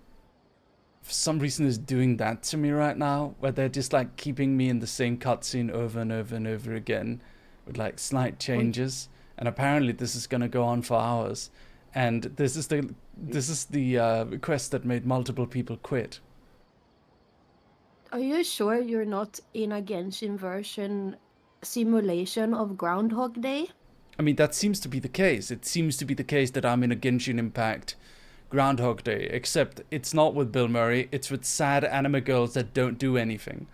for some reason, is doing that to me right now, where they're just like keeping me in the same cutscene over and over and over again, with like slight changes. And apparently, this is gonna go on for hours. And this is the quest that made multiple people quit. Are you sure you're not in a Genshin version simulation of Groundhog Day? I mean, that seems to be the case. It seems to be the case that I'm in a Genshin Impact Groundhog Day, except it's not with Bill Murray, it's with sad anime girls that don't do anything.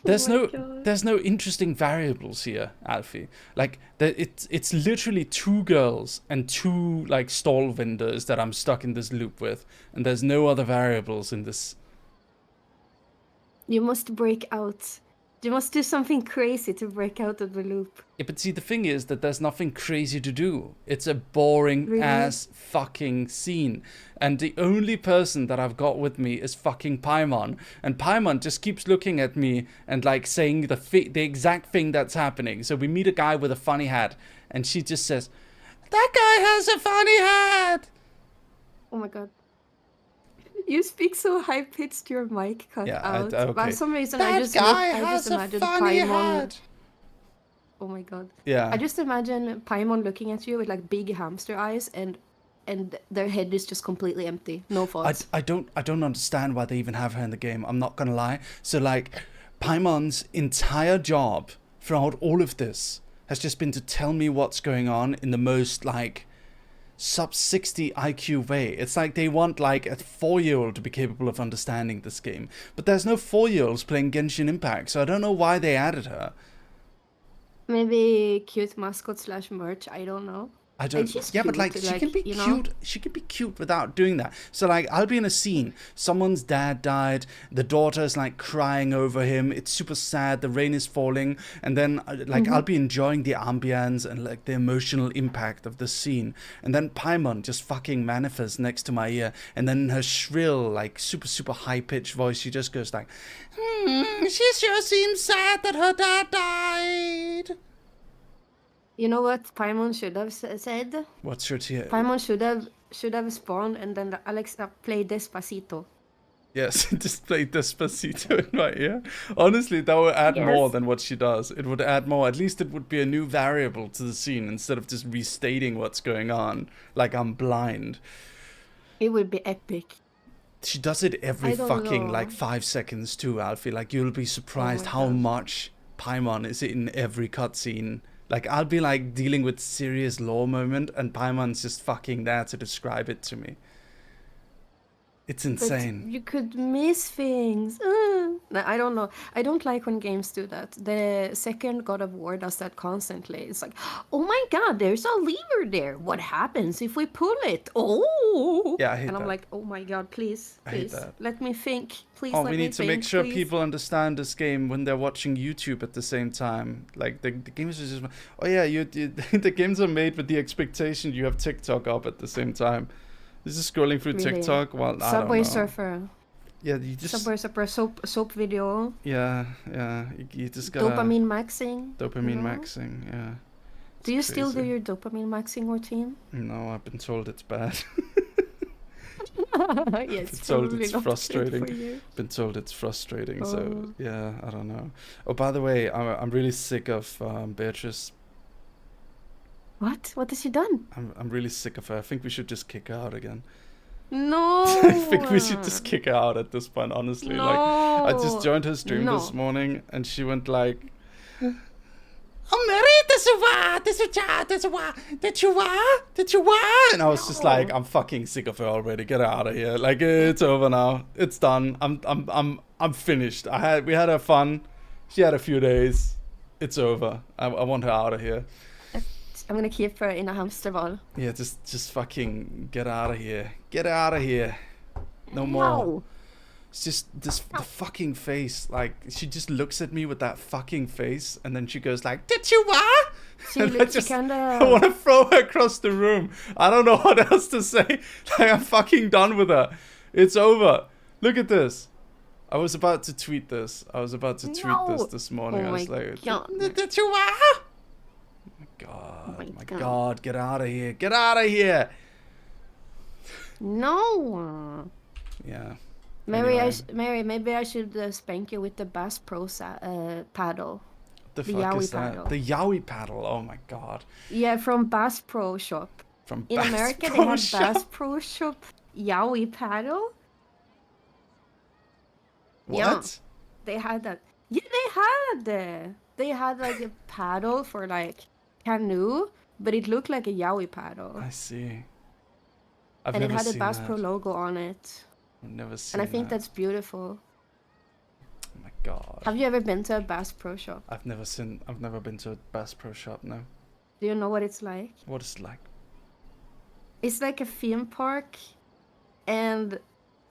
There's no interesting variables here, Alfie. Like, it's literally 2 girls and 2 like stall vendors that I'm stuck in this loop with, and there's no other variables in this. You must break out. You must do something crazy to break out of the loop. Yeah, but see, the thing is that there's nothing crazy to do. It's a boring ass fucking scene. And the only person that I've got with me is fucking Paimon. And Paimon just keeps looking at me and like saying the exact thing that's happening. So we meet a guy with a funny hat and she just says, "That guy has a funny hat!" Oh my god. You speak so high pitched, your mic cut out. Okay. For some reason, That I just imagined Paimon. Oh my god. Yeah. I just imagine Paimon looking at you with like big hamster eyes, and their head is just completely empty. No thoughts. I don't understand why they even have her in the game. I'm not gonna lie. So like, Paimon's entire job throughout all of this has just been to tell me what's going on in the most like sub 60 IQ way. It's like they want like a 4-year-old to be capable of understanding this game. But there's no 4-year-olds playing Genshin Impact, so I don't know why they added her. Maybe cute mascot / merch. I don't know. I don't. Yeah, but like she can be cute. Know? She can be cute without doing that. So like, I'll be in a scene. Someone's dad died. The daughter's like crying over him. It's super sad. The rain is falling, and then like I'll be enjoying the ambience and like the emotional impact of the scene. And then Paimon just fucking manifests next to my ear, and then in her shrill, like super high pitched voice, she just goes like, "She sure seems sad that her dad died." You know what Paimon should have said? What's your tea? Paimon should have spawned and then Alexa play Despacito. Yes, just play Despacito in my ear. Honestly, that would add more than what she does. It would add more. At least it would be a new variable to the scene instead of just restating what's going on like I'm blind. It would be epic. She does it every fucking like 5 seconds too, Alfie. Like, you'll be surprised how much Paimon is in every cutscene. Like, I'll be like dealing with serious lore moment and Paimon's just fucking there to describe it to me. It's insane. But you could miss things. I don't know. I don't like when games do that. The second God of War does that constantly. It's like, oh my god, there's a lever there. What happens if we pull it? Oh! Yeah, I hate that. And I'm like, oh my god, please, let me think. Please Oh, let we me need to think, make sure please. people understand this game when they're watching YouTube at the same time. Like, the games are just... Oh yeah, the games are made with the expectation you have TikTok up at the same time. This is scrolling through TikTok while I don't Subway know. Surfer. Yeah, you just... Subway Surfer soap video. Yeah. You just gotta... Dopamine maxing. Dopamine maxing, yeah. Do you still do your dopamine maxing routine? No, I've been told it's bad. Yeah, it's told probably it's not frustrating. good for you. Been told it's frustrating, so yeah, I don't know. Oh, by the way, I'm really sick of Beatrice. What? What has she done? I'm really sick of her. I think we should just kick her out again. No. I think we should just kick her out at this point, honestly. No. Like, I just joined her stream No. this morning, and she went like, "Oh, Mary, did you what?" And I was just like, "I'm fucking sick of her already. Get her out of here. Like, it's over now. It's done. I'm finished. We had her fun. She had a few days. It's over. I want her out of here." I'm gonna keep her in a hamster ball. Yeah, just fucking get out of here. Get out of here. No more. No. It's just the fucking face. Like, she just looks at me with that fucking face, and then she goes like, "Did you what?" And I want to throw her across the room. I don't know what else to say. Like, I'm fucking done with her. It's over. Look at this. I was about to tweet this. This morning. I was like, "Did you what?" Oh my god, get out of here. Get out of here. No. Yeah. Mary, maybe I should spank you with the Bass Pro paddle. The fuck Yowie is that? paddle. The Yowie paddle. Oh my god. Yeah, from Bass Pro Shop. In Bass America, Pro they have Shop? Bass Pro Shop Yowie paddle. What? Yeah, they had that. Yeah, they had like a paddle for like canoe, but it looked like a Yowie paddle. I see. And it had a Bass Pro logo on it. I've never seen And I think that. that's beautiful. Oh my god. Have you ever been to a Bass Pro Shop? I've never been to a Bass Pro Shop, no. Do you know what it's like? What is it like? It's like a theme park and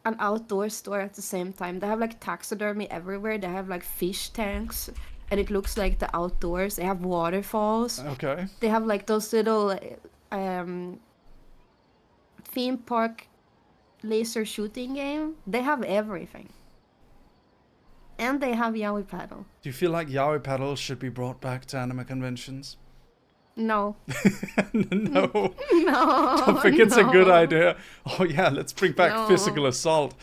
an outdoor store at the same time. They have like taxidermy everywhere. They have like fish tanks, and it looks like the outdoors. They have waterfalls. Okay. They have like those little theme park laser shooting game. They have everything. And they have Yowie paddle. Do you feel like Yowie paddles should be brought back to anime conventions? No. No. No. Don't think it's a good no. idea. Oh yeah, let's bring back No. physical assault.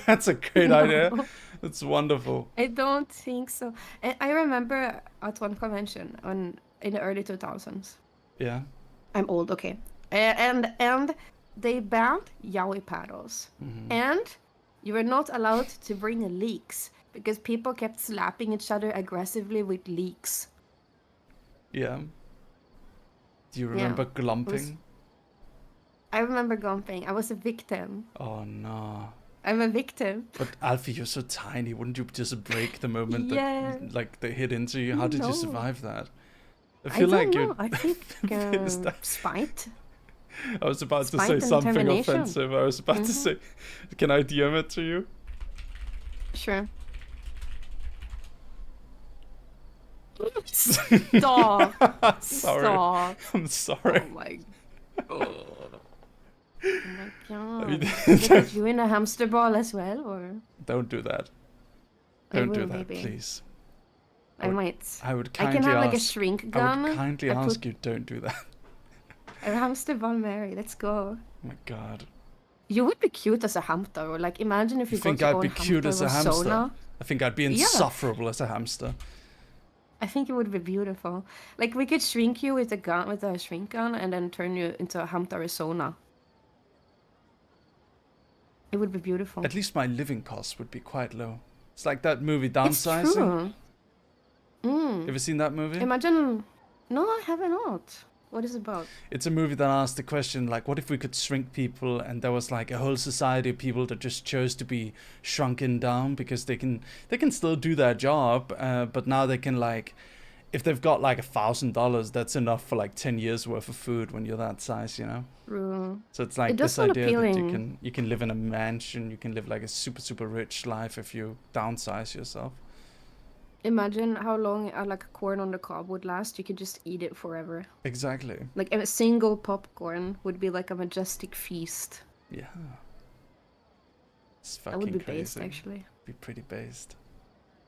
That's a great No. idea. That's wonderful. I don't think so. I remember at one convention in the early 2000s. Yeah. I'm old, okay. And they banned Yowie paddles. Mhm. And you were not allowed to bring leeks because people kept slapping each other aggressively with leeks. Yeah. Do you remember Yeah. glumping? I remember gumping. I was a victim. Oh no. I'm a victim. But Alfie, you're so tiny. Wouldn't you just break the moment Yeah. that like they hit into you? How did you No. survive that? I feel don't like know. you. I think Is that- spite. I was about to Spite say and something determination. offensive. I was about to Mhm. say, can I DM it to you? Sure. Stop. Sorry. Stop. I'm sorry. Oh my god. Oh my god. mean, Did I put you in a hamster ball as well, or? Don't do that. I Don't do will, that, maybe. please. I might. I would I kindly can have like a ask- shrink I gun. would kindly I ask put you, don't do that. a hamster ball, Mary. Let's go. Oh my god. You would be cute as a hamster. Or like, imagine if You you think got I'd your be own cute as a hamster? persona. I think I'd be Yeah. insufferable as a hamster. I think it would be beautiful. Like, we could shrink you with a gun, with a shrink gun, and then turn you into a hamster Arizona. It would be beautiful. At least my living costs would be quite low. It's like that movie It's Downsizing. true. Mm. You ever seen that movie? Imagine. No, I have not. What is it about? It's a movie that asked the question, like, what if we could shrink people and there was like a whole society of people that just chose to be shrunken down because they can still do their job, but now they can, like, if they've got like $1,000, that's enough for like 10 years worth of food when you're that size, you know? True. So it's like It does this sound idea that appealing. you can live in a mansion, you can live like a super rich life if you downsize yourself. Imagine how long like a corn on the cob would last. You could just eat it forever. Exactly. Like a single popcorn would be like a majestic feast. Yeah. It's That fucking would be crazy. based, actually. Be pretty based.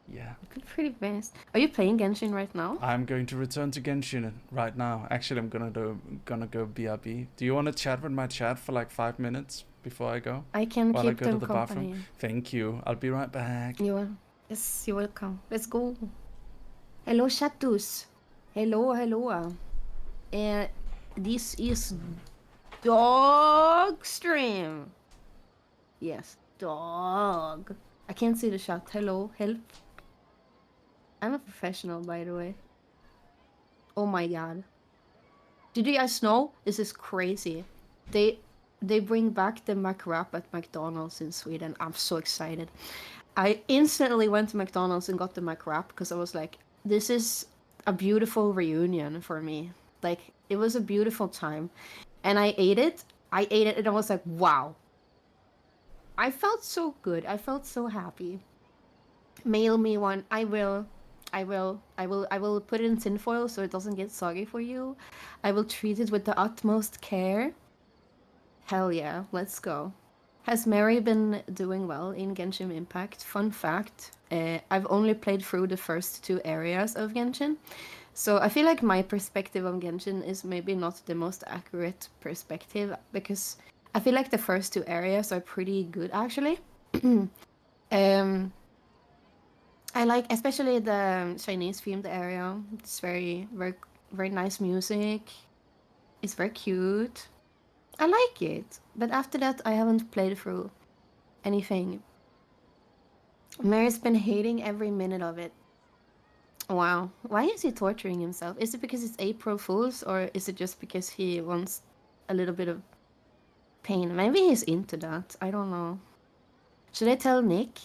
Yeah. It'd be pretty based. Are you playing Genshin right now? I'm going to return to Genshin right now. Actually, I'm gonna go BRB. Do you want to chat with my chat for like 5 minutes before I go? I can While keep I go them to the bathroom. company. Thank you. I'll be right back. Yes, you're welcome. Let's go. Hello, chatus. Hello. This is dog stream. Yes, dog. I can't see the chat. Hello, help. I'm a professional, by the way. Oh my god. Did you guys know? This is crazy. They bring back the McWrap at McDonald's in Sweden. I'm so excited. I instantly went to McDonald's and got the McWrap because I was like, this is a beautiful reunion for me. Like, it was a beautiful time. And I ate it and I was like, wow. I felt so good. I felt so happy. Mail me one. I will put it in tinfoil so it doesn't get soggy for you. I will treat it with the utmost care. Hell yeah, let's go. Has Mary been doing well in Genshin Impact? Fun fact, I've only played through the first 2 areas of Genshin. So I feel like my perspective on Genshin is maybe not the most accurate perspective because I feel like the first 2 areas are pretty good actually. I like especially the Chinese themed area. It's very nice music. It's very cute. I like it, but after that I haven't played through anything. Mary's been hating every minute of it. Wow. Why is he torturing himself? Is it because it's April Fool's or is it just because he wants a little bit of pain? Maybe he's into that. I don't know. Should I tell Nick?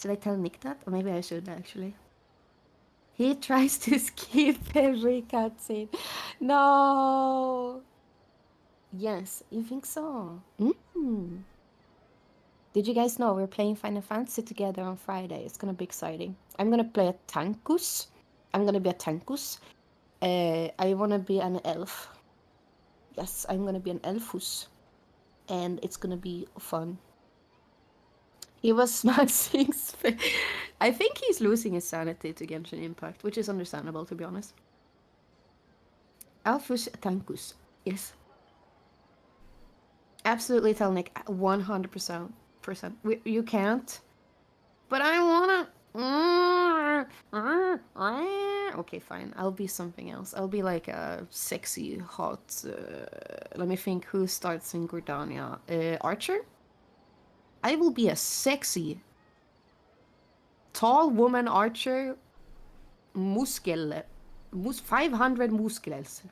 Should I tell Nick that? Or maybe I should actually. He tries to skip every cutscene. No! Yes, you think so? Did you guys know we're playing Final Fantasy together on Friday? It's gonna be exciting. I'm gonna play a Tankus. I'm gonna be a Tankus. I wanna be an elf. Yes, I'm gonna be an elfus. And it's gonna be fun. He was smashing I think he's losing his sanity to Genshin Impact, which is understandable to be honest. Elfus Tankus. Yes. Absolutely tell Nick 100%. You can't. But I wanna. Okay, fine. I'll be something else. I'll be like a sexy, hot. Let me think. Who starts in Gordania? Archer. I will be a sexy, tall woman archer. 500 muskels.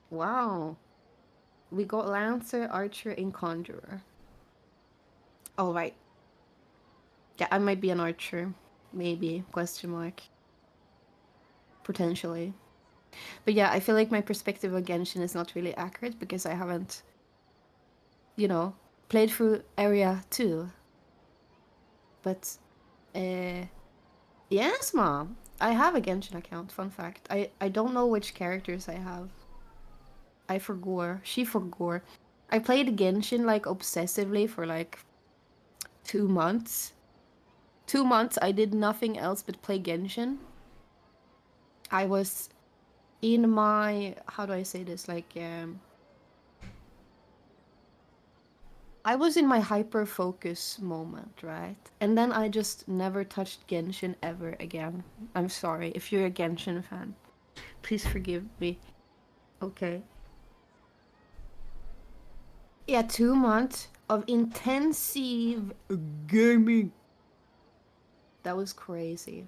Wow. We got Lancer, Archer, and Conjurer. All right. Yeah, I might be an Archer. Maybe. Question mark. Potentially. But yeah, I feel like my perspective on Genshin is not really accurate because I haven't, played through Area 2. But, yes, Mom. I have a Genshin account, fun fact. I don't know which characters I have. I forgot. She forgot. I played Genshin like obsessively for like 2 months. 2 months I did nothing else but play Genshin. I was in my, how do I say this, like I was in my hyper focus moment, right? And then I just never touched Genshin ever again. I'm sorry if you're a Genshin fan. Please forgive me. Okay. Yeah, 2 months of intensive gaming. That was crazy.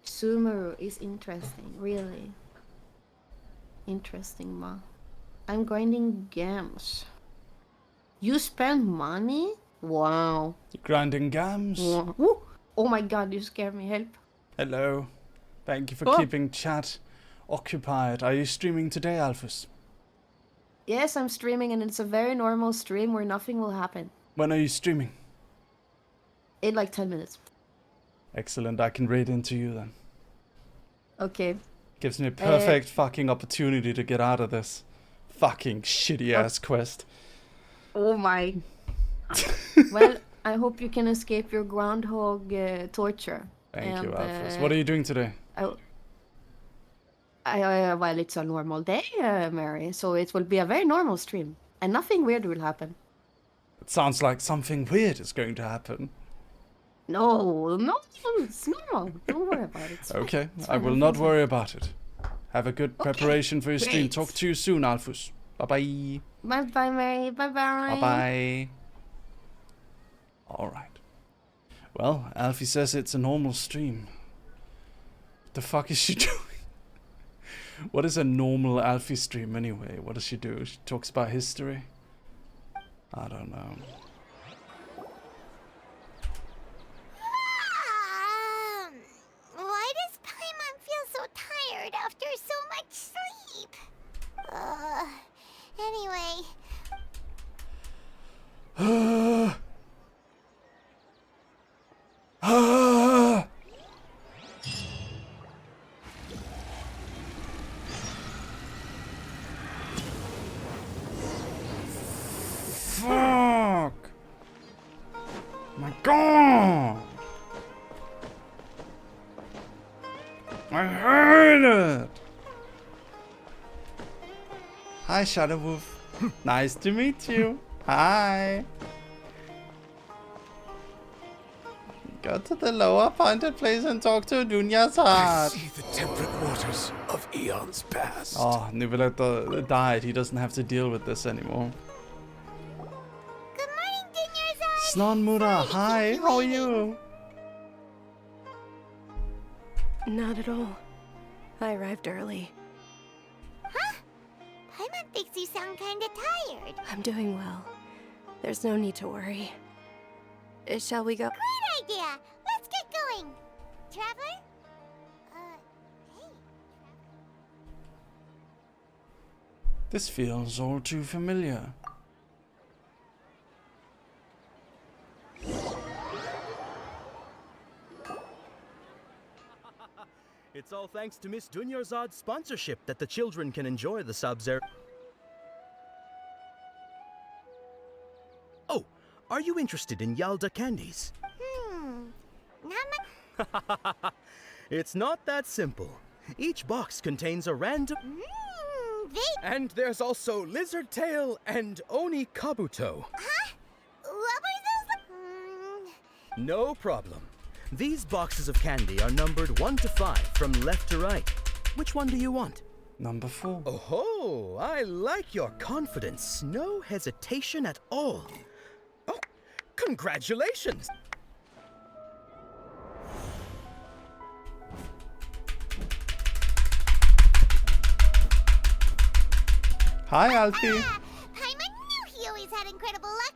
Sumeru is interesting, really. Interesting, ma. I'm grinding gams. You spend money? Wow. You're grinding gams? Wow. Ooh. Oh my god, you scared me. Help. Hello. Thank you for keeping chat occupied. Are you streaming today, Alphys? Yes, I'm streaming and it's a very normal stream where nothing will happen. When are you streaming? In like 10 minutes. Excellent, I can raid into you then. Okay. Gives me a perfect fucking opportunity to get out of this fucking shitty ass quest. Oh my. Well, I hope you can escape your groundhog torture. Thank you, Alphys. What are you doing today? Well, it's a normal day, Mary, so it will be a very normal stream, and nothing weird will happen. It sounds like something weird is going to happen. No, it's normal. Don't worry about it. It's fine. Okay, It's I fine. will not worry about it. Have a good preparation for your stream. great. Talk to you soon, Alphus. Bye-bye. Bye-bye, Mary. Bye-bye. Bye-bye. Alright. Well, Alfie says it's a normal stream. What the fuck is she doing? What is a normal Alfie stream anyway? What does she do? She talks about history? I don't know. Why does Paimon feel so tired after so much sleep? Anyway. Fuck! My God! I hate it! Hi, Shadow Wolf. Nice to meet you. Hi. Go to the lower pointed place and talk to Dunya's heart. See the temperate waters of eons past. Oh, Niveletta died. He doesn't have to deal with this anymore. Good morning, Dunya's Snonmura, hi, how are you? Not at all. I arrived early. Huh? Paimon thinks you sound kinda tired. I'm doing well. There's no need to worry. Shall we go? Great idea! Let's get going! Traveler? Hey. This feels all too familiar. It's all thanks to Miss Dunyarzad's sponsorship that the children can enjoy the Sub-Zero. Oh, are you interested in Yalda candies? Not much. It's not that simple. Each box contains a random... And there's also Lizard Tail and Oni Kabuto. Huh? What were those? No problem. These boxes of candy are numbered 1 to 5 from left to right. Which one do you want? Number 4. Oh, I like your confidence. No hesitation at all. Oh, congratulations! Hi, Alfie. Paimon knew he always had incredible luck.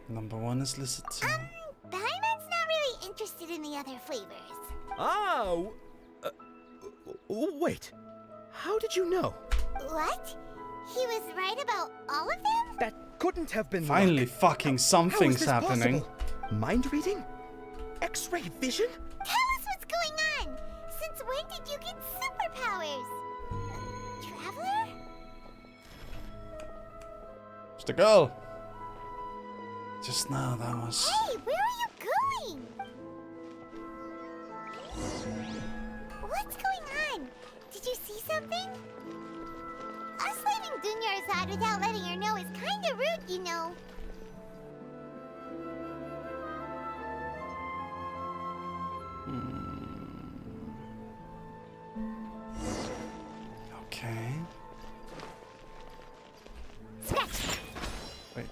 Number 1 is Lizard Tail. Paimon's not really interested in the other flavors. Ah, wait. How did you know? What? He was right about all of them? That couldn't have been Finally, luck. fucking something's How is this happening. possible? Mind reading? X-ray vision? Tell us what's going on! Since when did you get superpowers? Traveler? It's the girl. Just now, that was... Hey, where are you going? What's going on? Did you see something? Us leaving Dunyarzad without letting her know is kinda rude, you know. Okay. Scratch! Wait.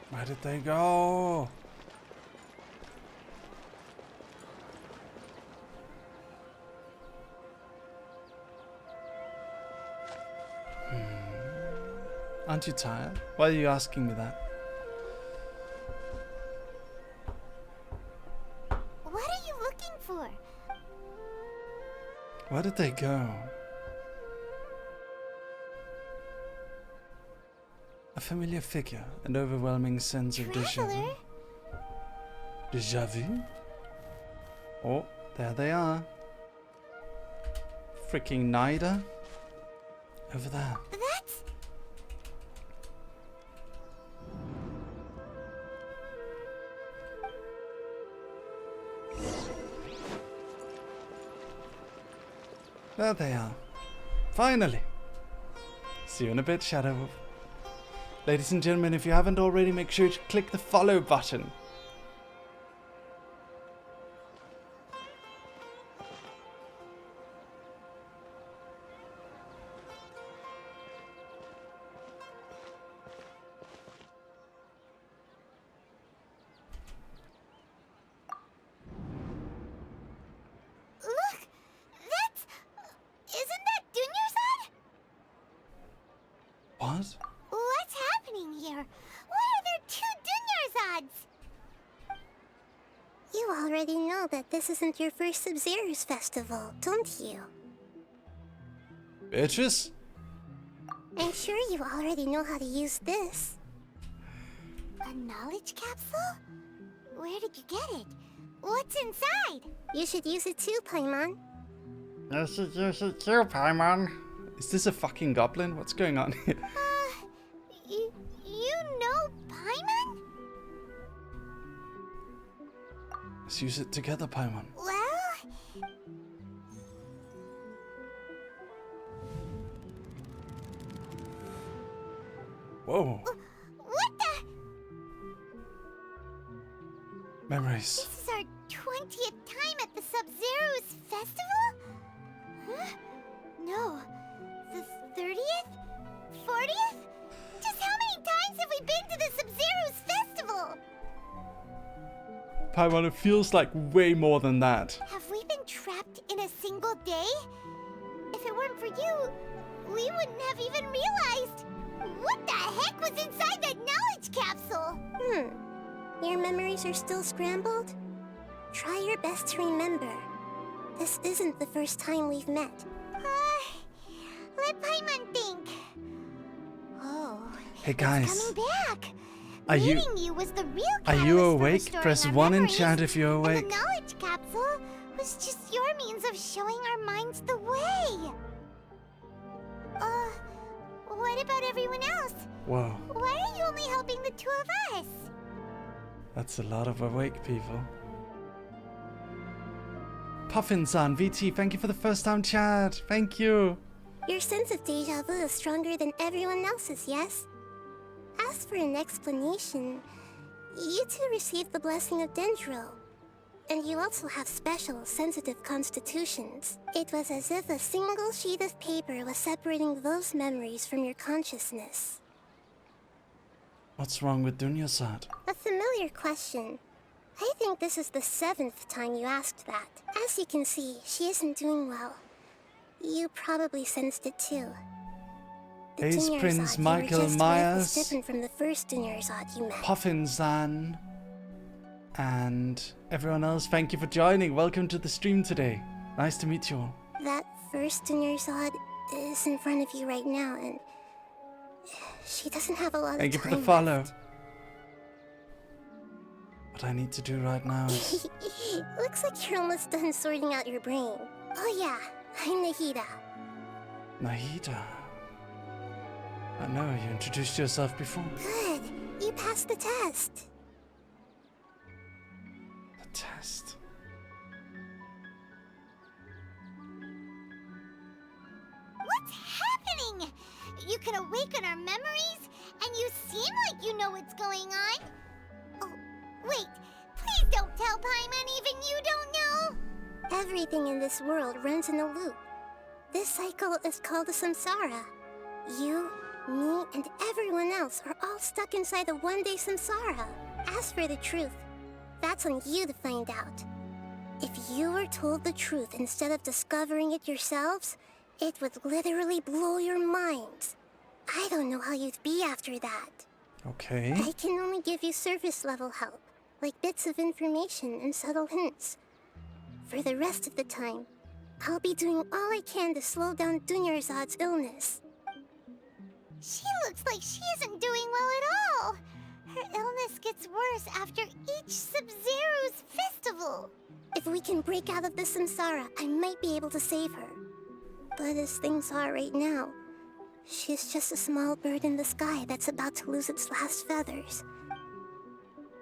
Where did they go? Aren't you tired? Why are you asking me that? What are you looking for? Where did they go? A familiar figure, an overwhelming sense of deja vu. Traveler? Deja vu? Oh, there they are. Freaking Nida. Over there. That's... There they are. Finally. See you in a bit, Shadow Wolf. Ladies and gentlemen, if you haven't already, make sure to click the follow button. Look! That's... Isn't that Dunyarzad? What? What's happening here? Why are there two Dunyarzads? You already know that this isn't your first Sub-Zero's festival, don't you? Bitches? I'm sure you already know how to use this. A knowledge capsule? Where did you get it? What's inside? You should use it too, Paimon. I should use it too, Paimon. Is this a fucking goblin? What's going on here? You know Paimon? Let's use it together, Paimon. Well... Whoa. What the? Memories. This is our 20th time at the Sub-Zero's festival? Huh? No. The 30th? 40th? Just how many times have we been to the Sub-Zero's festival? Paimon, it feels like way more than that. Have we been trapped in a single day? If it weren't for you, we wouldn't have even realized. What the heck was inside that knowledge capsule? Your memories are still scrambled? Try your best to remember. This isn't the first time we've met. Let Paimon think. Oh, Hey guys. coming back. Are you Meeting you was the real Are catalyst you for awake? restoring Press our 1 in memories, chat if you're and awake. the knowledge capsule was just your means of showing our minds the way. What about everyone else? Whoa. Why are you only helping the two of us? That's a lot of awake people. Puffin-san, VT, thank you for the first time chat. Thank you. Your sense of deja vu is stronger than everyone else's, yes? As for an explanation, you two received the blessing of Dendro. And you also have special, sensitive constitutions. It was as if a single sheet of paper was separating those memories from your consciousness. What's wrong with Dunyarzad? A familiar question. I think this is the 7th time you asked that. As you can see, she isn't doing well. You probably sensed it too. The Ace Dunyarzad Prince you were Michael just with Myers. was different from the first Dunyarzad you met. Puffin-san, and everyone else, thank you for joining. Welcome to the stream today. Nice to meet you all. That first Dunyarzad is in front of you right now, and she doesn't have a lot Thank you of for time the follow. left. What I need to do right now is... Looks like you're almost done sorting out your brain. Oh yeah, I'm Nahida. Nahida. I know, you introduced yourself before. Good, you passed the test. The test. What's happening? You can awaken our memories, and you seem like you know what's going on. Oh, wait. Please don't tell Paimon even you don't know. Everything in this world runs in a loop. This cycle is called the samsara. You, me, and everyone else are all stuck inside the one-day samsara. As for the truth, that's on you to find out. If you were told the truth instead of discovering it yourselves, it would literally blow your minds. I don't know how you'd be after that. Okay. I can only give you surface-level help, like bits of information and subtle hints. For the rest of the time, I'll be doing all I can to slow down Dunyarzad's illness. She looks like she isn't doing well at all. Her illness gets worse after each Sub-Zero's festival. If we can break out of the samsara, I might be able to save her. But as things are right now, she's just a small bird in the sky that's about to lose its last feathers.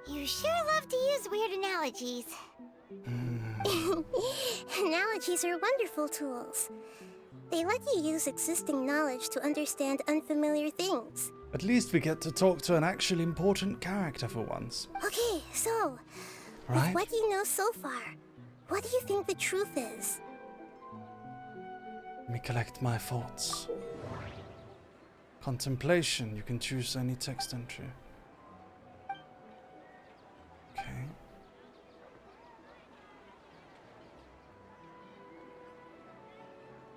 You sure love to use weird analogies. Analogies are wonderful tools. They let you use existing knowledge to understand unfamiliar things. At least we get to talk to an actually important character for once. Okay, so, Right? with what you know so far, what do you think the truth is? Let me collect my thoughts. Contemplation, you can choose any text entry. Okay.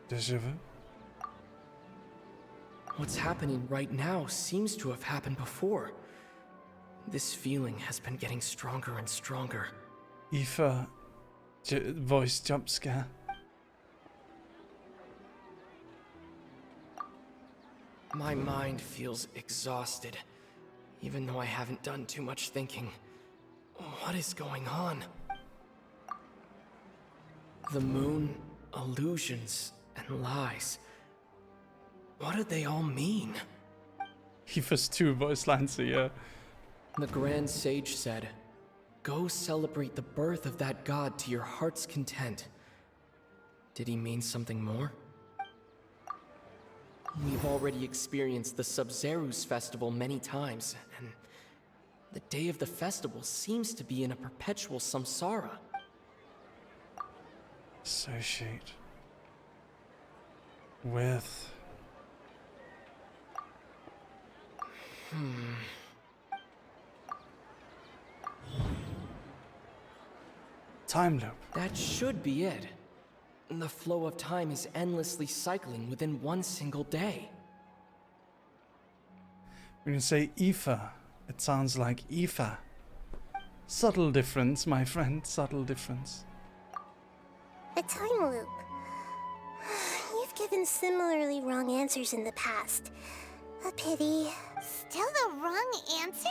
Déjà vu? What's happening right now seems to have happened before. This feeling has been getting stronger and stronger. Aoife, voice jump scare. My mind feels exhausted, even though I haven't done too much thinking. What is going on? The moon, illusions, and lies. What do they all mean? Aoife's 2 voice lines a year. The Grand Sage said, "Go celebrate the birth of that god to your heart's content." Did he mean something more? We've already experienced the Sub-Zeru's festival many times, and the day of the festival seems to be in a perpetual samsara. Associate with... Time loop. That should be it. The flow of time is endlessly cycling within one single day. When you say Aoife, it sounds like Aoife. Subtle difference, my friend, subtle difference. A time loop. You've given similarly wrong answers in the past. A pity. Still the wrong answer?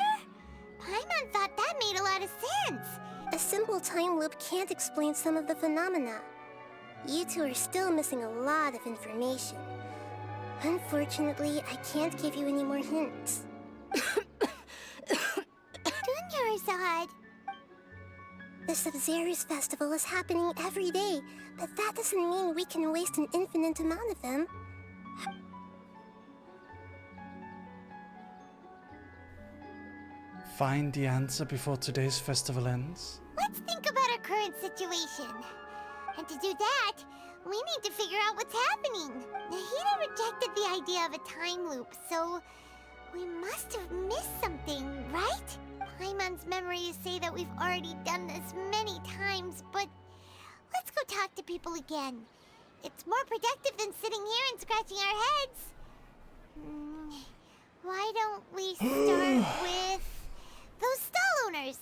Paimon thought that made a lot of sense. A simple time loop can't explain some of the phenomena. You two are still missing a lot of information. Unfortunately, I can't give you any more hints. Dunyarzad. The Sub-Zeru's festival is happening every day, but that doesn't mean we can waste an infinite amount of them. Find the answer before today's festival ends. Let's think about our current situation. And to do that, we need to figure out what's happening. Nahida rejected the idea of a time loop, so we must have missed something, right? Paimon's memories say that we've already done this many times, but let's go talk to people again. It's more productive than sitting here and scratching our heads. Why don't we start with those stall owners?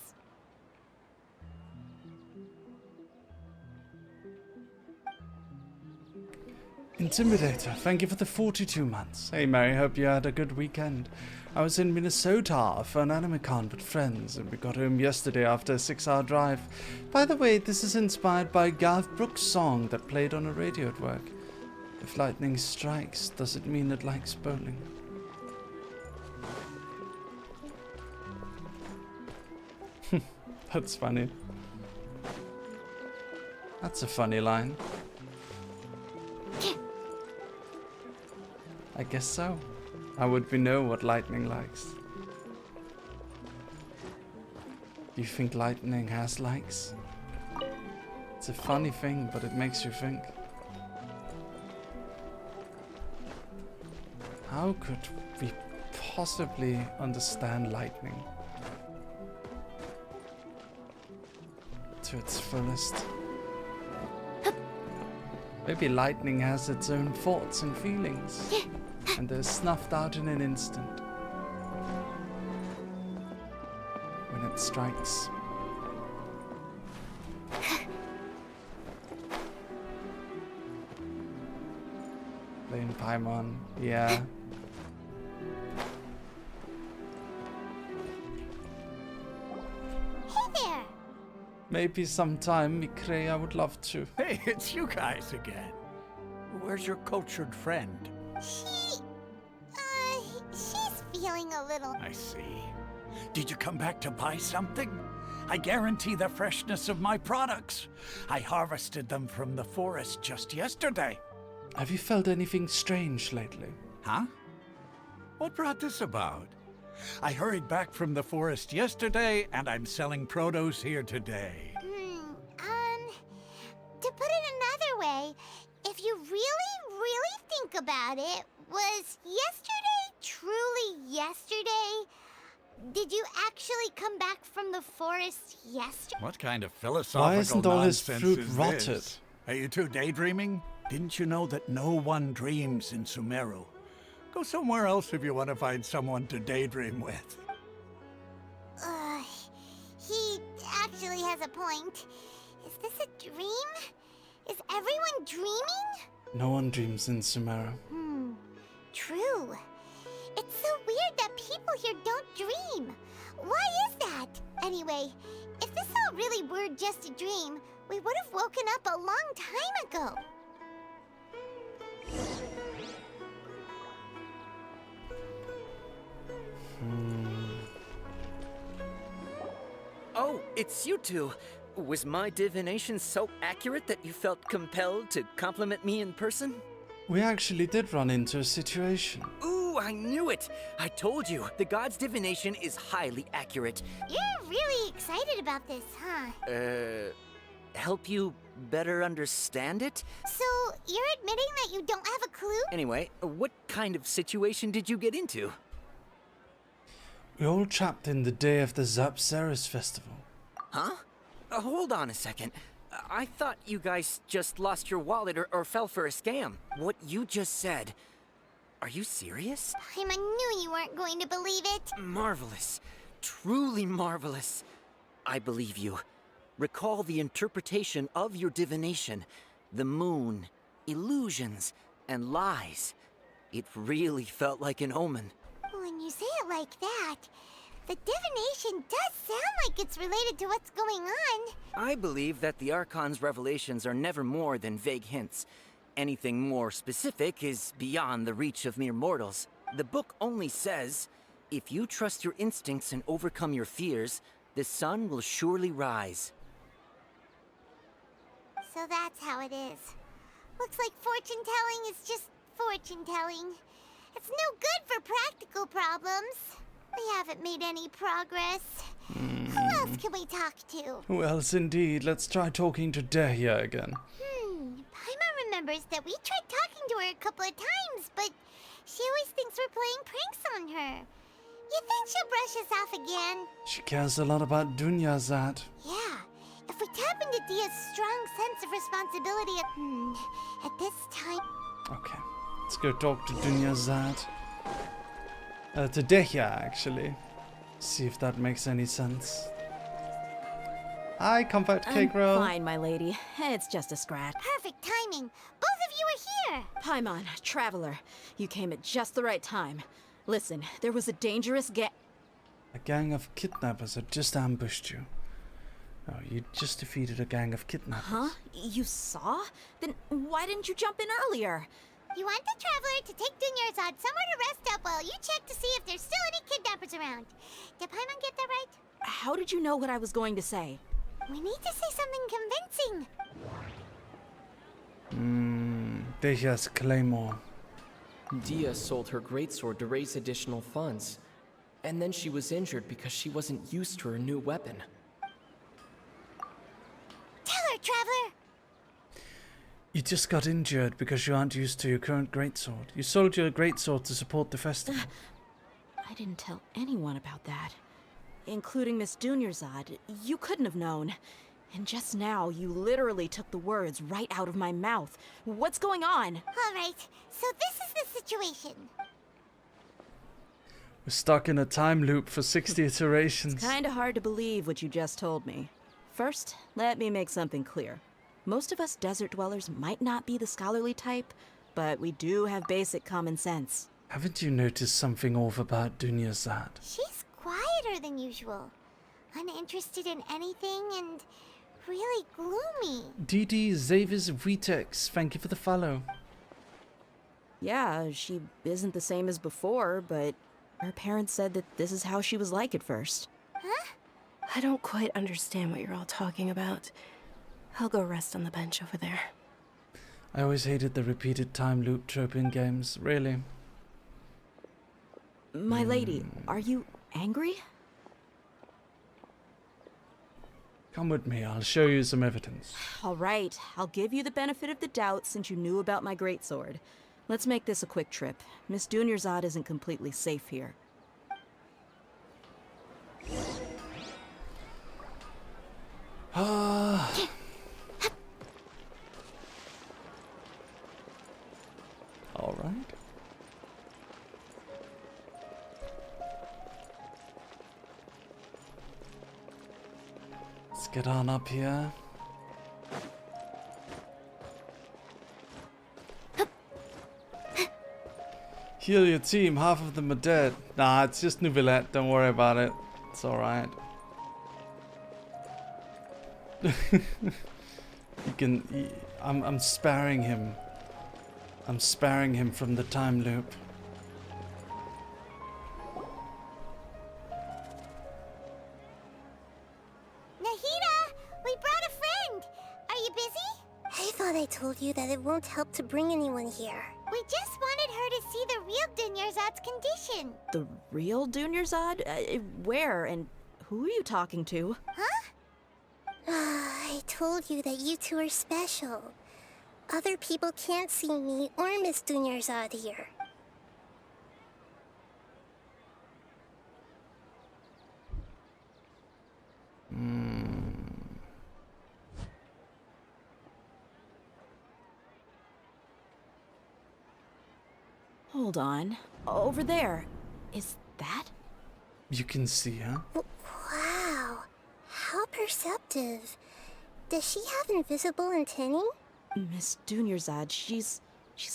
Intimidator, thank you for the 42 months. Hey Mary, hope you had a good weekend. I was in Minnesota for an anime con with friends, and we got home yesterday after a 6-hour drive. By the way, this is inspired by Garth Brooks' song that played on a radio at work. If lightning strikes, does it mean it likes bowling? That's funny. That's a funny line. I guess so. How would we know what lightning likes? Do you think lightning has likes? It's a funny thing, but it makes you think. How could we possibly understand lightning to its fullest? Maybe lightning has its own thoughts and feelings, and they're snuffed out in an instant when it strikes. Playing Paimon, yeah. Hey there! Maybe sometime, Mikre, I would love to. Hey, it's you guys again. Where's your cultured friend? She's feeling a little... I see. Did you come back to buy something? I guarantee the freshness of my products. I harvested them from the forest just yesterday. Have you felt anything strange lately? Huh? What brought this about? I hurried back from the forest yesterday, and I'm selling produce here today. To put it another way, if you really think about it, was yesterday truly yesterday? Did you actually come back from the forest yesterday? What kind of philosophical Why isn't all his nonsense fruit is rotted? this? Are you two daydreaming? Didn't you know that no one dreams in Sumeru? Go somewhere else if you want to find someone to daydream with. He actually has a point. Is this a dream? Is everyone dreaming? No one dreams in Sumeru. True. It's so weird that people here don't dream. Why is that? Anyway, if this all really were just a dream, we would have woken up a long time ago. Oh, it's you two. Was my divination so accurate that you felt compelled to compliment me in person? We actually did run into a situation. Ooh, I knew it! I told you, the god's divination is highly accurate. You're really excited about this, huh? Help you better understand it? So, you're admitting that you don't have a clue? Anyway, what kind of situation did you get into? We're all trapped in the day of the Zapzeris festival. Huh? Hold on a second. I thought you guys just lost your wallet or fell for a scam. What you just said... Are you serious? I knew you weren't going to believe it. Marvelous. Truly marvelous. I believe you. Recall the interpretation of your divination. The moon, illusions, and lies. It really felt like an omen. When you say it like that, the divination does sound like it's related to what's going on. I believe that the Archon's revelations are never more than vague hints. Anything more specific is beyond the reach of mere mortals. The book only says, if you trust your instincts and overcome your fears, the sun will surely rise. So that's how it is. Looks like fortune-telling is just fortune-telling. It's no good for practical problems. We haven't made any progress. Who else can we talk to? Who else indeed? Let's try talking to Dehya again. Paimon remembers that we tried talking to her a couple of times, but she always thinks we're playing pranks on her. You think she'll brush us off again? She cares a lot about Dunyazad. Yeah. If we tap into Dia's strong sense of responsibility at this time... Okay, let's go talk to Dunyazad. To Dehya, actually. See if that makes any sense. Hi, Comfort Cake Roll. Fine, my lady. It's just a scratch. Perfect timing. Both of you are here. Paimon, Traveler, you came at just the right time. Listen, there was a dangerous A gang of kidnappers had just ambushed you. Oh, you just defeated a gang of kidnappers. Huh? You saw? Then why didn't you jump in earlier? You want the Traveler to take Dunyazad somewhere to rest up while you check to see if there's still any kidnappers around. Did Paimon get that right? How did you know what I was going to say? We need to say something convincing. Dehya's claymore. Dia sold her greatsword to raise additional funds. And then she was injured because she wasn't used to her new weapon. Tell her, Traveler! You just got injured because you aren't used to your current greatsword. You sold your greatsword to support the festival. I didn't tell anyone about that. Including Miss Dunyazad. You couldn't have known. And just now, you literally took the words right out of my mouth. What's going on? All right, so this is the situation. We're stuck in a time loop for 60 iterations. It's kinda hard to believe what you just told me. First, let me make something clear. Most of us desert dwellers might not be the scholarly type, but we do have basic common sense. Haven't you noticed something off about Dunyazad? She's quieter than usual. Uninterested in anything and really gloomy. DD Zavis Vitex, thank you for the follow. Yeah, she isn't the same as before, but her parents said that this is how she was like at first. Huh? I don't quite understand what you're all talking about. I'll go rest on the bench over there. I always hated the repeated time loop trope in games, really. My lady, are you angry? Come with me, I'll show you some evidence. All right, I'll give you the benefit of the doubt since you knew about my greatsword. Let's make this a quick trip. Miss Dunyarzad isn't completely safe here. All right. Let's get on up here. Heal your team, half of them are dead. Nah, it's just Nouvellette, don't worry about it. It's alright. I'm sparing him. I'm sparing him from the time loop. Nahida, we brought a friend. Are you busy? I thought I told you that it won't help to bring anyone here. We just wanted her to see the real Dunyarzad's condition. The real Dunyarzad? Where and who are you talking to? Huh? I told you that you two are special. Other people can't see me or Miss Dunyarzad here. Hold on. Over there. Is that? You can see her. Wow. How perceptive. Does she have invisible antennae? Miss Dunyarzad, she's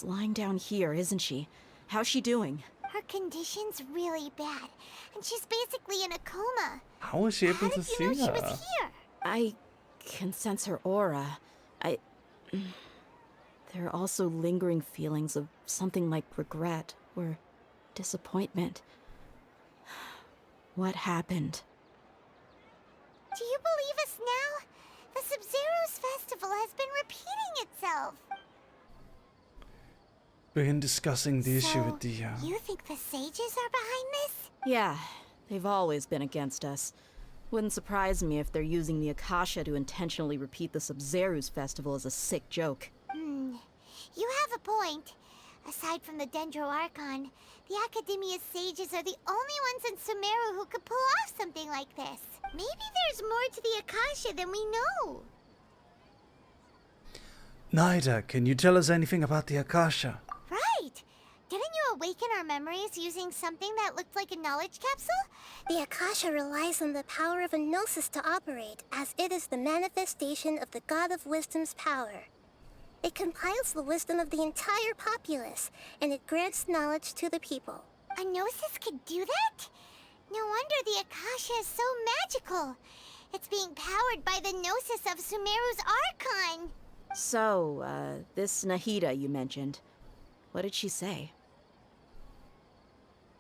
lying down here, isn't she? How's she doing? Her condition's really bad, and she's basically in a coma. How was she able to see her? She was here? I can sense her aura. There are also lingering feelings of something like regret or disappointment. What happened? Do you believe us now? The Sub-Zero's festival has been repeating itself. Begin discussing the issue with the... You think the sages are behind this? Yeah, they've always been against us. Wouldn't surprise me if they're using the Akasha to intentionally repeat the Sub-Zero's festival as a sick joke. You have a point. Aside from the Dendro Archon, the Academia's sages are the only ones in Sumeru who could pull off something like this. Maybe there's more to the Akasha than we know. Nida, can you tell us anything about the Akasha? Right! Didn't you awaken our memories using something that looked like a knowledge capsule? The Akasha relies on the power of a gnosis to operate, as it is the manifestation of the God of Wisdom's power. It compiles the wisdom of the entire populace, and it grants knowledge to the people. A gnosis could do that? No wonder the Akasha is so magical. It's being powered by the gnosis of Sumeru's Archon. So, this Nahida you mentioned, what did she say?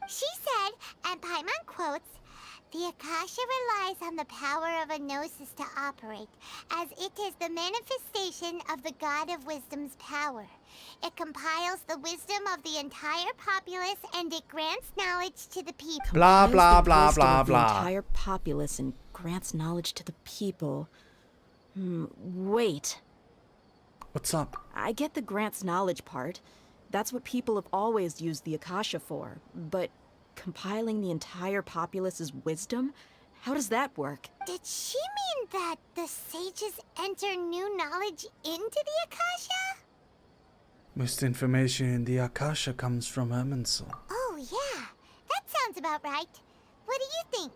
She said, and Paimon quotes, "The Akasha relies on the power of a gnosis to operate, as it is the manifestation of the God of Wisdom's power. It compiles the wisdom of the entire populace, and it grants knowledge to the people." Blah, blah, blah, blah, The blah. entire populace and grants knowledge to the people. Wait. What's up? I get the grants knowledge part. That's what people have always used the Akasha for. But compiling the entire populace's wisdom? How does that work? Did she mean that the sages enter new knowledge into the Akasha? Most information in the Akasha comes from Irminsul. Oh, yeah. That sounds about right. What do you think?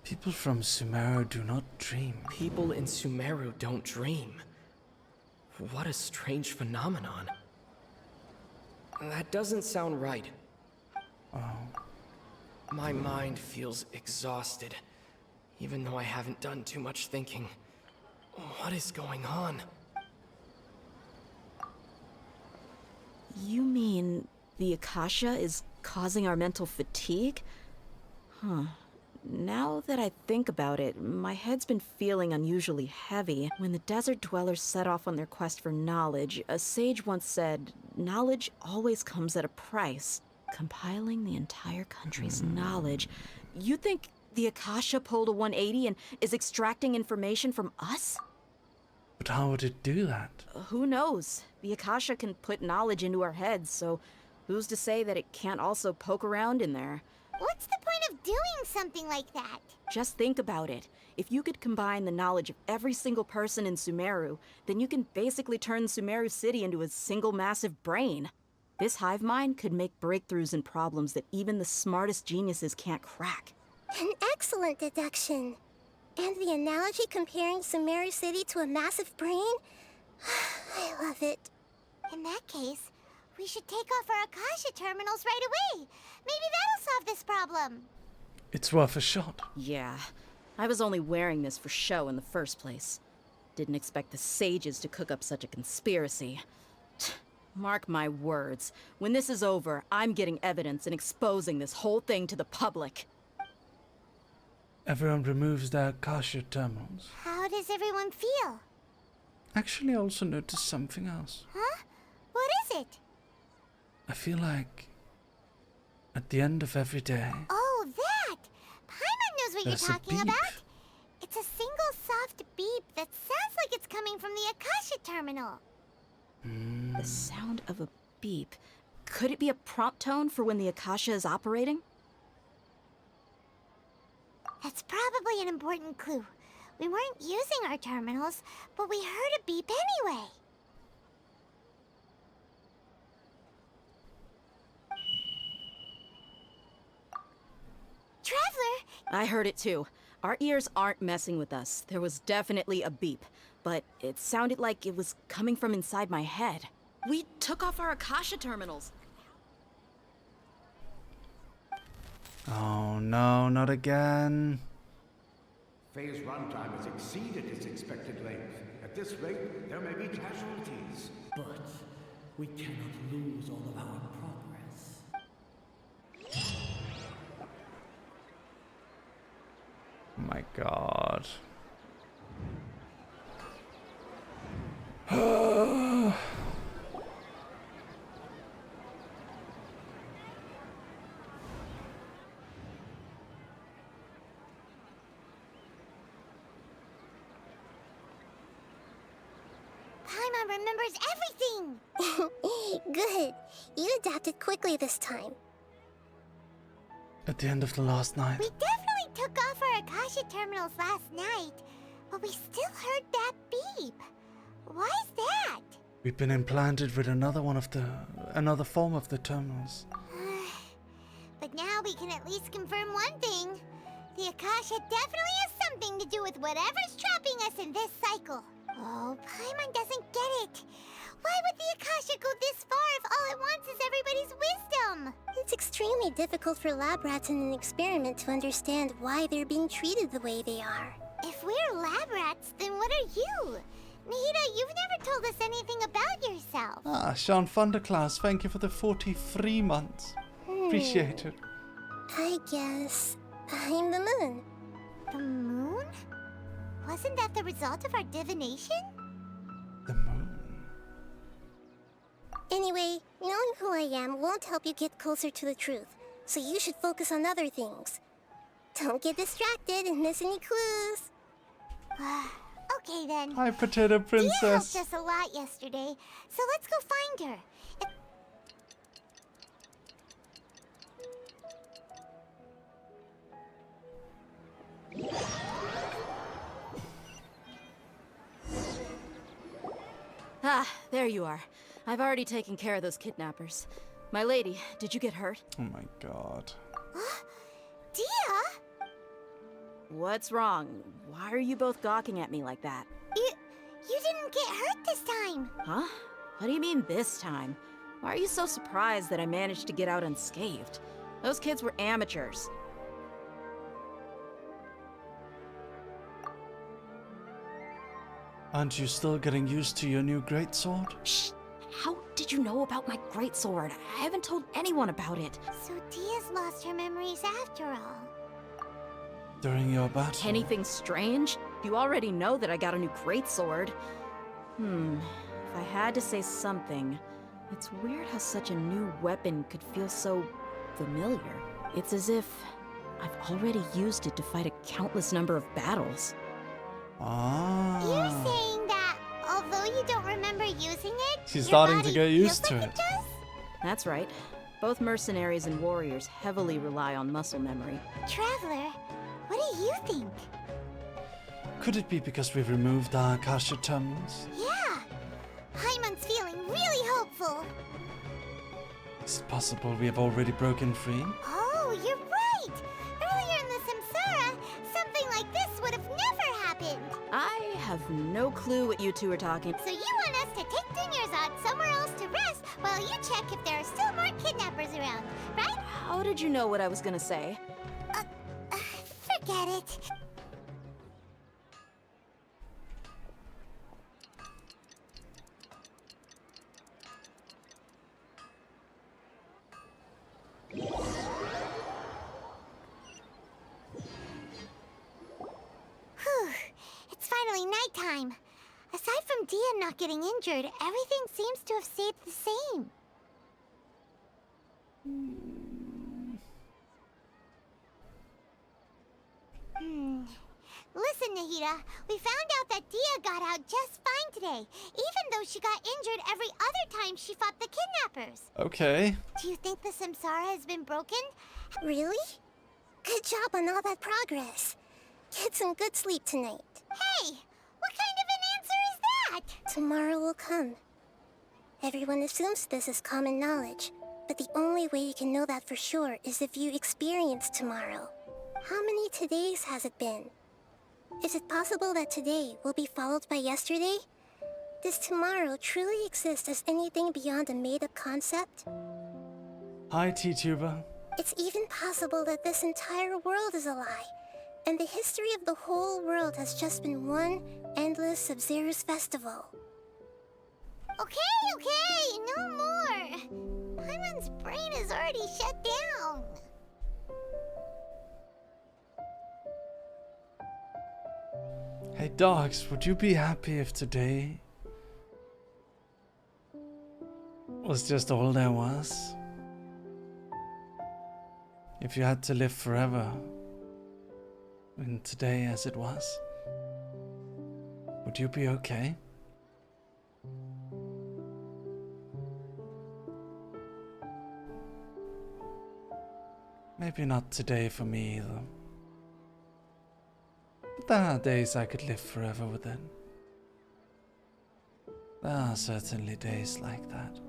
People from Sumeru do not dream. People in Sumeru don't dream. What a strange phenomenon. That doesn't sound right. Oh. My mind feels exhausted, even though I haven't done too much thinking. What is going on? You mean the Akasha is causing our mental fatigue? Huh. Now that I think about it, my head's been feeling unusually heavy. When the desert dwellers set off on their quest for knowledge, a sage once said, knowledge always comes at a price. Compiling the entire country's knowledge. You think the Akasha pulled a 180 and is extracting information from us? But how would it do that? Who knows? The Akasha can put knowledge into our heads, so who's to say that it can't also poke around in there? What's the point of doing something like that? Just think about it. If you could combine the knowledge of every single person in Sumeru, then you can basically turn Sumeru City into a single massive brain. This hive mind could make breakthroughs in problems that even the smartest geniuses can't crack. An excellent deduction. And the analogy comparing Sumeru City to a massive brain? I love it. In that case, we should take off our Akasha terminals right away. Maybe that'll solve this problem. It's worth a shot. Yeah, I was only wearing this for show in the first place. Didn't expect the sages to cook up such a conspiracy. Mark my words, when this is over, I'm getting evidence and exposing this whole thing to the public. Everyone removes their Akasha terminals. How does everyone feel? Actually, I also noticed something else. Huh? What is it? I feel like at the end of every day... Oh, that! Paimon knows what There's a you're talking beep. about. It's a single soft beep that sounds like it's coming from the Akasha terminal. The sound of a beep. Could it be a prompt tone for when the Akasha is operating? That's probably an important clue. We weren't using our terminals, but we heard a beep anyway. Traveler! I heard it too. Our ears aren't messing with us. There was definitely a beep, but it sounded like it was coming from inside my head. We took off our Akasha terminals. Oh no, not again. Phase runtime has exceeded its expected length. At this rate, there may be casualties. But we cannot lose all of our progress. Oh my god. Paimon remembers everything! Good. You adapted quickly this time. At the end of the last night. We definitely took off our Akasha terminals last night, but we still heard that beep. Why is that? We've been implanted with another form of the terminals. But now we can at least confirm one thing. The Akasha definitely has something to do with whatever's trapping us in this cycle. Oh, Paimon doesn't get it. Why would the Akasha go this far if all it wants is everybody's wisdom? It's extremely difficult for lab rats in an experiment to understand why they're being treated the way they are. If we're lab rats, then what are you? Nihida, you've never told us anything about yourself. Ah, Sean Thunderclass, thank you for the 43 months. Appreciate it. I guess I'm the moon. The moon? Wasn't that the result of our divination? The moon. Anyway, knowing who I am won't help you get closer to the truth, so you should focus on other things. Don't get distracted and miss any clues. Okay then. Hi, Potato Dia Princess. helped us a lot yesterday, so let's go find her. Ah, there you are. I've already taken care of those kidnappers. My lady, did you get hurt? Oh my god. Dia? What's wrong? Why are you both gawking at me like that? You didn't get hurt this time. Huh? What do you mean this time? Why are you so surprised that I managed to get out unscathed? Those kids were amateurs. Aren't you still getting used to your new greatsword? Shh! How did you know about my greatsword? I haven't told anyone about it. So Dia's lost her memories after all. During your battle. Anything strange? You already know that I got a new greatsword. If I had to say something, it's weird how such a new weapon could feel so familiar. It's as if I've already used it to fight a countless number of battles. Ah. You're saying that although you don't remember using it, she's starting to get used to it. That's right. Both mercenaries and warriors heavily rely on muscle memory. Traveler, what do you think? Could it be because we've removed our Akasha terminals? Yeah. Paimon's feeling really hopeful. Is it possible we have already broken free? Oh, you're right! Earlier in the Samsara, something like this would have never happened. I have no clue what you two are talking. So you want us to take Dunyarzad somewhere else to rest while you check if there are still more kidnappers around, right? How did you know what I was gonna say? Forget it. Whew, it's finally nighttime. Aside from Dia not getting injured, everything seems to have stayed the same. Listen, Nahida, we found out that Dia got out just fine today, even though she got injured every other time she fought the kidnappers. Okay. Do you think the Samsara has been broken? Really? Good job on all that progress. Get some good sleep tonight. Hey, what kind of an answer is that? Tomorrow will come. Everyone assumes this is common knowledge, but the only way you can know that for sure is if you experience tomorrow. How many todays has it been? Is it possible that today will be followed by yesterday? Does tomorrow truly exist as anything beyond a made-up concept? Hi, TUber. It's even possible that this entire world is a lie, and the history of the whole world has just been one endless Sub-Zero's festival. Okay, no more. Paimon's brain is already shut down. Hey, dogs, would you be happy if today was just all there was? If you had to live forever in today as it was, would you be okay? Maybe not today for me either. But there are days I could live forever within. There are certainly days like that.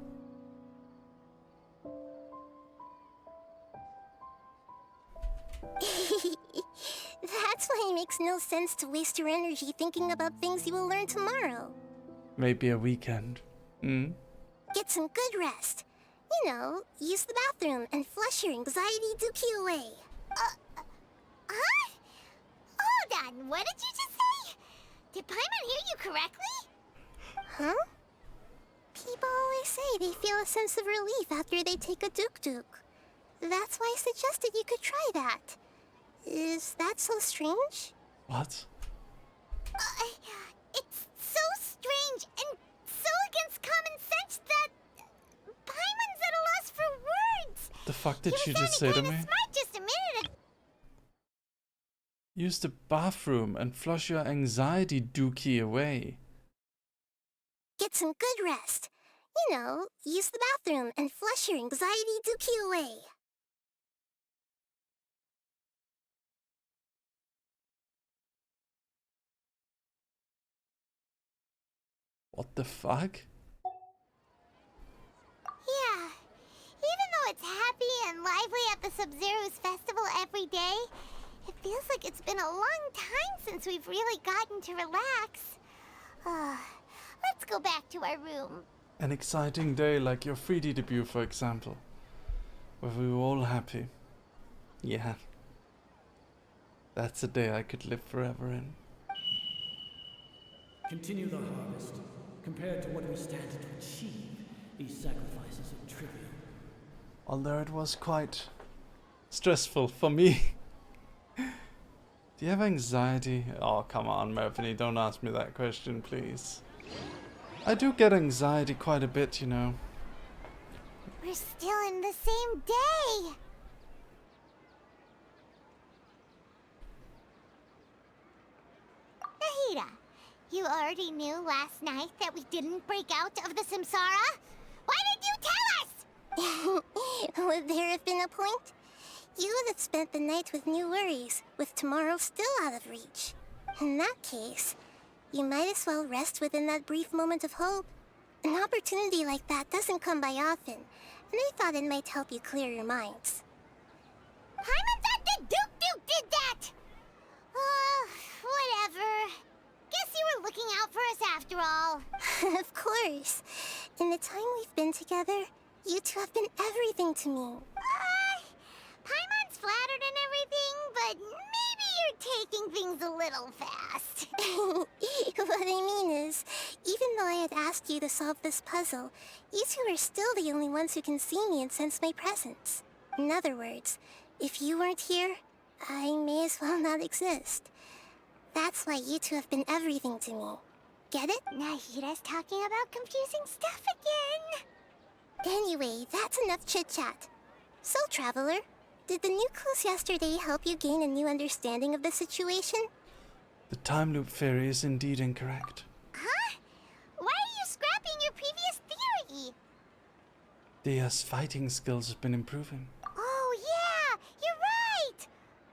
That's why it makes no sense to waste your energy thinking about things you will learn tomorrow. Maybe a weekend. Get some good rest. You know, use the bathroom and flush your anxiety dookie away. Huh? Hold on, what did you just say? Did Paimon hear you correctly? Huh? People always say they feel a sense of relief after they take a duk-duk. That's why I suggested you could try that. Is that so strange? What? It's so strange and so against common sense that Paimon's at a loss for words. The fuck did she just say to me? Smart just a minute ago. Use the bathroom and flush your anxiety dookie away. Get some good rest. You know, use the bathroom and flush your anxiety dookie away. What the fuck? Yeah. Even though it's happy and lively at the Sub-Zero's festival every day, it feels like it's been a long time since we've really gotten to relax. Let's go back to our room. An exciting day like your 3D debut, for example, where we were all happy. Yeah. That's a day I could live forever in. Continue the harvest. Compared to what we stand to achieve, These sacrifices are trivial. Although it was quite stressful for me. Do you have anxiety? Oh, come on, Mervini, don't ask me that question, please. I do get anxiety quite a bit, you know. We're still in the same day. Nahida, you already knew last night that we didn't break out of the Samsara? Why did you tell us? Would there have been a point? You would have spent the night with new worries, with tomorrow still out of reach. In that case, you might as well rest within that brief moment of hope. An opportunity like that doesn't come by often, and I thought it might help you clear your minds. Paimon Duke did that! Whatever. Guess you were looking out for us after all. Of course. In the time we've been together, you two have been everything to me. Paimon's flattered and everything, but maybe you're taking things a little fast. What I mean is, even though I had asked you to solve this puzzle, you two are still the only ones who can see me and sense my presence. In other words, if you weren't here, I may as well not exist. That's why you two have been everything to me. Get it? Nahida's talking about confusing stuff again. Anyway, that's enough chit-chat. So, Traveler, did the new clues yesterday help you gain a new understanding of the situation? The time loop theory is indeed incorrect. Huh? Why are you scrapping your previous theory? Dia's fighting skills have been improving. Oh yeah, you're right!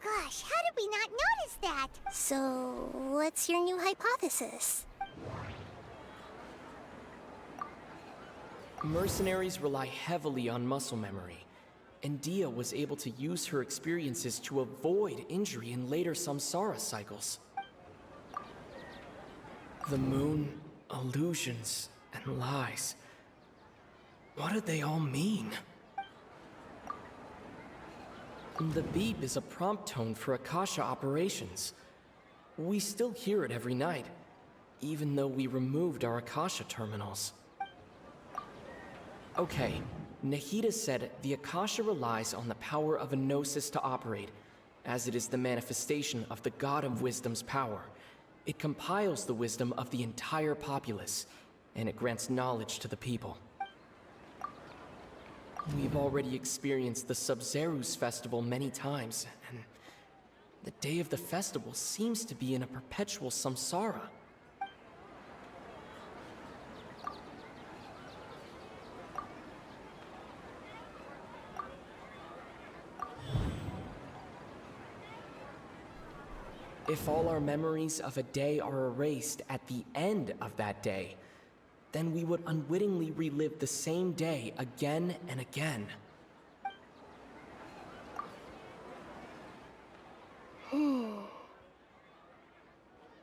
Gosh, how did we not notice that? So, what's your new hypothesis? Mercenaries rely heavily on muscle memory, and Dia was able to use her experiences to avoid injury in later samsara cycles. The moon, illusions, and lies. What do they all mean? The beep is a prompt tone for Akasha operations. We still hear it every night, even though we removed our Akasha terminals. Okay, Nahida said the Akasha relies on the power of a gnosis to operate, as it is the manifestation of the God of Wisdom's power. It compiles the wisdom of the entire populace, and it grants knowledge to the people. We've already experienced the Sub-Zeru's festival many times, and the day of the festival seems to be in a perpetual samsara. If all our memories of a day are erased at the end of that day, then we would unwittingly relive the same day again and again.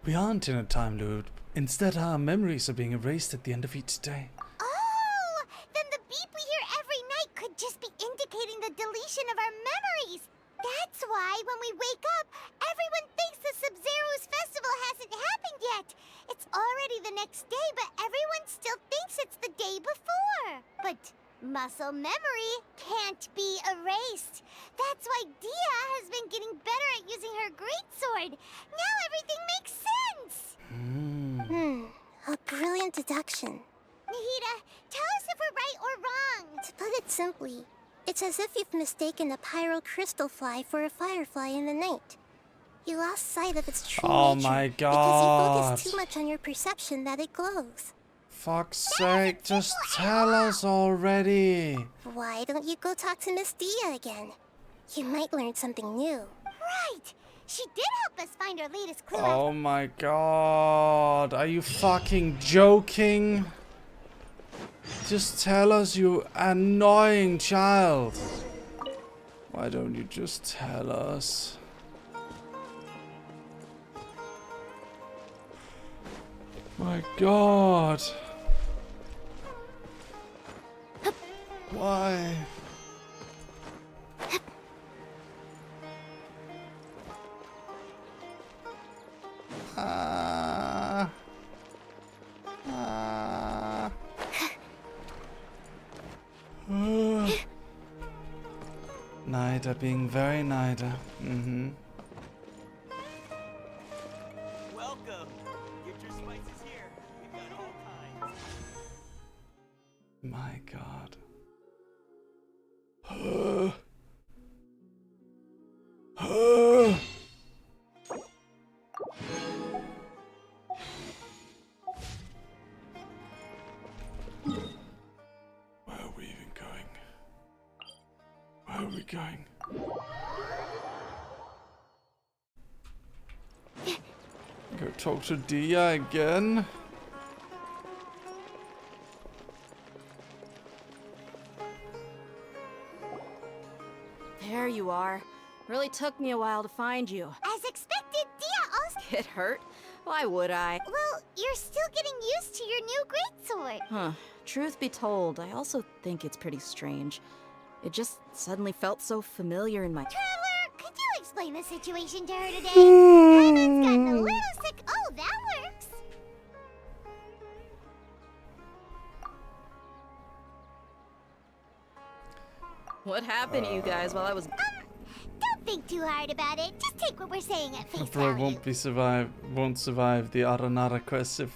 We aren't in a time loop. Instead, our memories are being erased at the end of each day. Oh! Then the beep we hear every night could just be indicating the deletion of our memories. That's why when we wake up, everyone thinks the Sub-Zeru's festival hasn't happened yet. It's already the next day, but everyone still thinks it's the day before. But muscle memory can't be erased. That's why Dia has been getting better at using her greatsword. Now everything makes sense. A brilliant deduction. Nahida, tell us if we're right or wrong. To put it simply, it's as if you've mistaken a pyro crystal fly for a firefly in the night. You lost sight of its true nature my because you god. focus too much on your perception that it glows. Fuck's sake, just tell us already. Why don't you go talk to Miss Dia again? You might learn something new. Right! She did help us find our latest clue. Oh my god, are you fucking joking? Just tell us, you annoying child. Why don't you just tell us? My god. Why? Nida being very Nida. Mm-hmm. Welcome. Get your spices here. We've got all kinds. My God. Where are we even going? Where are we going? Go talk to Dia again. There you are. Really took me a while to find you. As expected, Dia also... Get hurt? Why would I? Well, you're still getting used to your new greatsword. Huh. Truth be told, I also think it's pretty strange. It just suddenly felt so familiar in my... Traveler, could you explain the situation to her today? Paimon's gotten a little sick. Oh, that works. What happened to you guys while I was... Don't think too hard about it. Just take what we're saying at face Bro value. won't survive the Aranara quest if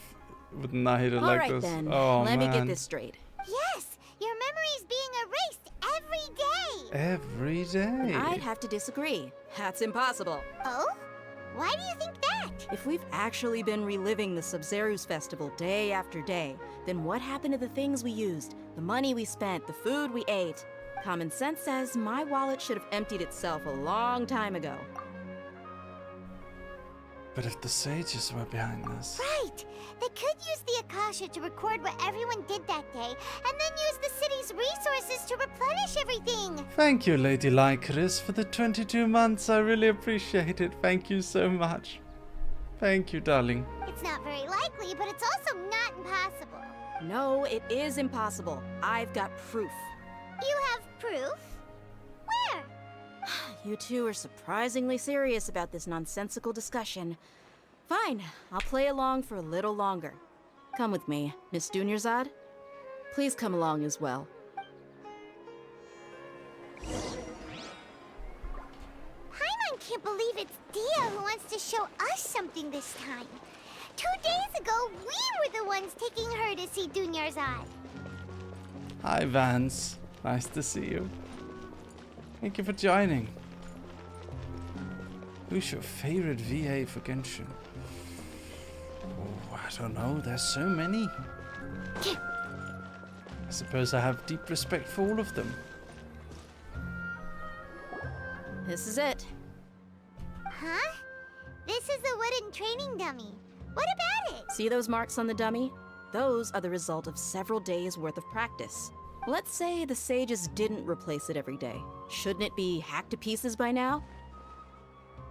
with Nahida like Alright this. then, Oh, let me get man. this straight. Yes, your memory's being erased every day. Every day. I'd have to disagree. That's impossible. Oh? Why do you think that? If we've actually been reliving the Sub-Zeru's festival day after day, then what happened to the things we used, the money we spent, the food we ate? Common sense says my wallet should have emptied itself a long time ago. But if the sages were behind this... Right. They could use the Akasha to record what everyone did that day, and then use the city's resources to replenish everything. Thank you, Lady Lycris, for the 22 months. I really appreciate it. Thank you so much. Thank you, darling. It's not very likely, but it's also not impossible. No, it is impossible. I've got proof. You have proof? Where? You two are surprisingly serious about this nonsensical discussion. Fine, I'll play along for a little longer. Come with me, Miss Dunyarzad. Please come along as well. Paimon can't believe it's Dia who wants to show us something this time. 2 days ago, we were the ones taking her to see Dunyarzad. Hi, Vance. Nice to see you. Thank you for joining. Who's your favorite VA for Genshin? Oh, I don't know. There's so many. I suppose I have deep respect for all of them. This is it. Huh? This is a wooden training dummy. What about it? See those marks on the dummy? Those are the result of several days' worth of practice. Let's say the sages didn't replace it every day. Shouldn't it be hacked to pieces by now?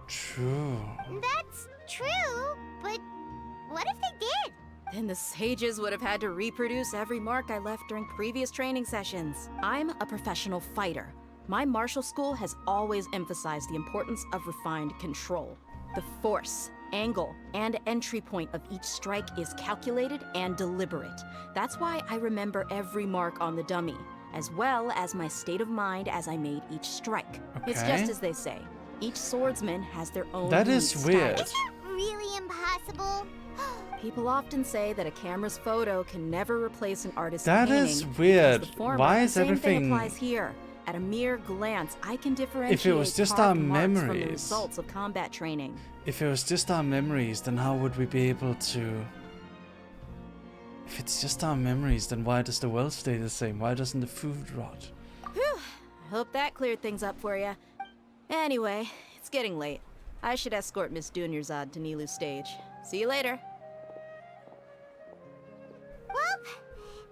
True. That's true, but what if they did? Then the sages would have had to reproduce every mark I left during previous training sessions. I'm a professional fighter. My martial school has always emphasized the importance of refined control. The force, angle, and entry point of each strike is calculated and deliberate. That's why I remember every mark on the dummy, as well as my state of mind as I made each strike. It's Okay. just as they say. Each swordsman has their own That is unique weird. style. Is it really impossible? People often say that a camera's photo can never replace an artist's That painting. is weird. because the former, Why the is same everything- thing applies here. At a mere glance, I can differentiate was just carved our marks from the memories. results of combat training. If it was just our memories, then how would we be able to... If it's just our memories, then why does the world stay the same? Why doesn't the food rot? Whew. Hope that cleared things up for you. Anyway, it's getting late. I should escort Miss Dunyarzad to Nilu's stage. See you later. Well,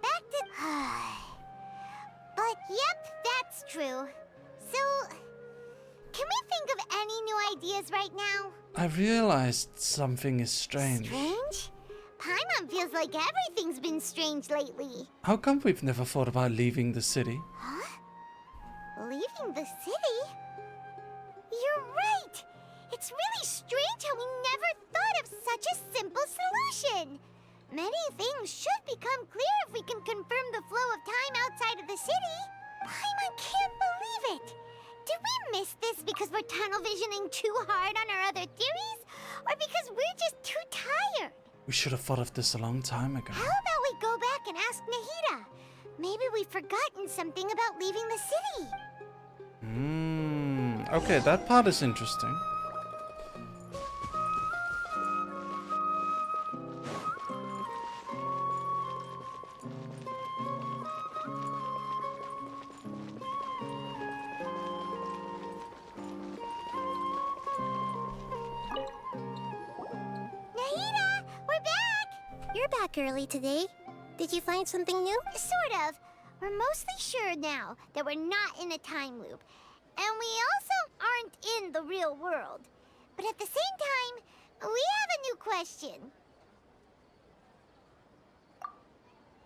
back to... But yep, that's true. So, can we think of any new ideas right now? I realized something is strange. Strange? Paimon feels like everything's been strange lately. How come we've never thought about leaving the city? Huh? Leaving the city? You're right! It's really strange how we never thought of such a simple solution! Many things should become clear if we can confirm the flow of time outside of the city. Paimon can't believe it! Did we're tunnel visioning too hard on our other theories, or because we're just too tired? We should have thought of this a long time ago. How about we go back and ask Nahida? Maybe we've forgotten something about leaving the city. Okay, that part is interesting. Nahida, we're back! You're back early today. Did you find something new? Sort of. We're mostly sure now that we're not in a time loop. And we also aren't in the real world. But at the same time, we have a new question.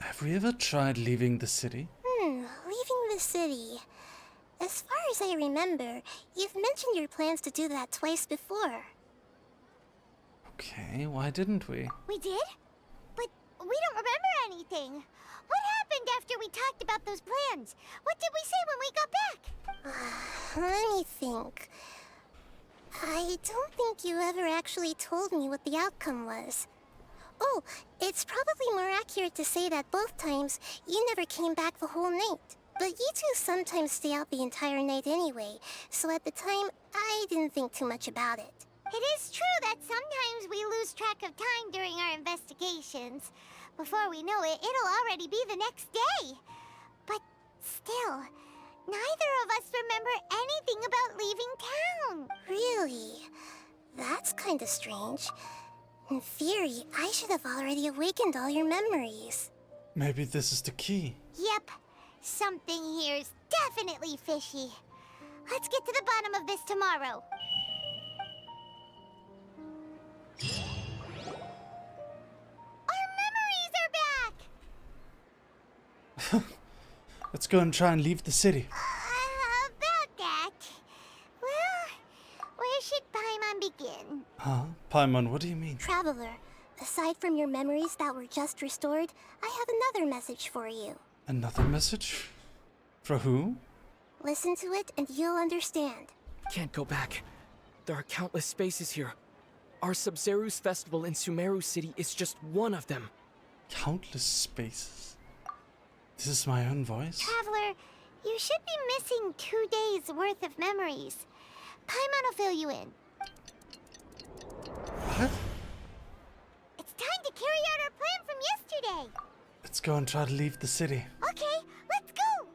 Have we ever tried leaving the city? Leaving the city. As far as I remember, you've mentioned your plans to do that twice before. Okay, why didn't we? We did? But we don't remember anything. What happened after we talked about those plans? What did we say when we got back? Let me think. I don't think you ever actually told me what the outcome was. Oh, it's probably more accurate to say that both times you never came back the whole night. But you two sometimes stay out the entire night anyway, so at the time, I didn't think too much about it. It is true that sometimes we lose track of time during our investigations. Before we know it, it'll already be the next day. But still, neither of us remember anything about leaving town. Really? That's kinda strange. In theory, I should have already awakened all your memories. Maybe this is the key. Yep. Something here's definitely fishy. Let's get to the bottom of this tomorrow. Our memories are back! Let's go and try and leave the city. About that. Well, where should Paimon begin? Huh? Paimon, what do you mean? Traveler, aside from your memories that were just restored, I have another message for you. Another message? For who? Listen to it and you'll understand. Can't go back. There are countless spaces here. Our Sub-Zeru's festival in Sumeru City is just one of them. Countless spaces? This is my own voice? Traveler, you should be missing 2 days worth of memories. Paimon will fill you in. What? It's time to carry out our plan from yesterday. Let's go and try to leave the city. Okay, let's go.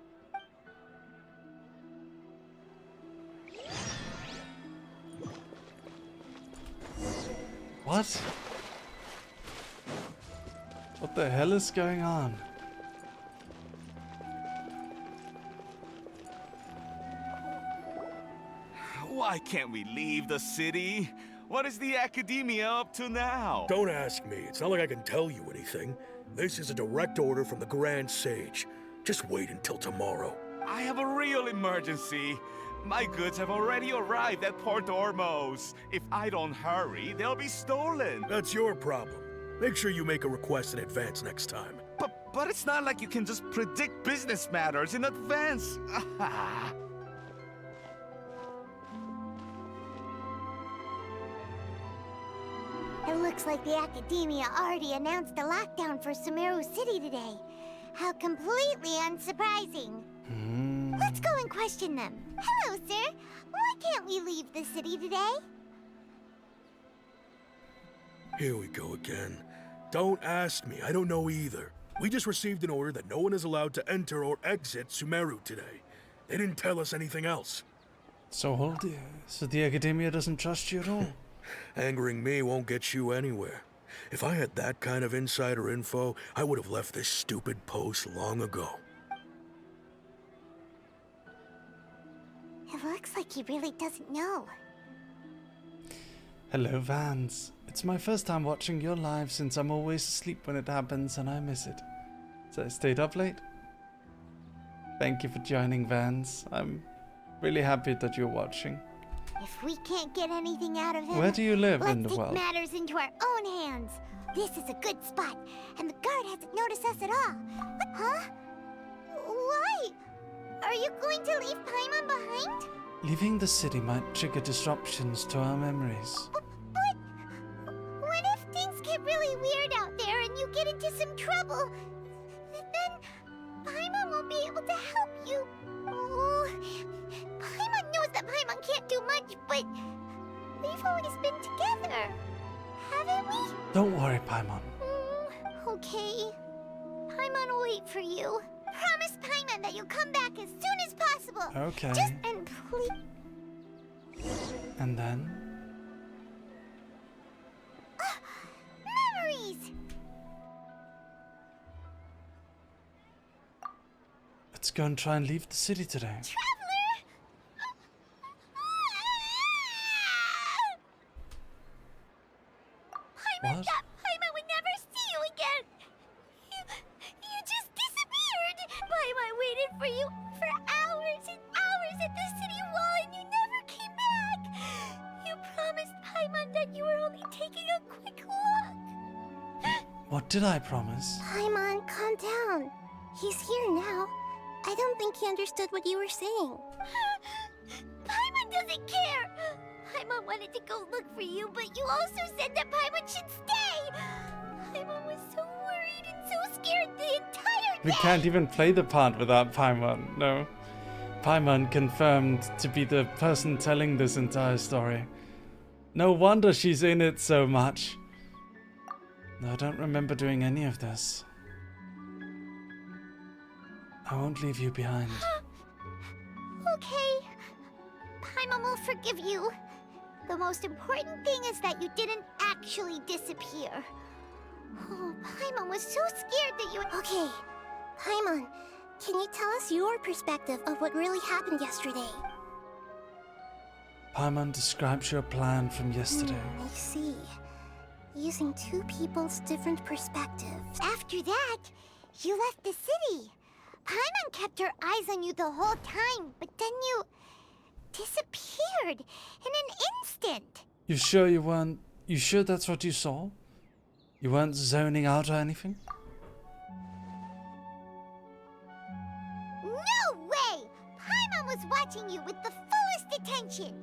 What? What the hell is going on? Why can't we leave the city? What is the academia up to now? Don't ask me. It's not like I can tell you anything. This is a direct order from the Grand Sage. Just wait until tomorrow. I have a real emergency. My goods have already arrived at Port Ormos. If I don't hurry, they'll be stolen. That's your problem. Make sure you make a request in advance next time. But it's not like you can just predict business matters in advance. It looks like the Academia already announced a lockdown for Sumeru City today. How completely unsurprising. Let's go and question them. Hello, sir. Why can't we leave the city today? Here we go again. Don't ask me. I don't know either. We just received an order that no one is allowed to enter or exit Sumeru today. They didn't tell us anything else. So the Academia doesn't trust you at all? Angering me won't get you anywhere. If I had that kind of insider info, I would have left this stupid post long ago. It looks like he really doesn't know. Hello, Vans. It's my first time watching your live since I'm always asleep when it happens and I miss it. So I stayed up late. Thank you for joining, Vans. I'm really happy that you're watching. If we can't get anything out of him, Where do you live let's in the take world? matters into our own hands. This is a good spot, and the guard hasn't noticed us at all. Huh? Why? Are you going to leave Paimon behind? Leaving the city might trigger disruptions to our memories. But what if things get really weird out there and you get into some trouble? Then Paimon won't be able to help you. Oh, Paimon knows that Paimon can't do much, but we've always been together, haven't we? Don't worry, Paimon. Okay. Paimon will wait for you. Promise Paimon that you'll come back as soon as possible. Okay. And please. And then? Memories! Let's go and try and leave the city today. Paimon thought Paimon would never see you again. You just disappeared. Paimon waited for you for hours and hours at the city wall and you never came back. You promised Paimon that you were only taking a quick look. What did I promise? Paimon, calm down. He's here now. I don't think he understood what you were saying. Paimon doesn't care. Paimon wanted to go look for you, but you also said that Paimon should stay. Paimon was so worried and so scared the entire day. We can't even play the part without Paimon, no. Paimon confirmed to be the person telling this entire story. No wonder she's in it so much. I don't remember doing any of this. I won't leave you behind. Okay. Paimon will forgive you. The most important thing is that you didn't actually disappear. Oh, Paimon was so scared that you... Okay, Paimon, can you tell us your perspective of what really happened yesterday? Paimon describes your plan from yesterday. I see. Using two people's different perspectives. After that, you left the city. Paimon kept her eyes on you the whole time, but then you disappeared in an instant. You sure you weren't... You sure that's what you saw? You weren't zoning out or anything? No way! Paimon was watching you with the fullest attention.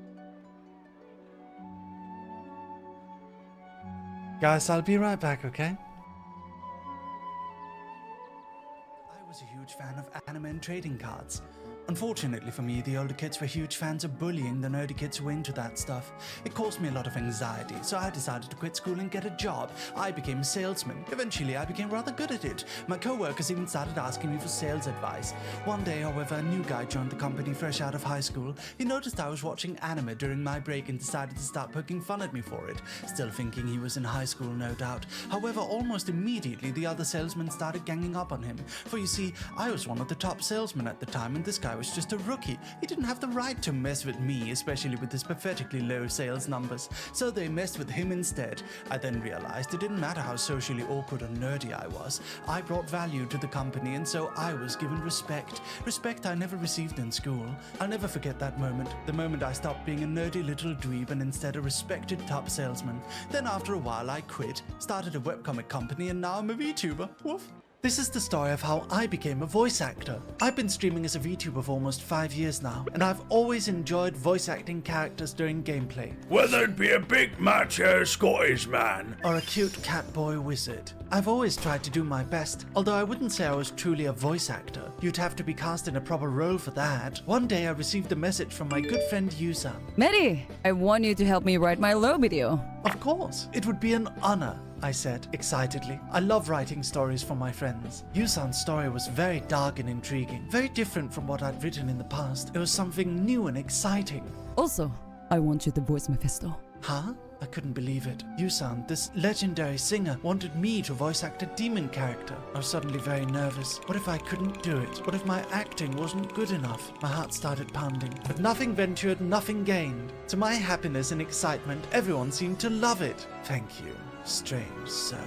Guys, I'll be right back, okay? I was a huge fan of anime and trading cards. Unfortunately for me, the older kids were huge fans of bullying the nerdy kids who were into that stuff. It caused me a lot of anxiety, so I decided to quit school and get a job. I became a salesman. Eventually, I became rather good at it. My co-workers even started asking me for sales advice. One day, however, a new guy joined the company fresh out of high school. He noticed I was watching anime during my break and decided to start poking fun at me for it. Still thinking he was in high school, no doubt. However, almost immediately, the other salesmen started ganging up on him. For you see, I was one of the top salesmen at the time, and this guy was just a rookie. He didn't have the right to mess with me, especially with his pathetically low sales numbers. So they messed with him instead. I then realized it didn't matter how socially awkward or nerdy I was. I brought value to the company, and so I was given respect. Respect I never received in school. I'll never forget that moment. The moment I stopped being a nerdy little dweeb and instead a respected top salesman. Then after a while I quit, started a webcomic company, and now I'm a VTuber. Woof. This is the story of how I became a voice actor. I've been streaming as a VTuber for almost 5 years now, and I've always enjoyed voice acting characters during gameplay. Whether it be a big macho Scottish man or a cute catboy wizard. I've always tried to do my best, although I wouldn't say I was truly a voice actor. You'd have to be cast in a proper role for that. One day I received a message from my good friend Yusa. Mary, I want you to help me write my lore video. Of course, it would be an honor, I said excitedly. I love writing stories for my friends. Yusan's story was very dark and intriguing, very different from what I'd written in the past. It was something new and exciting. Also, I want you to voice Mephisto. Huh? I couldn't believe it. Yusan, this legendary singer, wanted me to voice act a demon character. I was suddenly very nervous. What if I couldn't do it? What if my acting wasn't good enough? My heart started pounding. But nothing ventured, nothing gained. To my happiness and excitement, everyone seemed to love it. Thank you, strange soul.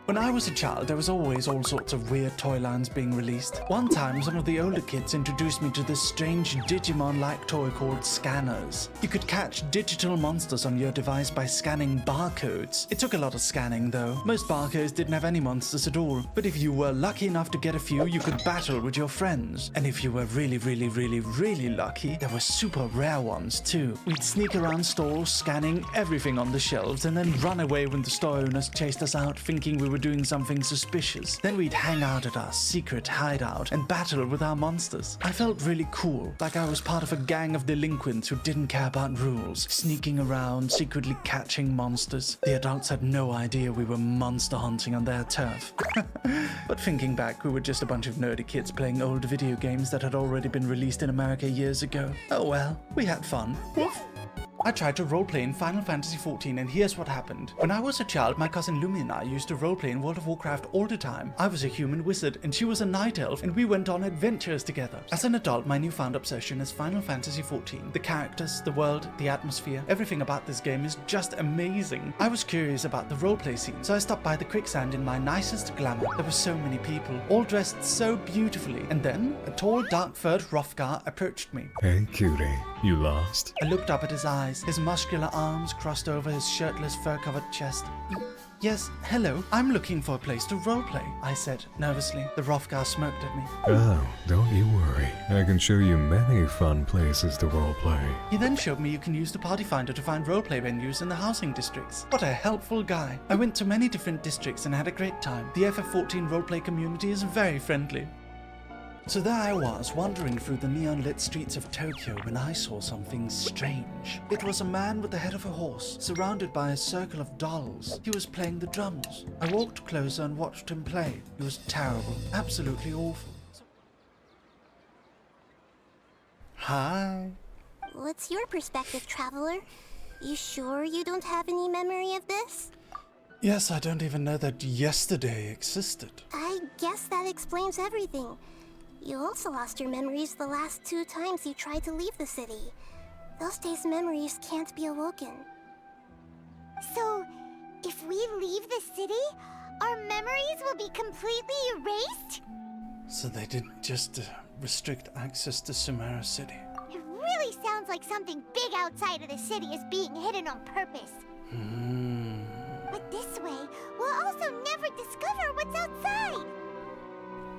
When I was a child, there was always all sorts of weird toy lines being released. One time, some of the older kids introduced me to this strange Digimon-like toy called scanners. You could catch digital monsters on your device by scanning barcodes. It took a lot of scanning, though. Most barcodes didn't have any monsters at all. But if you were lucky enough to get a few, you could battle with your friends. And if you were really lucky, there were super rare ones, too. We'd sneak around stores, scanning everything on the shelves, and then run away when the store owners chased us out, thinking we were doing something suspicious. Then we'd hang out at our secret hideout and battle with our monsters. I felt really cool, like I was part of a gang of delinquents who didn't care about rules, sneaking around, secretly catching monsters. The adults had no idea we were monster hunting on their turf. But thinking back, we were just a bunch of nerdy kids playing old video games that had already been released in America years ago. Oh well, we had fun. Woof. I tried to roleplay in Final Fantasy XIV, and here's what happened. When I was a child, my cousin Lumi and I used to roleplay in World of Warcraft all the time. I was a human wizard, and she was a night elf, and we went on adventures together. As an adult, my newfound obsession is Final Fantasy XIV. The characters, the world, the atmosphere, everything about this game is just amazing. I was curious about the roleplay scene, so I stopped by the quicksand in my nicest glamour. There were so many people, all dressed so beautifully, and then a tall, dark-furred Hrothgar approached me. Hey, cutie, you lost? I looked up at his eyes. His muscular arms crossed over his shirtless, fur-covered chest. Yes, hello. I'm looking for a place to roleplay, I said nervously. The Hrothgar smirked at me. Oh, don't you worry. I can show you many fun places to roleplay. He then showed me you can use the party finder to find roleplay venues in the housing districts. What a helpful guy. I went to many different districts and had a great time. The FF14 roleplay community is very friendly. So there I was, wandering through the neon-lit streets of Tokyo when I saw something strange. It was a man with the head of a horse, surrounded by a circle of dolls. He was playing the drums. I walked closer and watched him play. It was terrible, absolutely awful. Hi. What's your perspective, traveler? You sure you don't have any memory of this? Yes, I don't even know that yesterday existed. I guess that explains everything. You also lost your memories the last 2 times you tried to leave the city. Those days' memories can't be awoken. So, if we leave the city, our memories will be completely erased? So they didn't just restrict access to Sumeru City. It really sounds like something big outside of the city is being hidden on purpose. But this way, we'll also never discover what's outside.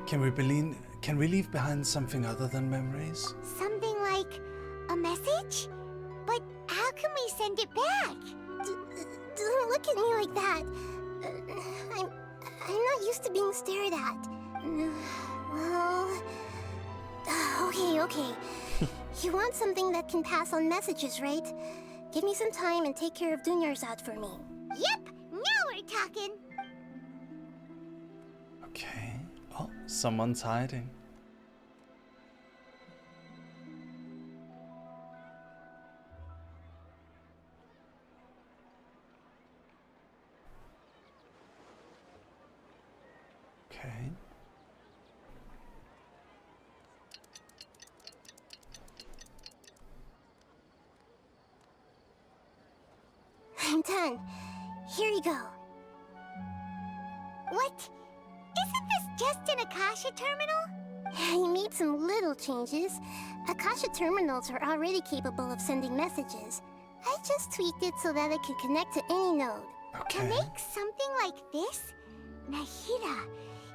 Can we leave behind something other than memories? Something like a message? But how can we send it back? Don't look at me like that. I'm not used to being stared at. Well... Okay. You want something that can pass on messages, right? Give me some time and take care of Dunyarzad for me. Yep! Now we're talking! Okay. Oh, someone's hiding. Okay. I'm done. Here you go. What? Isn't this just an Akasha terminal? I made some little changes. Akasha terminals are already capable of sending messages. I just tweaked it so that it can connect to any node. To make something like this? Nahida,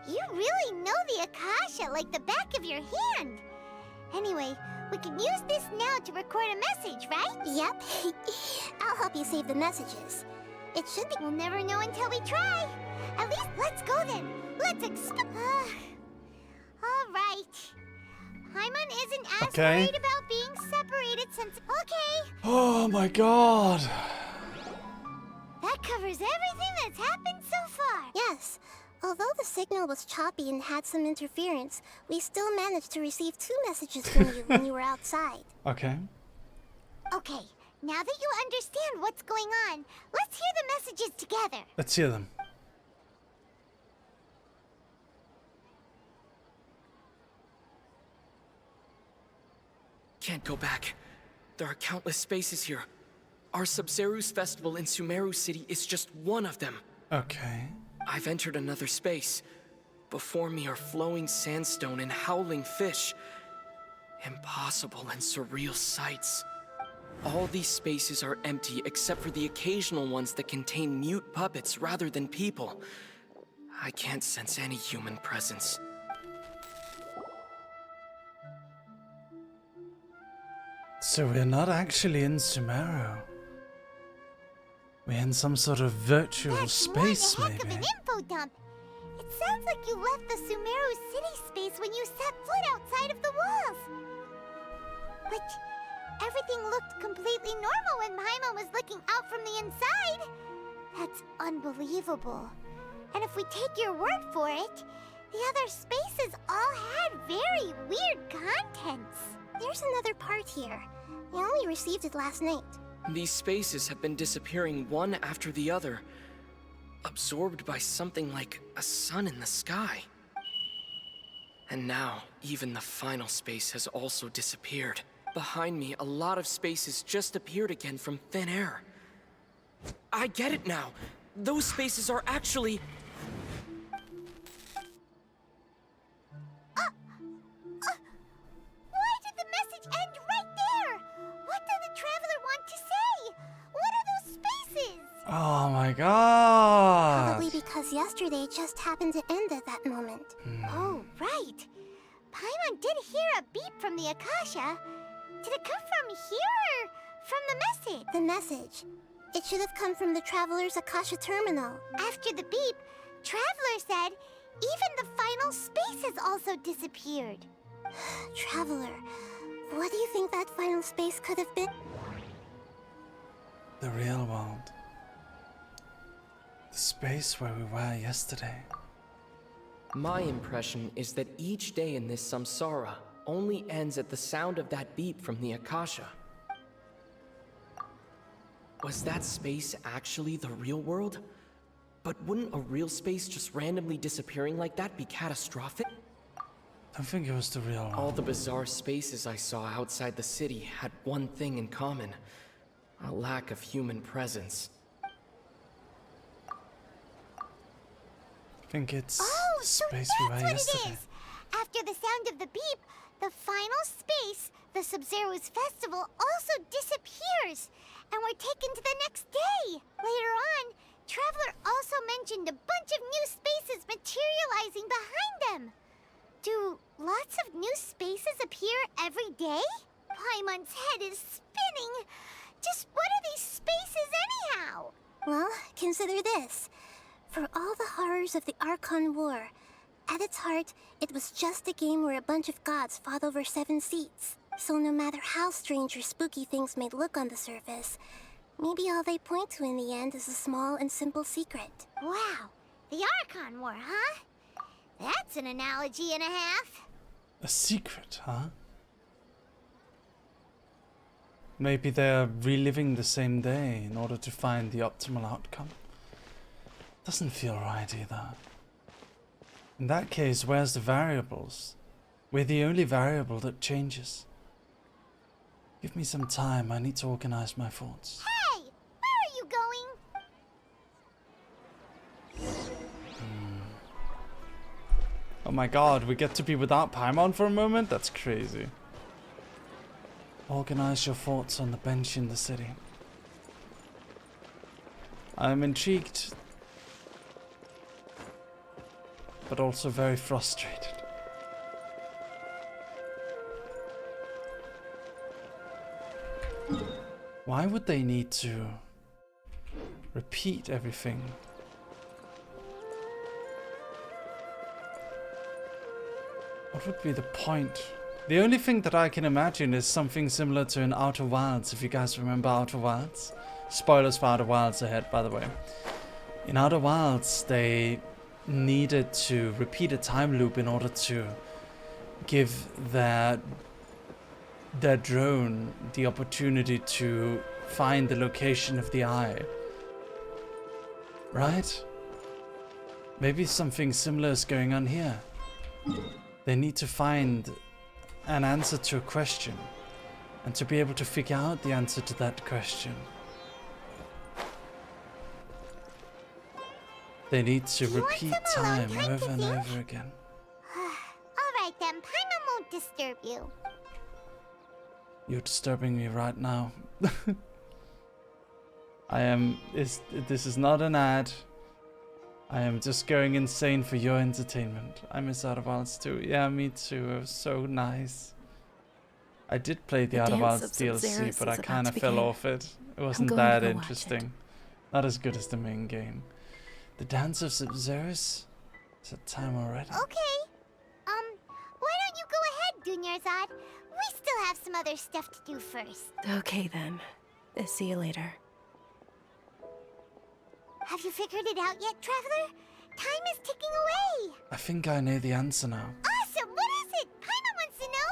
you really know the Akasha like the back of your hand. Anyway, we can use this now to record a message, right? Yep. I'll help you save the messages. It should be... We'll never know until we try. At least, let's go then. Let's all right. Paimon isn't as worried about being separated since... Okay. Oh my god. That covers everything that's happened so far. Yes. Although the signal was choppy and had some interference, we still managed to receive 2 messages from you when you were outside. Okay. Okay, now that you understand what's going on, let's hear the messages together. Let's hear them. Can't go back. There are countless spaces here. Our Sub-Zeru's festival in Sumeru City is just one of them. Okay. I've entered another space. Before me are flowing sandstone and howling fish. Impossible and surreal sights. All these spaces are empty except for the occasional ones that contain mute puppets rather than people. I can't sense any human presence. So we're not actually in Sumeru. We're in some sort of virtual space, One heck maybe. of an info dump. It sounds like you left the Sumeru city space when you set foot outside of the walls. But everything looked completely normal when Paimon was looking out from the inside. That's unbelievable. And if we take your word for it, the other spaces all had very weird contents. There's another part here. I only received it last night. These spaces have been disappearing one after the other, absorbed by something like a sun in the sky. And now, even the final space has also disappeared. Behind me, a lot of spaces just appeared again from thin air. I get it now. Those spaces are actually... Why did the message end right there? What did the traveler want to say? What are those spaces? Oh my god! Probably because yesterday just happened to end at that moment. Oh, right. Paimon did hear a beep from the Akasha. Did it come from here or from the message? The message. It should have come from the Traveler's Akasha terminal. After the beep, Traveler said even the final spaces also disappeared. Traveler, what do you think that final space could have been? The real world. The space where we were yesterday. My impression is that each day in this samsara only ends at the sound of that beep from the Akasha. Was that space actually the real world? But wouldn't a real space just randomly disappearing like that be catastrophic? I think it was the real world. All the bizarre spaces I saw outside the city had one thing in common: a lack of human presence. I think it's the So space that's we were what yesterday. it is. After the sound of the beep, the final space, the Sub-Zero's festival, also disappears. And we're taken to the next day. Later on, Traveler also mentioned a bunch of new spaces materializing behind them. Do lots of new spaces appear every day? Paimon's head is spinning. Just what are these spaces anyhow? Well, consider this. For all the horrors of the Archon War, at its heart, it was just a game where a bunch of gods fought over 7 seats. So no matter how strange or spooky things may look on the surface, maybe all they point to in the end is a small and simple secret. Wow, the Archon War, huh? That's an analogy and a half. A secret, huh? Maybe they're reliving the same day in order to find the optimal outcome. Doesn't feel right either. In that case, where's the variables? We're the only variable that changes. Give me some time, I need to organize my thoughts. Hey, where are you going? Oh my god, we get to be without Paimon for a moment? That's crazy. Organize your thoughts on the bench in the city. I'm intrigued, but also very frustrated. Why would they need to repeat everything? What would be the point? The only thing that I can imagine is something similar to an Outer Wilds, if you guys remember Outer Wilds. Spoilers for Outer Wilds ahead, by the way. In Outer Wilds, they needed to repeat a time loop in order to give their drone the opportunity to find the location of the eye. Right? Maybe something similar is going on here. They need to find an answer to a question, and to be able to figure out the answer to that question, They need to repeat time over and over again. Alright then, Paimon won't disturb you. You're disturbing me right now. This is not an ad. I am just going insane for your entertainment. I miss Outer Wilds too. Yeah, me too. It was so nice. I did play the Outer Wilds DLC, but I kind of fell off it. It wasn't that interesting. Not as good as the main game. The Dance of Sub-Zeros? Is it time already? Okay. Why don't you go ahead, Dunyarzad? We still have some other stuff to do first. Okay then. See you later. Have you figured it out yet, Traveler? Time is ticking away. I think I know the answer now. Awesome! What is it? Paimon wants to know.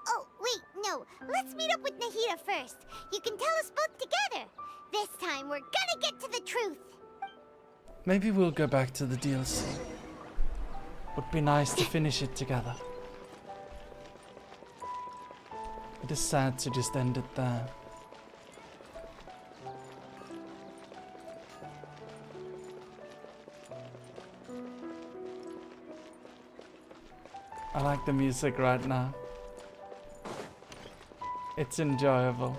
Oh, wait, no. Let's meet up with Nahida first. You can tell us both together. This time, we're gonna get to the truth. Maybe we'll go back to the DLC. Would be nice to finish it together. It is sad to just end it there. I like the music right now. It's enjoyable.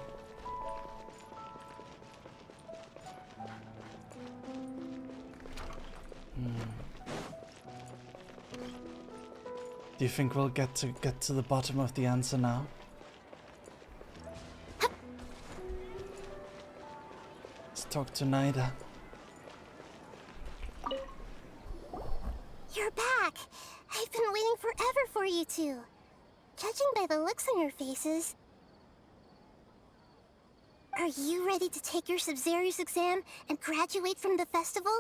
Do you think we'll get to the bottom of the answer now? Let's talk to Nahida. You're back! I've been waiting forever for you two. Judging by the looks on your faces, are you ready to take your Sub-Zero's exam and graduate from the festival?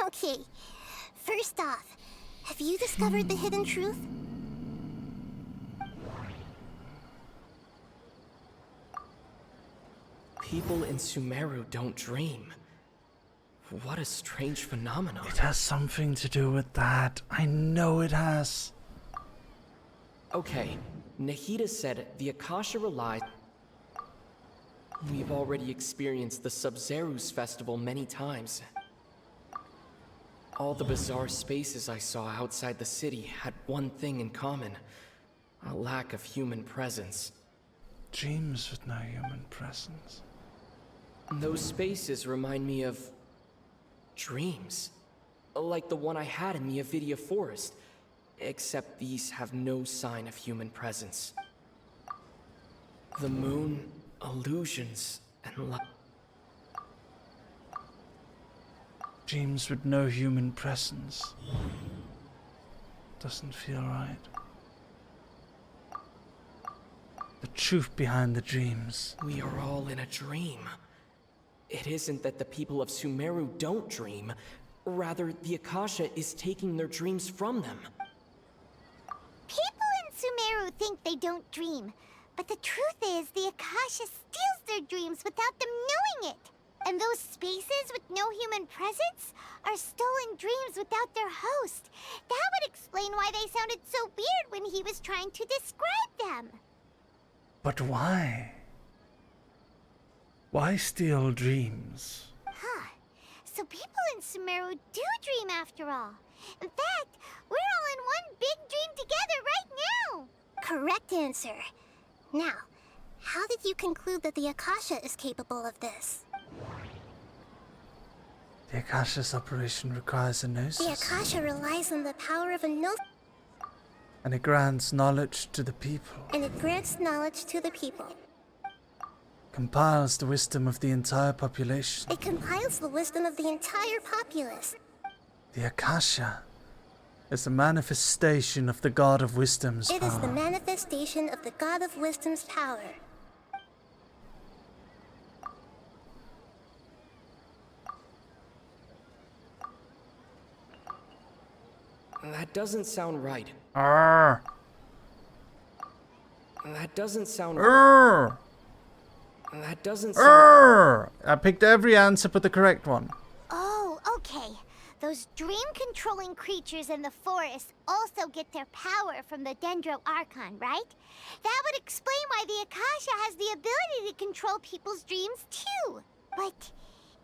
Okay, first off, have you discovered the hidden truth? People in Sumeru don't dream. What a strange phenomenon. It has something to do with that. I know it has. Okay, Nahida said the Akasha relies... We've already experienced the Sub-Zero's festival many times. All the bizarre spaces I saw outside the city had one thing in common. A lack of human presence. Dreams with no human presence. Those spaces remind me of... dreams. Like the one I had in the Avidia Forest. Except these have no sign of human presence. The moon, illusions, and light. Dreams with no human presence. Doesn't feel right. The truth behind the dreams. We are all in a dream. It isn't that the people of Sumeru don't dream. Rather, the Akasha is taking their dreams from them. People in Sumeru think they don't dream. But the truth is, the Akasha steals their dreams without them knowing it. And those spaces with no human presence are stolen dreams without their host. That would explain why they sounded so weird when he was trying to describe them. But why? Why steal dreams? Huh. So people in Sumeru do dream after all. In fact, we're all in one big dream together right now. Correct answer. Now, how did you conclude that the Akasha is capable of this? The Akasha's operation requires a gnosis. The Akasha relies on the power of a gnosis. And it grants knowledge to the people. And it grants knowledge to the people. Compiles the wisdom of the entire population. It compiles the wisdom of the entire populace. The Akasha is a manifestation of the God of Wisdom's power. It is the manifestation of the God of Wisdom's power. That doesn't sound right. Arr. That doesn't sound... Arr. That doesn't sound... Arr. I picked every answer but the correct one. Oh, okay. those dream-controlling creatures in the forest also get their power from the Dendro Archon, right? That would explain why the Akasha has the ability to control people's dreams too. But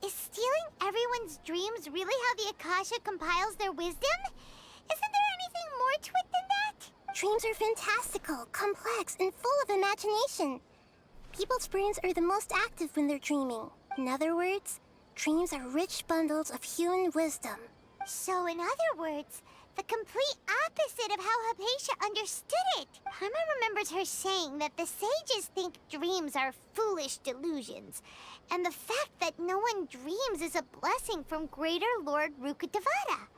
is stealing everyone's dreams really how the Akasha compiles their wisdom? Isn't there anything more to it than that? Dreams are fantastical, complex, and full of imagination. People's brains are the most active when they're dreaming. In other words, dreams are rich bundles of human wisdom. So in other words, the complete opposite of how Hypatia understood it. Paimon remembers her saying that the sages think dreams are foolish delusions, and the fact that no one dreams is a blessing from Greater Lord Rukkhadevata.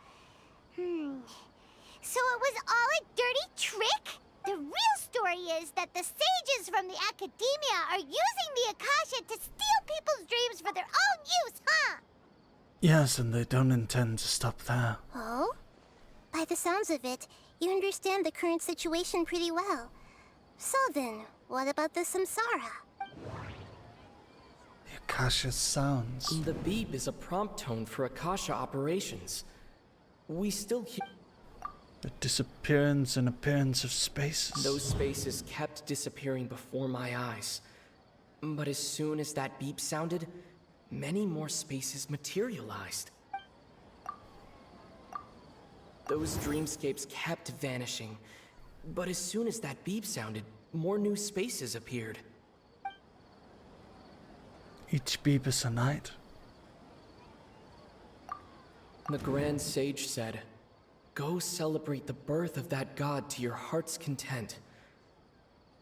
So it was all a dirty trick? The real story is that the sages from the Academia are using the Akasha to steal people's dreams for their own use, huh? Yes, and they don't intend to stop there. Oh? By the sounds of it, you understand the current situation pretty well. So then, what about the Samsara? The Akasha sounds. The beep is a prompt tone for Akasha operations. We still hear The disappearance and appearance of spaces. those spaces kept disappearing before my eyes. But as soon as that beep sounded, many more spaces materialized. Those dreamscapes kept vanishing, but as soon as that beep sounded, more new spaces appeared. Each beep is a night. The Grand Sage said, "Go celebrate the birth of that god to your heart's content."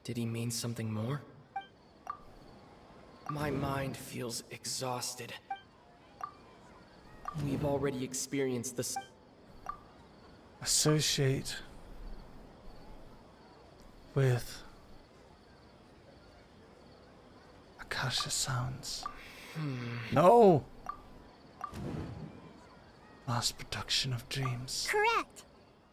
Did he mean something more? My mind feels exhausted. We've already experienced this. Associate with Akasha sounds. No! Mass production of dreams. Correct.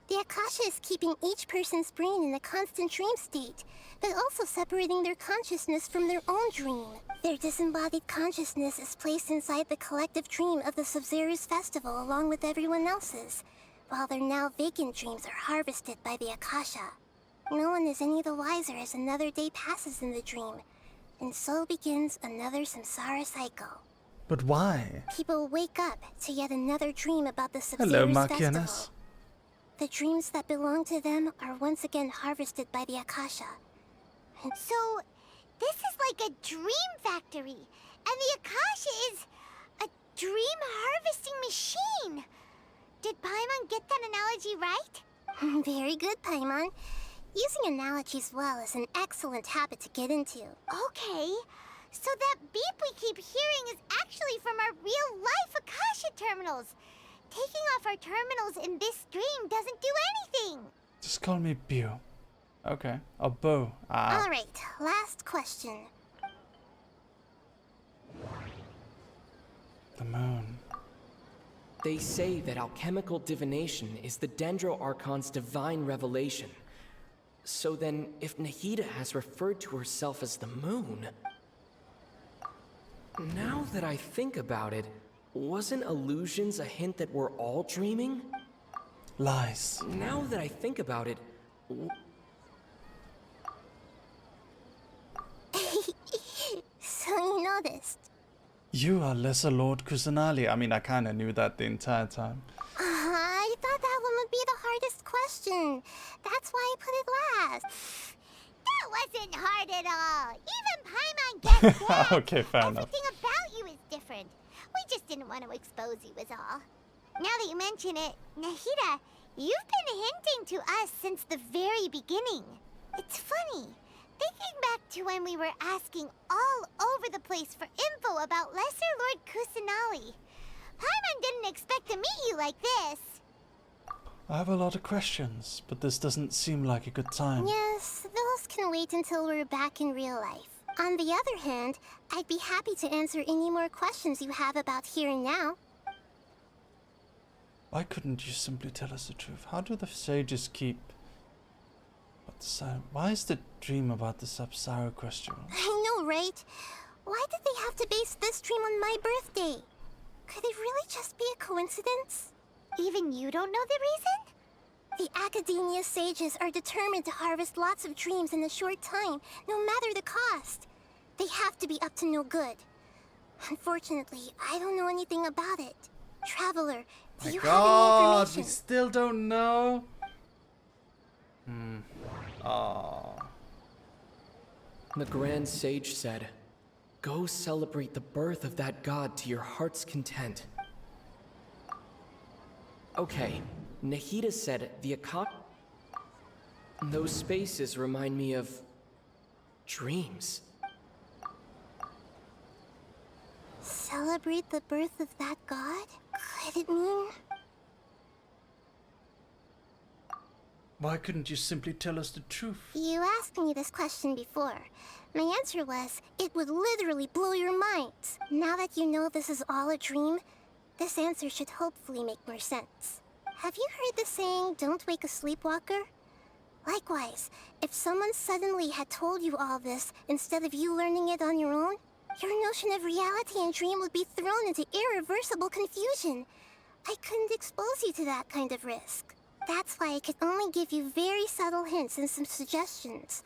The Akasha is keeping each person's brain in a constant dream state, but also separating their consciousness from their own dream. Their disembodied consciousness is placed inside the collective dream of the Sub-Zero's festival along with everyone else's, while their now vacant dreams are harvested by the Akasha. No one is any the wiser as another day passes in the dream, and so begins another samsara cycle. But why? People wake up to yet another dream about the Hello, Sub-Zero's Marcianas. festival. The dreams that belong to them are once again harvested by the Akasha. So, this is like a dream factory, and the Akasha is a dream harvesting machine. Did Paimon get that analogy right? Very good, Paimon. Using analogies well is an excellent habit to get into. Okay, so that beep we keep hearing is actually from our real-life Akasha terminals. Taking off our terminals in this dream doesn't do anything. Just call me Bew. Okay. Or Bo. Ah. Alright, last question. The moon. They say that alchemical divination is the Dendro Archon's divine revelation. So then, if Nahida has referred to herself as the moon... Now that I think about it, wasn't illusions a hint that we're all dreaming? Lies. Now that I think about it... So you noticed. You are Lesser Lord Kusanali. I mean, I kinda knew that the entire time. I thought that one would be the hardest question. That's why I put it last. That wasn't hard at all. Even Paimon gets that. Okay, fair enough. Everything about you is different. We just didn't want to expose you is all. Now that you mention it, Nahida, you've been hinting to us since the very beginning. It's funny. Thinking back to when we were asking all over the place for info about Lesser Lord Kusanali. Paimon didn't expect to meet you like this. I have a lot of questions, but this doesn't seem like a good time. Yes, those can wait until we're back in real life. On the other hand, I'd be happy to answer any more questions you have about here and now. Why couldn't you simply tell us the truth? How do the sages keep... Why is the dream about the Sub-Zero question? I know, right? Why did they have to base this dream on my birthday? Could it really just be a coincidence? Even you don't know the reason? The Academia sages are determined to harvest lots of dreams in a short time, no matter the cost. They have to be up to no good. Unfortunately, I don't know anything about it. Traveler, do you have any information? We still don't know. The Grand Sage said, "Go celebrate the birth of that god to your heart's content." Okay, Nahida said the those spaces remind me of dreams. Celebrate the birth of that god? Could it mean? Why couldn't you simply tell us the truth? You asked me this question before. My answer was, it would literally blow your minds. Now that you know this is all a dream, this answer should hopefully make more sense. Have you heard the saying, "Don't wake a sleepwalker"? Likewise, if someone suddenly had told you all this instead of you learning it on your own, your notion of reality and dream would be thrown into irreversible confusion. I couldn't expose you to that kind of risk. That's why I could only give you very subtle hints and some suggestions.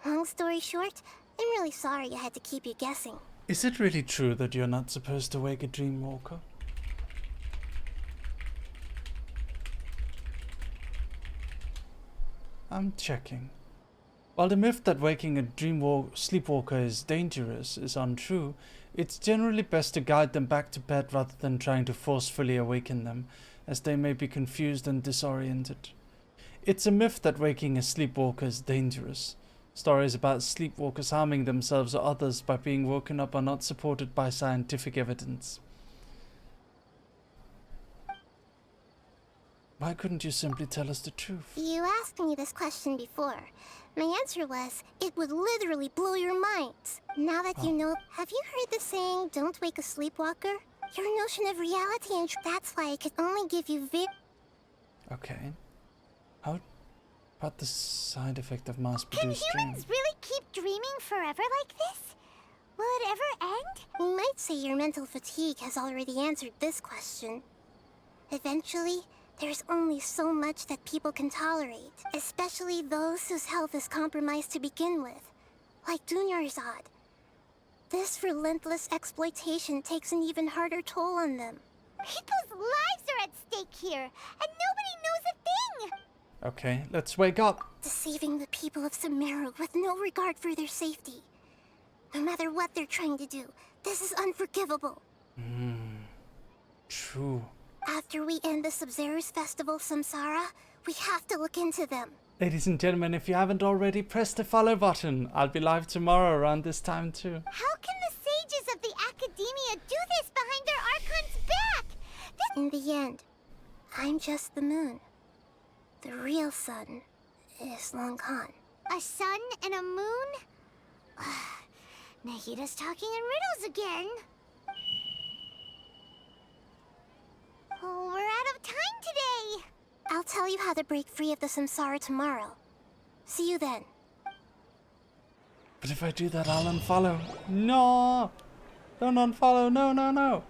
Long story short, I'm really sorry I had to keep you guessing. Is it really true that you're not supposed to wake a dreamwalker? I'm checking. While the myth that waking a sleepwalker is dangerous is untrue, it's generally best to guide them back to bed rather than trying to forcefully awaken them, as they may be confused and disoriented. It's a myth that waking a sleepwalker is dangerous. Stories about sleepwalkers harming themselves or others by being woken up are not supported by scientific evidence. Why couldn't you simply tell us the truth? You asked me this question before. My answer was, it would literally blow your minds. Now that you know, have you heard the saying, "Don't wake a sleepwalker"? Your notion of reality and that's why I could only give you Okay. How about the side effect of mass-produced Can humans really keep dreaming forever like this? Will it ever end? You might say your mental fatigue has already answered this question. Eventually, there's only so much that people can tolerate, especially those whose health is compromised to begin with, like Dunyarzad. This relentless exploitation takes an even harder toll on them. People's lives are at stake here, and nobody knows a thing! Okay, let's wake up. Deceiving the people of Sumeru with no regard for their safety. No matter what they're trying to do, this is unforgivable. True. After we end the Sub-Zero's festival, Samsara, we have to look into them. Ladies and gentlemen, if you haven't already, press the follow button. I'll be live tomorrow around this time too. How can the sages of the Academia do this behind their Archon's back? In the end, I'm just the moon. The real sun is long gone. A sun and a moon? Nahida's talking in riddles again. Oh, we're out of time today. I'll tell you how to break free of the samsara tomorrow. See you then. But if I do that, I'll unfollow. No! Don't unfollow. No, no, no.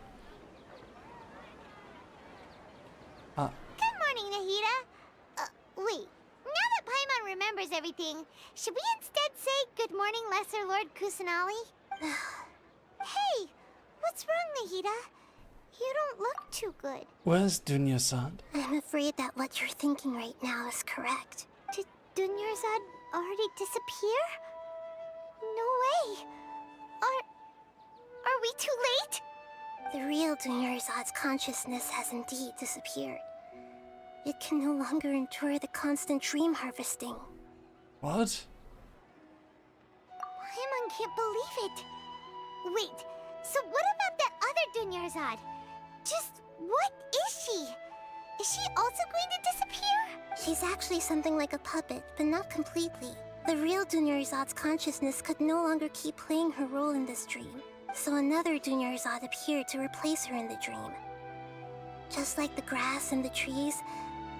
Good morning, Nahida. Wait. Now that Paimon remembers everything, should we instead say good morning, Lesser Lord Kusanali? Hey, what's wrong, Nahida? You don't look too good. Where's Dunyarzad? I'm afraid that what you're thinking right now is correct. Did Dunyarzad already disappear? No way. Are we too late? The real Dunyarzad's consciousness has indeed disappeared. It can no longer endure the constant dream harvesting. What? Paimon can't believe it. Wait, so what about that other Dunyarzad? Just what is she? Is she also going to disappear? She's actually something like a puppet, but not completely. The real Dunyarzad's consciousness could no longer keep playing her role in this dream. So another Dunyarzad appeared to replace her in the dream. Just like the grass and the trees,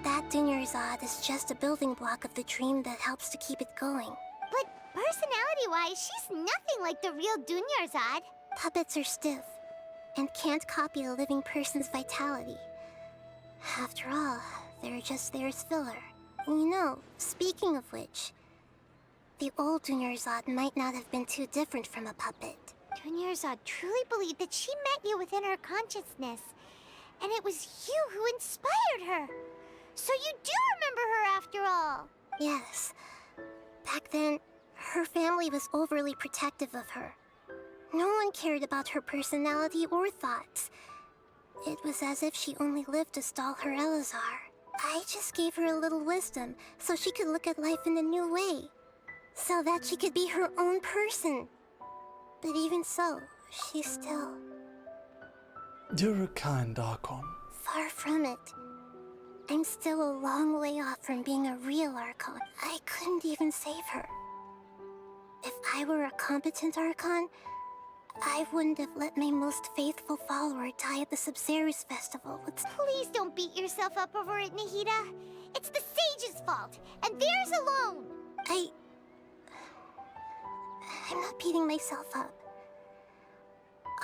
that Dunyarzad is just a building block of the dream that helps to keep it going. But personality-wise, she's nothing like the real Dunyarzad. Puppets are stiff and can't copy a living person's vitality. After all, they're just there as filler. You know, speaking of which, the old Dunyarzad might not have been too different from a puppet. Dunyarzad truly believed that she met you within her consciousness, and it was you who inspired her. So you do remember her after all. Yes. Back then, her family was overly protective of her. No one cared about her personality or thoughts. It was as if she only lived to stall her Elazar. I just gave her a little wisdom so she could look at life in a new way. So that she could be her own person. But even so, she's still... You're a kind Archon. Far from it. I'm still a long way off from being a real Archon. I couldn't even save her. If I were a competent Archon, I wouldn't have let my most faithful follower die at the Sabzeruz festival with... Please don't beat yourself up over it, Nahida. It's the sage's fault, and theirs alone. I'm not beating myself up.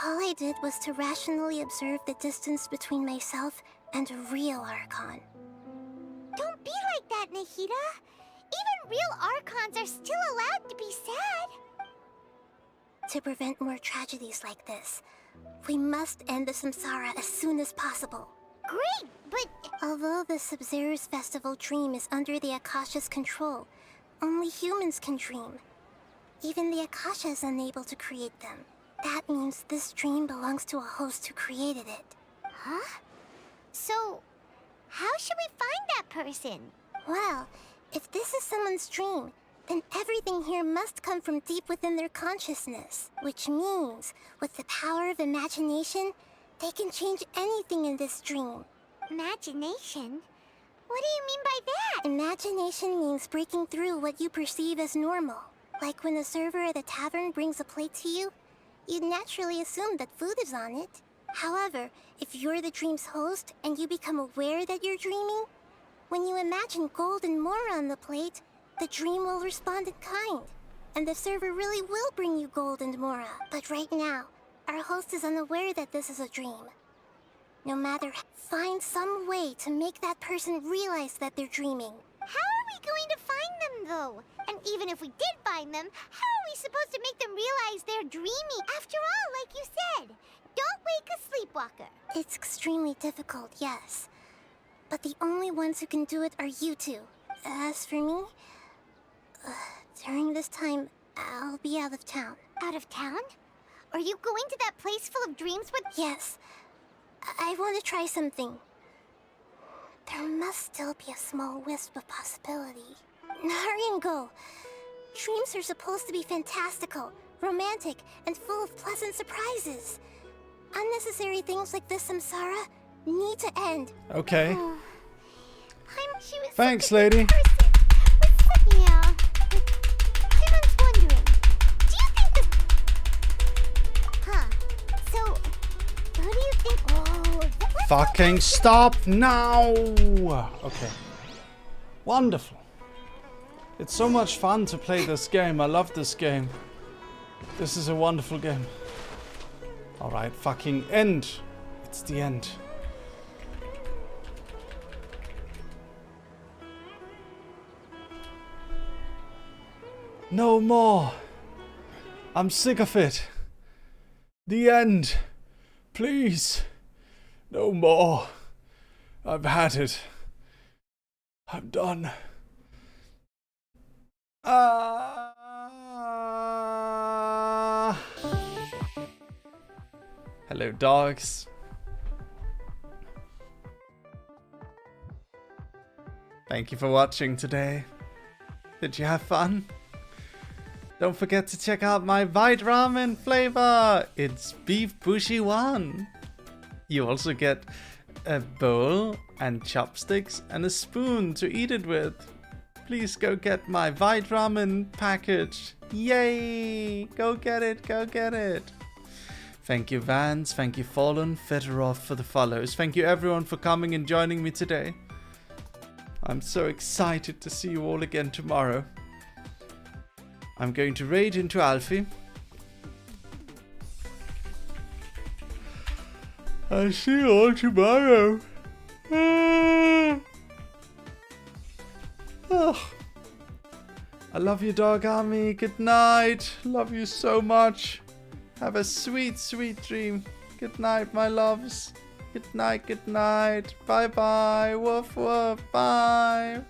All I did was to rationally observe the distance between myself and a real Archon. Don't be like that, Nahida. Even real Archons are still allowed to be sad. To prevent more tragedies like this, we must end the Samsara as soon as possible. Great, but... Although the Sabzeruz festival dream is under the Akasha's control, only humans can dream. Even the Akasha is unable to create them. That means this dream belongs to a host who created it. Huh? So, how should we find that person? Well, if this is someone's dream, then everything here must come from deep within their consciousness. Which means, with the power of imagination, they can change anything in this dream. Imagination? What do you mean by that? Imagination means breaking through what you perceive as normal. Like when a server at a tavern brings a plate to you, you'd naturally assume that food is on it. However, if you're the dream's host and you become aware that you're dreaming, when you imagine gold and more on the plate, the dream will respond in kind, and the server really will bring you gold and mora. But right now, our host is unaware that this is a dream. No matter, find some way to make that person realize that they're dreaming. How are we going to find them, though? And even if we did find them, how are we supposed to make them realize they're dreaming? After all, like you said, don't wake a sleepwalker. It's extremely difficult, yes. But the only ones who can do it are you two. As for me, during this time, I'll be out of town. Out of town? Are you going to that place full of dreams with... Yes. I want to try something. There must still be a small wisp of possibility. Hurry and go. Dreams are supposed to be fantastical, romantic, and full of pleasant surprises. Unnecessary things like this samsara need to end. Okay. She was Thanks, such a good lady. person. Yeah. Paimon's wondering, do you think this... Huh. So, who do you think... Oh, Fucking stop now! Okay. Wonderful. It's so much fun to play this game. I love this game. This is a wonderful game. Alright, fucking end. It's the end. No more. I'm sick of it. The end. Please. No more. I've had it. I'm done. Hello, dogs. Thank you for watching today. Did you have fun? Don't forget to check out my white ramen flavor. It's beef bushi 1. You also get a bowl and chopsticks and a spoon to eat it with. Please go get my white ramen package. Yay! Go get it, go get it. Thank you, Vance. Thank you, Fallen, Fedorov for the follows. Thank you, everyone, for coming and joining me today. I'm so excited to see you all again tomorrow. I'm going to raid into Alfie. I'll see you all tomorrow. Ugh. I love you, dog army. Good night. Love you so much. Have a sweet, sweet dream. Good night, my loves. Good night, good night. Bye bye. Woof woof. Bye.